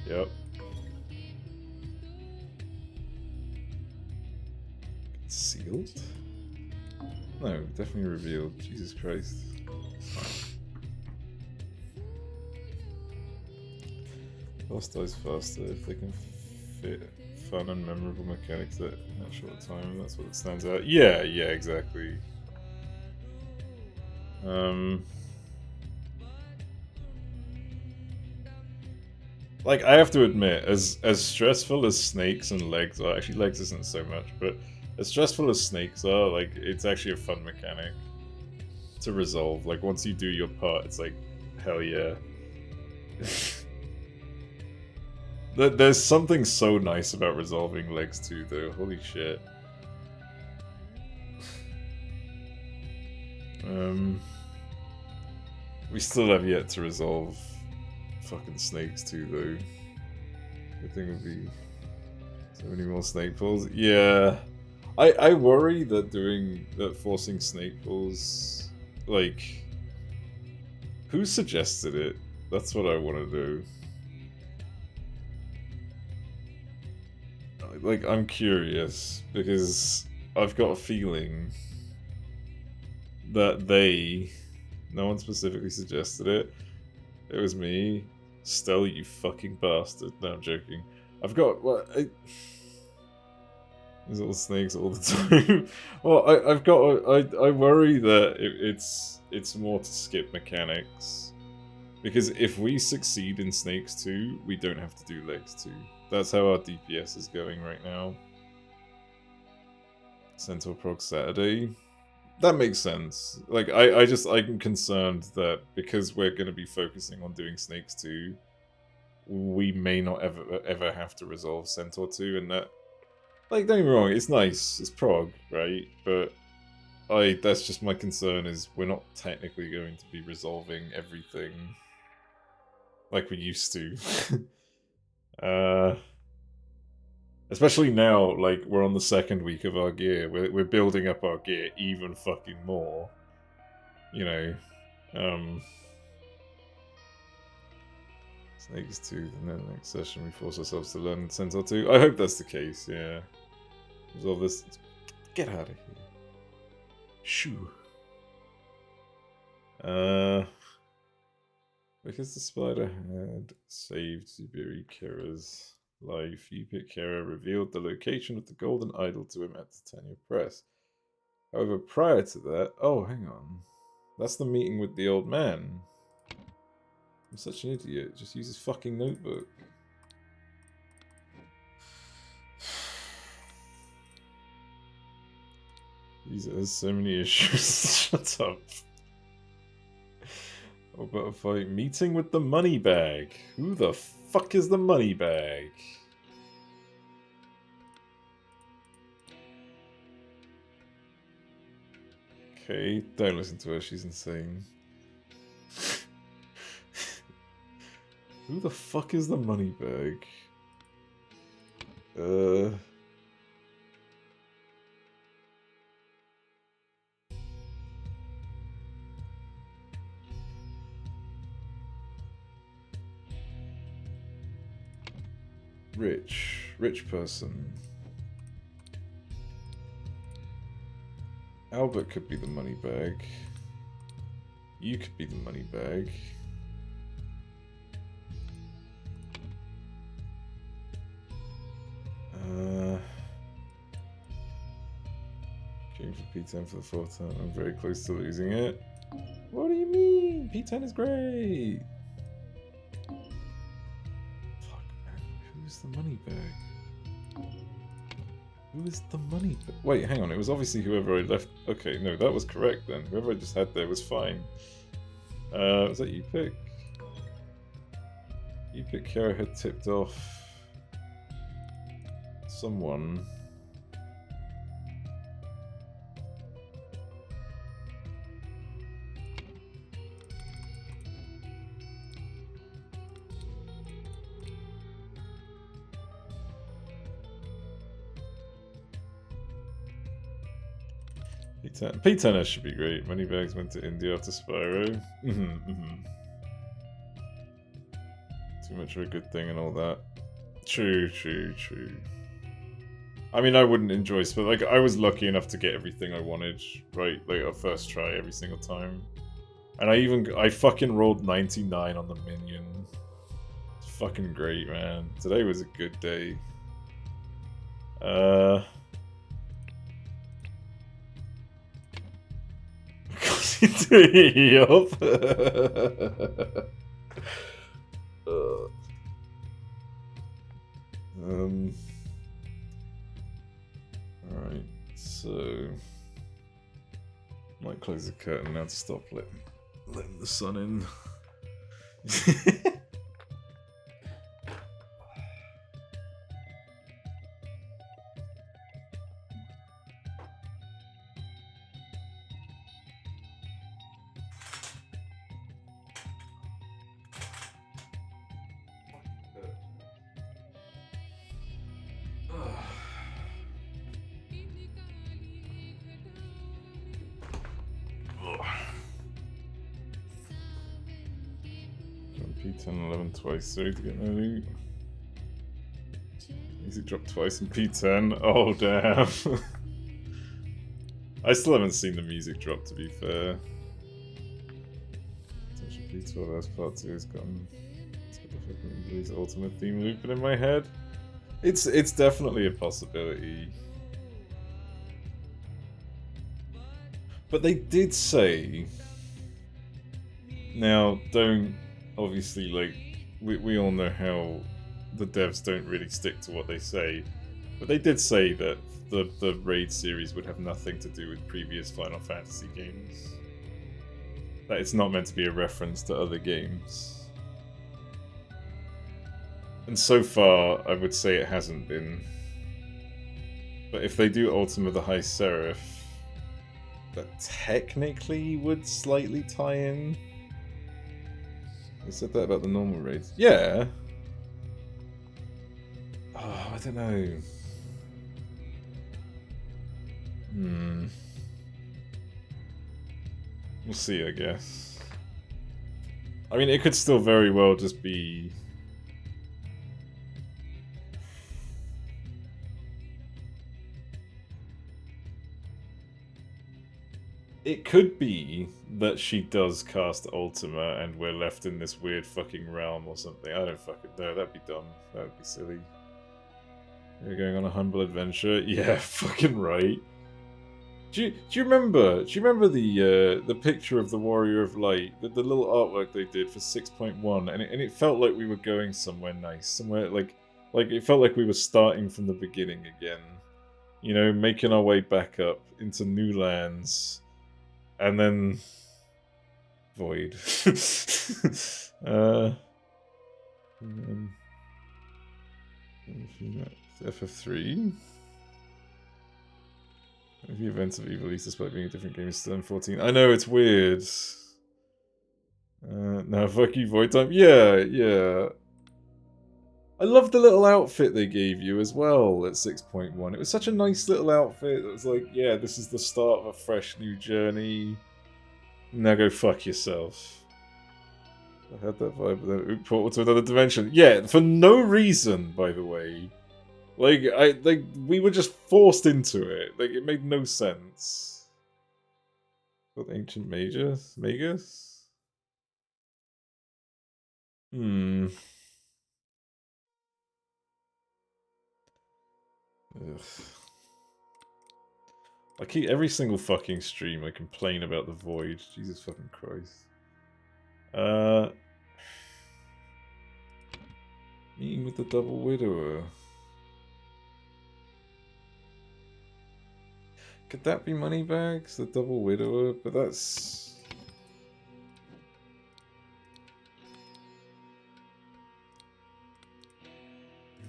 Yep. Concealed? No, definitely revealed. Jesus Christ. Boss dies faster if they can fit fun and memorable mechanics that in that short time. That's what stands out. Yeah, exactly. Like, I have to admit, as stressful as snakes and legs are, actually legs isn't so much, but as stressful as snakes are, like, it's actually a fun mechanic to resolve. Like, once you do your part, it's like, hell yeah. There's something so nice about resolving legs too, though. Holy shit. We still have yet to resolve fucking snakes too, though. Good thing would be so many more snake pulls. Yeah, I worry that forcing snake pulls, like, who suggested it? That's what I want to do. Like, I'm curious because I've got a feeling that no one specifically suggested it. It was me. Stell, you fucking bastard. No, I'm joking. I've got these little snakes all the time. Well, I worry that it's more to skip mechanics, because if we succeed in snakes 2, we don't have to do legs 2. That's how our DPS is going right now. Centaur Prog Saturday. That makes sense. Like, I'm concerned that because we're going to be focusing on doing Snakes 2, we may not ever have to resolve Centaur 2, and that, like, don't get me wrong, it's nice, it's prog, right? But that's just my concern, is we're not technically going to be resolving everything like we used to. Especially now, like, we're on the 2nd week of our gear. We're building up our gear even fucking more. You know. Snakes 2, then the next session we force ourselves to learn Centaur 2. I hope that's the case, yeah. Resolve this. Get out of here. Shoo. Because the spider had saved Zubiri Kara's life, Yupik Kara revealed the location of the golden idol to him at the Tanya Press. However, prior to that... Oh, hang on. That's the meeting with the old man. I'm such an idiot. Just use his fucking notebook. Jesus, there's so many issues. Shut up. Oh, about a fight. Meeting with the money bag. Who the fuck is the money bag? Okay, don't listen to her, she's insane. Who the fuck is the money bag? Rich person. Albert could be the money bag. You could be the money bag. King for P10 for the 4th time. I'm very close to losing it. What do you mean? P10 is great. Fuck, man. Who's the money bag? Who is the money bag? Wait, hang on. It was obviously whoever I left. Okay, no, that was correct then. Whoever I just had there was fine. Was that you pick? You pick Kiara had tipped off someone. P10S should be great. Moneybags went to India after Spyro. Too much of a good thing and all that. True. I mean, I wouldn't enjoy Spyro. Like, I was lucky enough to get everything I wanted, right? Like, a first try every single time. And I fucking rolled 99 on the minion. It's fucking great, man. Today was a good day. Yup. Alright, so might close the curtain now to stop letting the sun in. P10, 11 twice, sorry to get no loot. Easy drop twice in P10. Oh, damn. I still haven't seen the music drop, to be fair. P12 as part 2 has gotten. It's got the fucking ultimate theme looping in my head. It's definitely a possibility. But they did say. Now, don't. Obviously, like, we all know how the devs don't really stick to what they say. But they did say that the Raid series would have nothing to do with previous Final Fantasy games. That it's not meant to be a reference to other games. And so far, I would say it hasn't been. But if they do Ultima the High Seraph, that technically would slightly tie in. They said that about the normal raids. Yeah. Oh, I don't know. We'll see, I guess. I mean, it could still very well just be. It could be that she does cast Ultima and we're left in this weird fucking realm or something. I don't fucking know. That'd be dumb. That'd be silly. You're going on a humble adventure? Yeah, fucking right. Do you remember? Do you remember the picture of the Warrior of Light, the little artwork they did for 6.1, and it felt like we were going somewhere nice, somewhere like it felt like we were starting from the beginning again, you know, making our way back up into new lands, and then void. FF3. The events of Evil East, despite being a different game, is still in 14. I know, it's weird. No, fuck you, Void Time. Yeah. I love the little outfit they gave you as well at 6.1. It was such a nice little outfit. It was like, yeah, this is the start of a fresh new journey. Now go fuck yourself. I had that vibe, but then portal to another dimension. Yeah, for no reason, by the way. Like, we were just forced into it. Like, it made no sense. What, ancient magus? Hmm. Ugh. I keep every single fucking stream I complain about the void. Jesus fucking Christ. Meeting with the double widower. Could that be Moneybags, the double widower? But that's...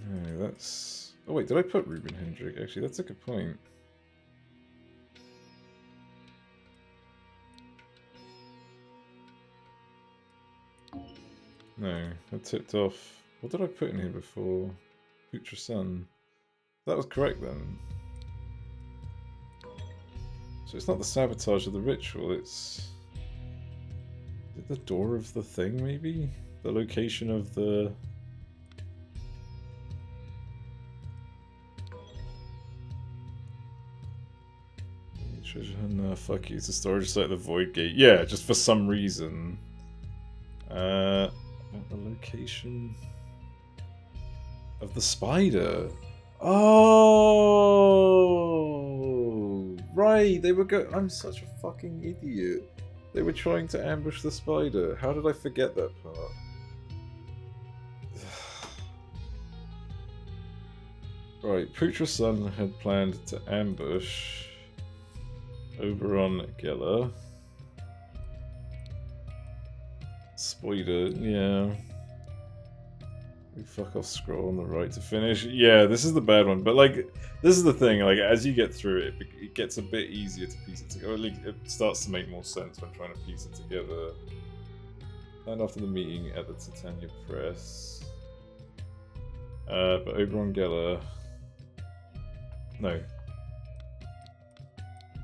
No, that's... Oh wait, did I put Ruben Hendrick? Actually, that's a good point. No, I tipped off... What did I put in here before? Future Sun. That was correct then. So it's not the sabotage of the ritual, it's... Is it the door of the thing, maybe? The location of the... Treasure hunt, fuck you, it's a storage site of the Void Gate. Yeah, just for some reason. The location of the spider. Oh, right. They were I'm such a fucking idiot. They were trying to ambush the spider. How did I forget that part? Right, Putra-san had planned to ambush Oberon Geller. Spider, yeah. We fuck off scroll on the right to finish. Yeah, this is the bad one. But, like, this is the thing. Like, as you get through it, it gets a bit easier to piece it together. It starts to make more sense when trying to piece it together. And after the meeting at the Titania Press. But Oberon Geller... No.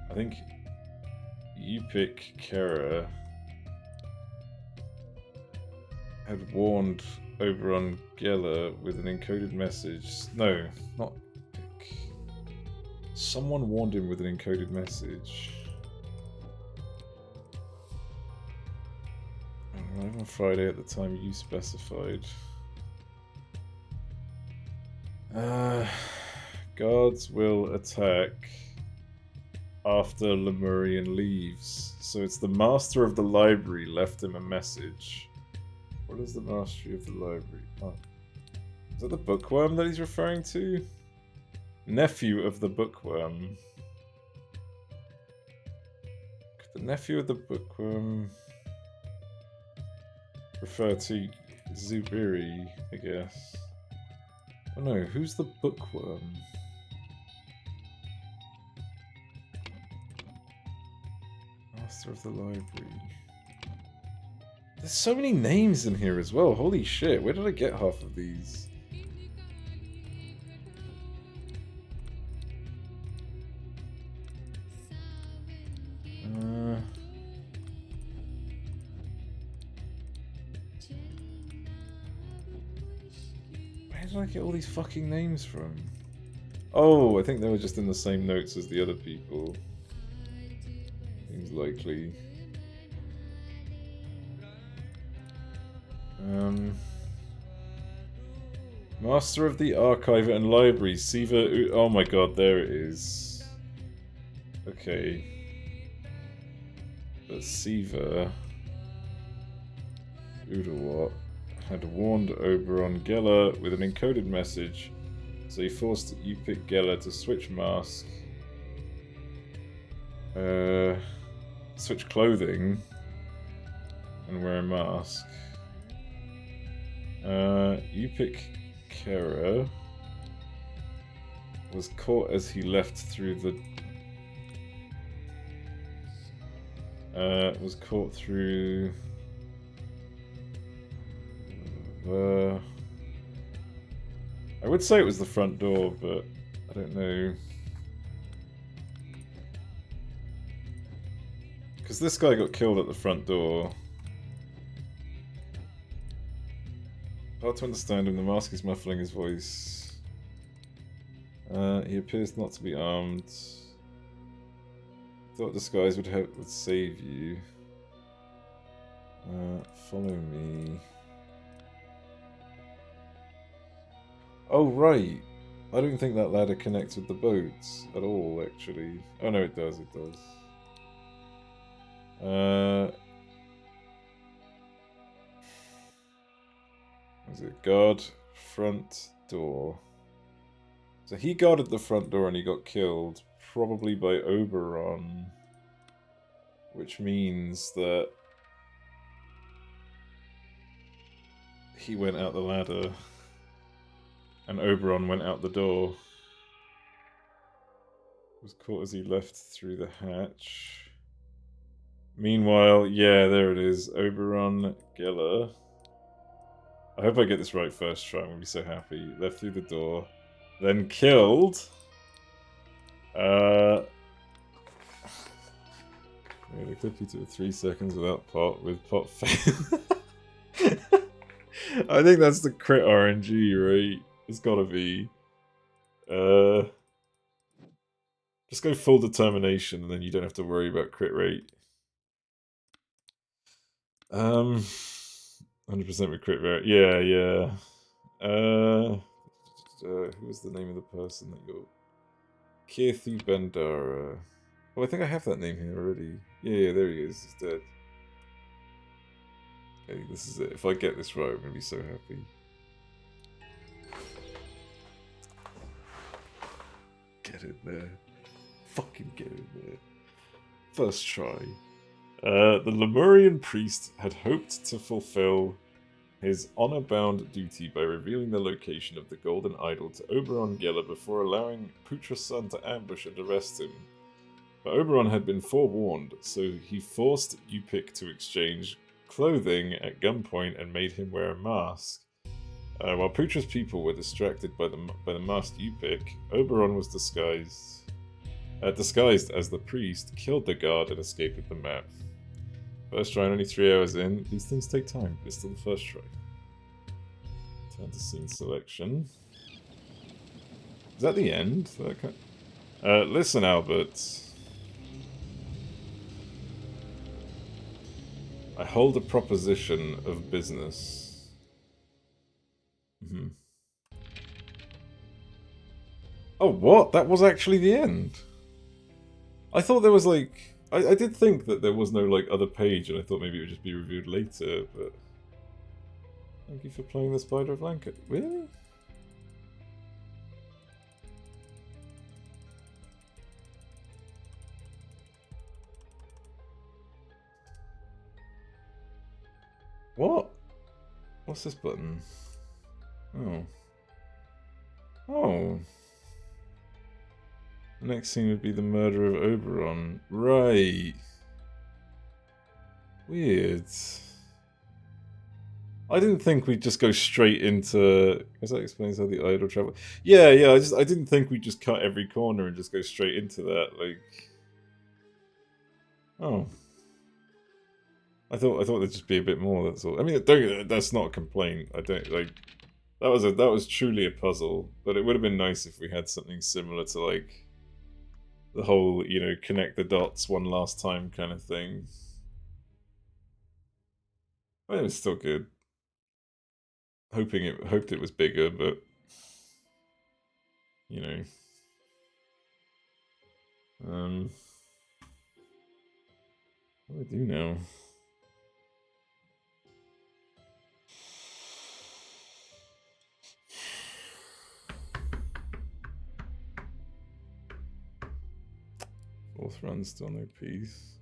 I think you pick Kara had warned Oberon Geller with an encoded message. No, not pick. Someone warned him with an encoded message. Arrive on Friday at the time you specified. Guards will attack after Lemurian leaves. So it's the master of the library left him a message. What is the mastery of the library? Oh. Is that the bookworm that he's referring to? Nephew of the bookworm. Could the nephew of the bookworm refer to Zubiri, I guess? Oh no, who's the bookworm? Master of the library. There's so many names in here as well. Holy shit, where did I get half of these? Where did I get all these fucking names from? Oh, I think they were just in the same notes as the other people. Seems likely. Master of the Archive and Library, Siva. Oh my god, there it is. Okay. But Siva Udawat had warned Oberon Geller with an encoded message, so he forced Upik Geller to switch mask. Switch clothing and wear a mask. Upik Kera was caught as he left through the... was caught through... I would say it was the front door, but I don't know. Because this guy got killed at the front door. Hard to understand him. The mask is muffling his voice. He appears not to be armed. Thought disguise would save you. Follow me. Oh, right. I don't think that ladder connects with the boats at all, actually. Oh, no, it does, it does. Was it guard front door? So he guarded the front door and he got killed, probably by Oberon. Which means that he went out the ladder. And Oberon went out the door. Was caught as he left through the hatch. Meanwhile, yeah, there it is. Oberon Geller. I hope I get this right first try. I'm going to be so happy. Left through the door. Then killed. Yeah, they clip you to 3 seconds without pot, with pot fail. I think that's the crit RNG, right? It's gotta be. Just go full determination and then you don't have to worry about crit rate. 100% with crit rate. Yeah, yeah. Who was the name of the person that you're... Kirthi Bandara. Oh, I think I have that name here already. Yeah, there he is. He's dead. Okay, this is it. If I get this right, I'm going to be so happy. Get it there. Fucking get it there. First try. The Lemurian priest had hoped to fulfill his honor-bound duty by revealing the location of the golden idol to Oberon Geller before allowing Putra's son to ambush and arrest him. But Oberon had been forewarned, so he forced Yupik to exchange clothing at gunpoint and made him wear a mask. While Putra's people were distracted by the masked Yupik, Oberon was disguised as the priest, killed the guard, and escaped with the map. First try and only 3 hours in. These things take time, but it's still the first try. Turn to scene selection. Is that the end? Listen, Albert. I hold a proposition of business. Oh, what? That was actually the end? I thought there was like... I did think that there was no like other page, and I thought maybe it would just be reviewed later, but... Thank you for playing the Spider Blanket. Really? What? What's this button? Oh. Oh. The next scene would be the murder of Oberon. Right. Weird. I didn't think we'd just go straight into... Guess that explains how the idol travel... Yeah, I didn't think we'd just cut every corner and just go straight into that, like... Oh. I thought there'd just be a bit more, that's all. I mean, that's not a complaint. I don't, like... That was truly a puzzle, but it would have been nice if we had something similar to, like... The whole, you know, connect the dots one last time kind of thing. But it was still good. Hoped it was bigger, but you know. What do I do now? Fourth run, still no peace.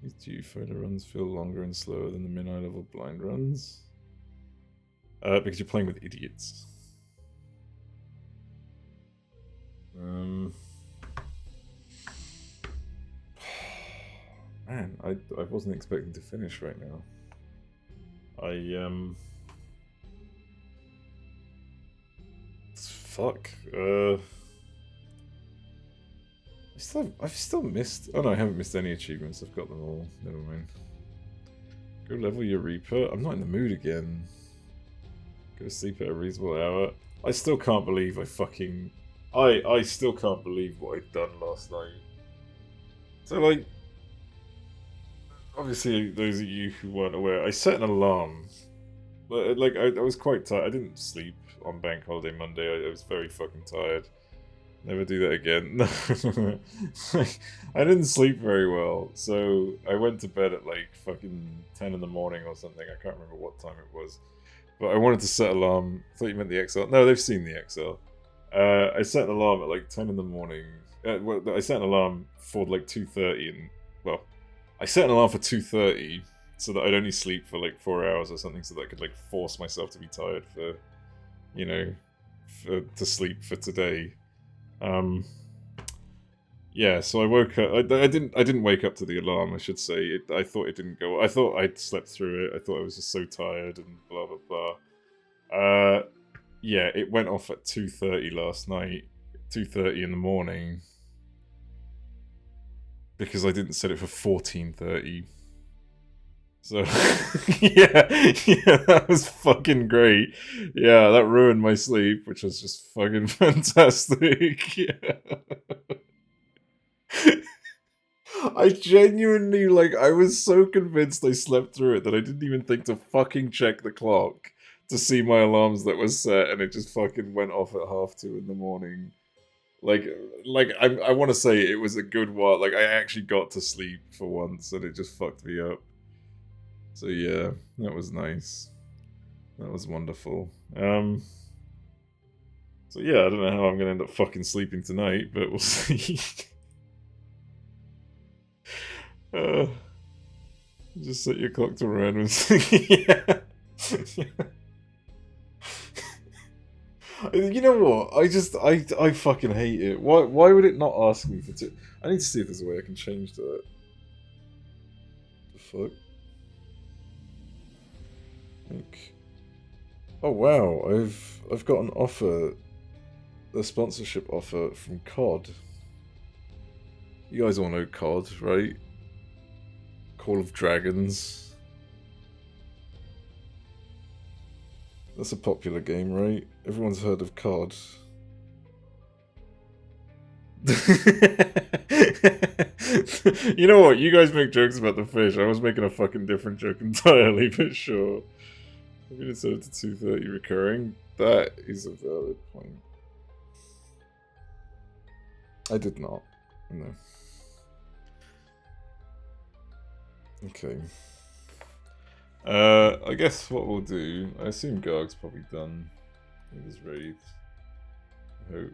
These Geophoto runs feel longer and slower than the mid-eye level blind runs. Because you're playing with idiots. Man, I wasn't expecting to finish right now. Fuck. I've still missed... Oh no, I haven't missed any achievements. I've got them all. Never mind. Go level your Reaper. I'm not in the mood again. Go to sleep at a reasonable hour. I still can't believe I still can't believe what I'd done last night. So, like, obviously, those of you who weren't aware, I set an alarm. But, like, I was quite tired. I didn't sleep on Bank Holiday Monday. I was very fucking tired. Never do that again. I didn't sleep very well, so I went to bed at like fucking 10 in the morning or something. I can't remember what time it was. But I wanted to set an alarm. I thought you meant the XL. No, they've seen the XL. I set an alarm at like 10 in the morning. Well, I set an alarm for like 2:30 and, well, I set an alarm for 2:30 so that I'd only sleep for like 4 hours or something so that I could like force myself to be tired for, you know, to sleep for today. Yeah, so I woke up. I didn't wake up to the alarm. I should say. I thought it didn't go. I thought I'd slept through it. I thought I was just so tired and blah blah blah. Yeah, it went off at 2:30 last night. 2:30 in the morning. Because I didn't set it for 14:30. So yeah, that was fucking great. Yeah, that ruined my sleep, which was just fucking fantastic. Yeah. I genuinely, like, I was so convinced I slept through it that I didn't even think to fucking check the clock to see my alarms that was set, and it just fucking went off at 2:30 in the morning. Like I want to say it was a good while. Like, I actually got to sleep for once, and it just fucked me up. So yeah, that was nice. That was wonderful. So yeah, I don't know how I'm gonna end up fucking sleeping tonight, but we'll see. Just set your clock to random. Yeah. You know what? I fucking hate it. Why would it not ask me for two? I need to see if there's a way I can change that. The fuck? Like, oh wow, I've got an offer, a sponsorship offer from COD. You guys all know COD, right? Call of Dragons. That's a popular game, right? Everyone's heard of COD. You know what? You guys make jokes about the fish. I was making a fucking different joke entirely, but sure. I'm gonna set it to 2:30 recurring. That is a valid point. I did not. No. Okay. I guess what we'll do, I assume Garg's probably done with his raid. I hope.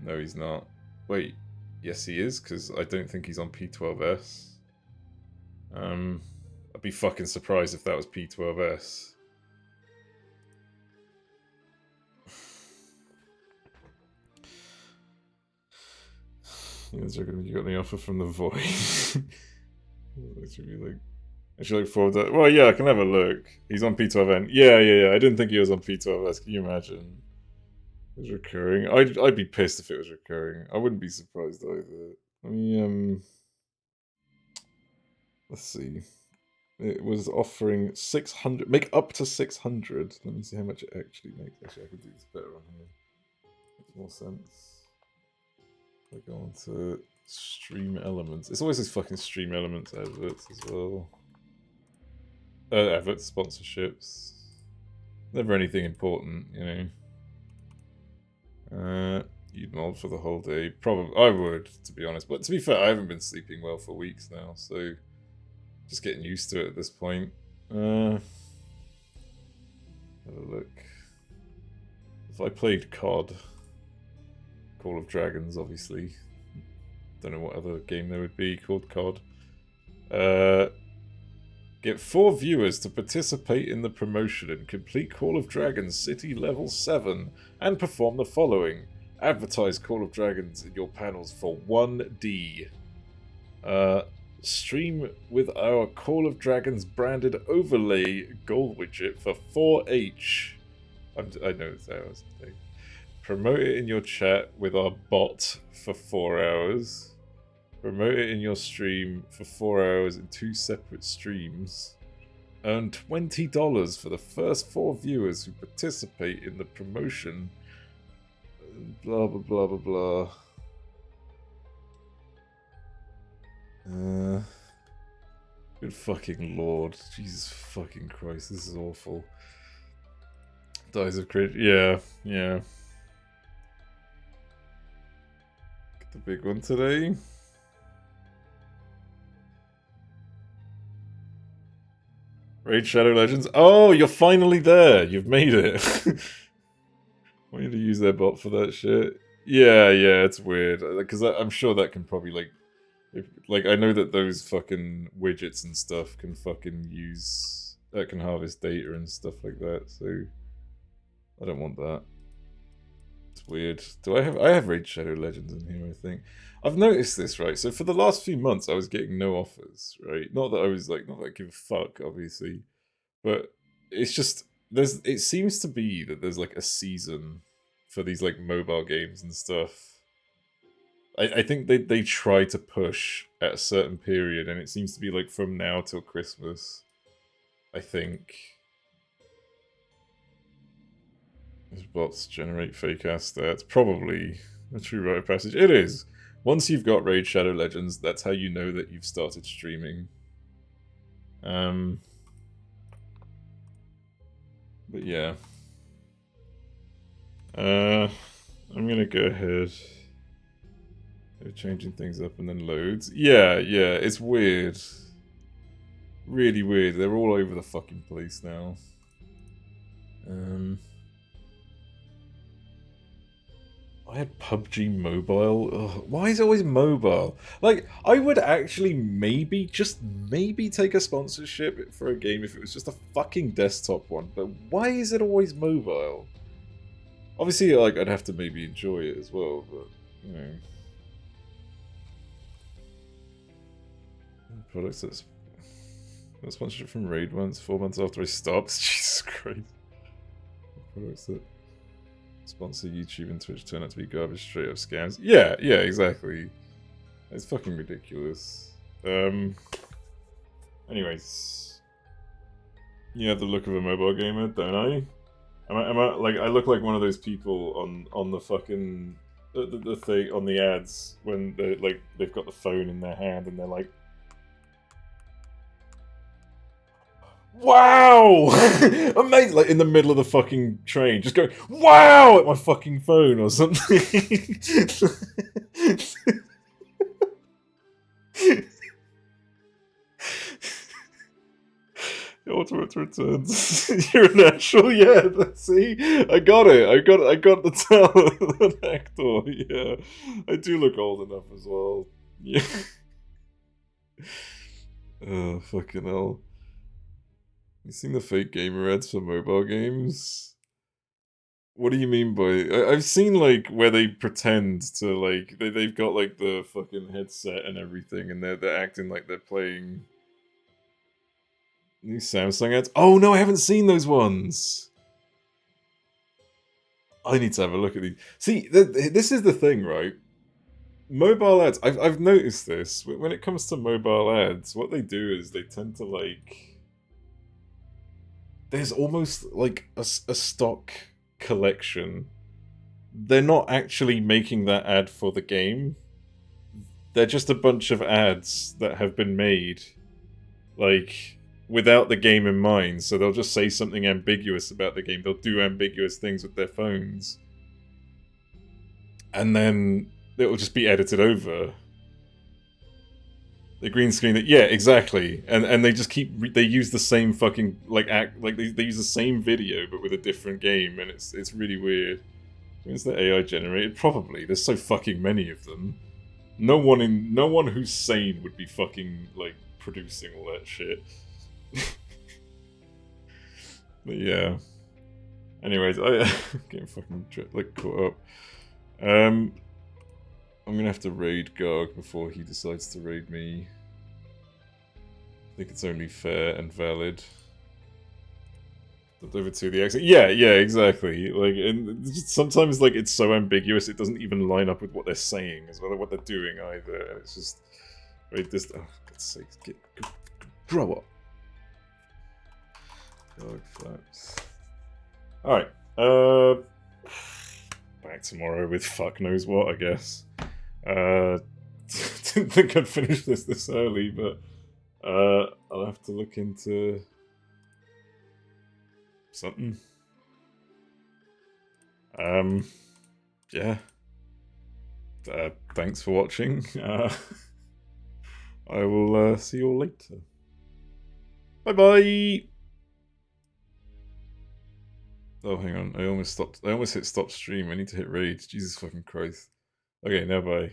No, he's not. Wait, yes he is, because I don't think he's on P12S. I'd be fucking surprised if that was P12S. You guys reckon you got any offer from the Void? I should look forward to that. Well, yeah, I can have a look. He's on P12N. Yeah. I didn't think he was on P12S. Can you imagine? It was recurring. I'd be pissed if it was recurring. I wouldn't be surprised either. Let me let's see. It was offering 600. Make up to 600. Let me see how much it actually makes. Actually, I could do this better on here. Makes more sense. I go on to stream elements. It's always these fucking stream elements adverts as well. Adverts, sponsorships. Never anything important, you know. You'd mold for the whole day. Probably, I would, to be honest. But to be fair, I haven't been sleeping well for weeks now, so just getting used to it at this point. Have a look. If I played COD, Call of Dragons, obviously. Don't know what other game there would be called COD. Get 4 viewers to participate in the promotion and complete Call of Dragons City Level 7 and perform the following. Advertise Call of Dragons in your panels for 1D. Stream with our Call of Dragons branded overlay goal widget for 4H. I know it's hours today. Promote it in your chat with our bot for 4 hours. Promote it in your stream for 4 hours in 2 separate streams. Earn $20 for the first 4 viewers who participate in the promotion. Blah, blah, blah, blah, blah. Good fucking lord. Jesus fucking Christ, this is awful. Dies of crit. Yeah. Get the big one today. Raid Shadow Legends. Oh, you're finally there. You've made it. Want you to use their bot for that shit? Yeah, it's weird. Because I'm sure that can probably, like, I know that those fucking widgets and stuff can fucking use... That can harvest data and stuff like that, so... I don't want that. It's weird. I have Raid Shadow Legends in here, I think. I've noticed this, right? So for the last few months, I was getting no offers, right? Not that I was, like, not that I give a fuck, obviously. But it's just... It seems to be that there's, like, a season for these, like, mobile games and stuff. I think they try to push at a certain period, and it seems to be, like, from now till Christmas. I think. These bots generate fake-ass stats. Probably a true rite of passage. It is! Once you've got Raid Shadow Legends, that's how you know that you've started streaming. But yeah. I'm gonna go ahead. They're changing things up and then loads. Yeah, it's weird. Really weird. They're all over the fucking place now. I had PUBG Mobile. Ugh, why is it always mobile? Like, I would actually maybe, just maybe take a sponsorship for a game if it was just a fucking desktop one, but why is it always mobile? Obviously, like, I'd have to maybe enjoy it as well, but, you know. Products that's... Got sponsorship from Raid once, 4 months after I stopped. Jesus Christ. Products that... sponsor YouTube and Twitch turn out to be garbage, straight up scams. Yeah, exactly. It's fucking ridiculous. Anyways. You have the look of a mobile gamer, don't I? Am I like, I look like one of those people on the fucking the thing on the ads when they like they've got the phone in their hand and they're like, wow! Amazing! Like, in the middle of the fucking train, just going, wow! At my fucking phone or something. Ultimate returns. You're a natural, yeah. See, I got it. I got the talent actor. Yeah, I do look old enough as well. Yeah. Oh, fucking hell. You seen the fake gamer ads for mobile games? What do you mean by... I've seen, like, where they pretend to, like... They've got, like, the fucking headset and everything, and they're acting like they're playing... New Samsung ads? Oh, no, I haven't seen those ones! I need to have a look at these. See, this is the thing, right? Mobile ads... I've noticed this. When it comes to mobile ads, what they do is they tend to, like... There's almost, like, a stock collection. They're not actually making that ad for the game. They're just a bunch of ads that have been made, like, without the game in mind. So they'll just say something ambiguous about the game. They'll do ambiguous things with their phones. And then it'll just be edited over. The green screen, yeah, exactly, and they just keep they use the same fucking they use the same video but with a different game, and it's really weird. Is the AI generated? Probably. There's so fucking many of them. No one who's sane would be fucking like producing all that shit. But yeah. Anyways, I getting fucking like caught up. I'm gonna have to raid Garg before he decides to raid me. I think it's only fair and valid. Over to the exit. Yeah, exactly. Like, and sometimes like it's so ambiguous it doesn't even line up with what they're saying as well, or what they're doing either. And it's just, right, this. Oh, God's sake, grow up. Dog flaps. Alright. Back tomorrow with fuck knows what, I guess. Didn't think I'd finish this early, but I'll have to look into something. Yeah. Thanks for watching. I will see you all later. Bye-bye! Oh, hang on. I almost hit stop stream. I need to hit rage. Jesus fucking Christ. Okay, now bye.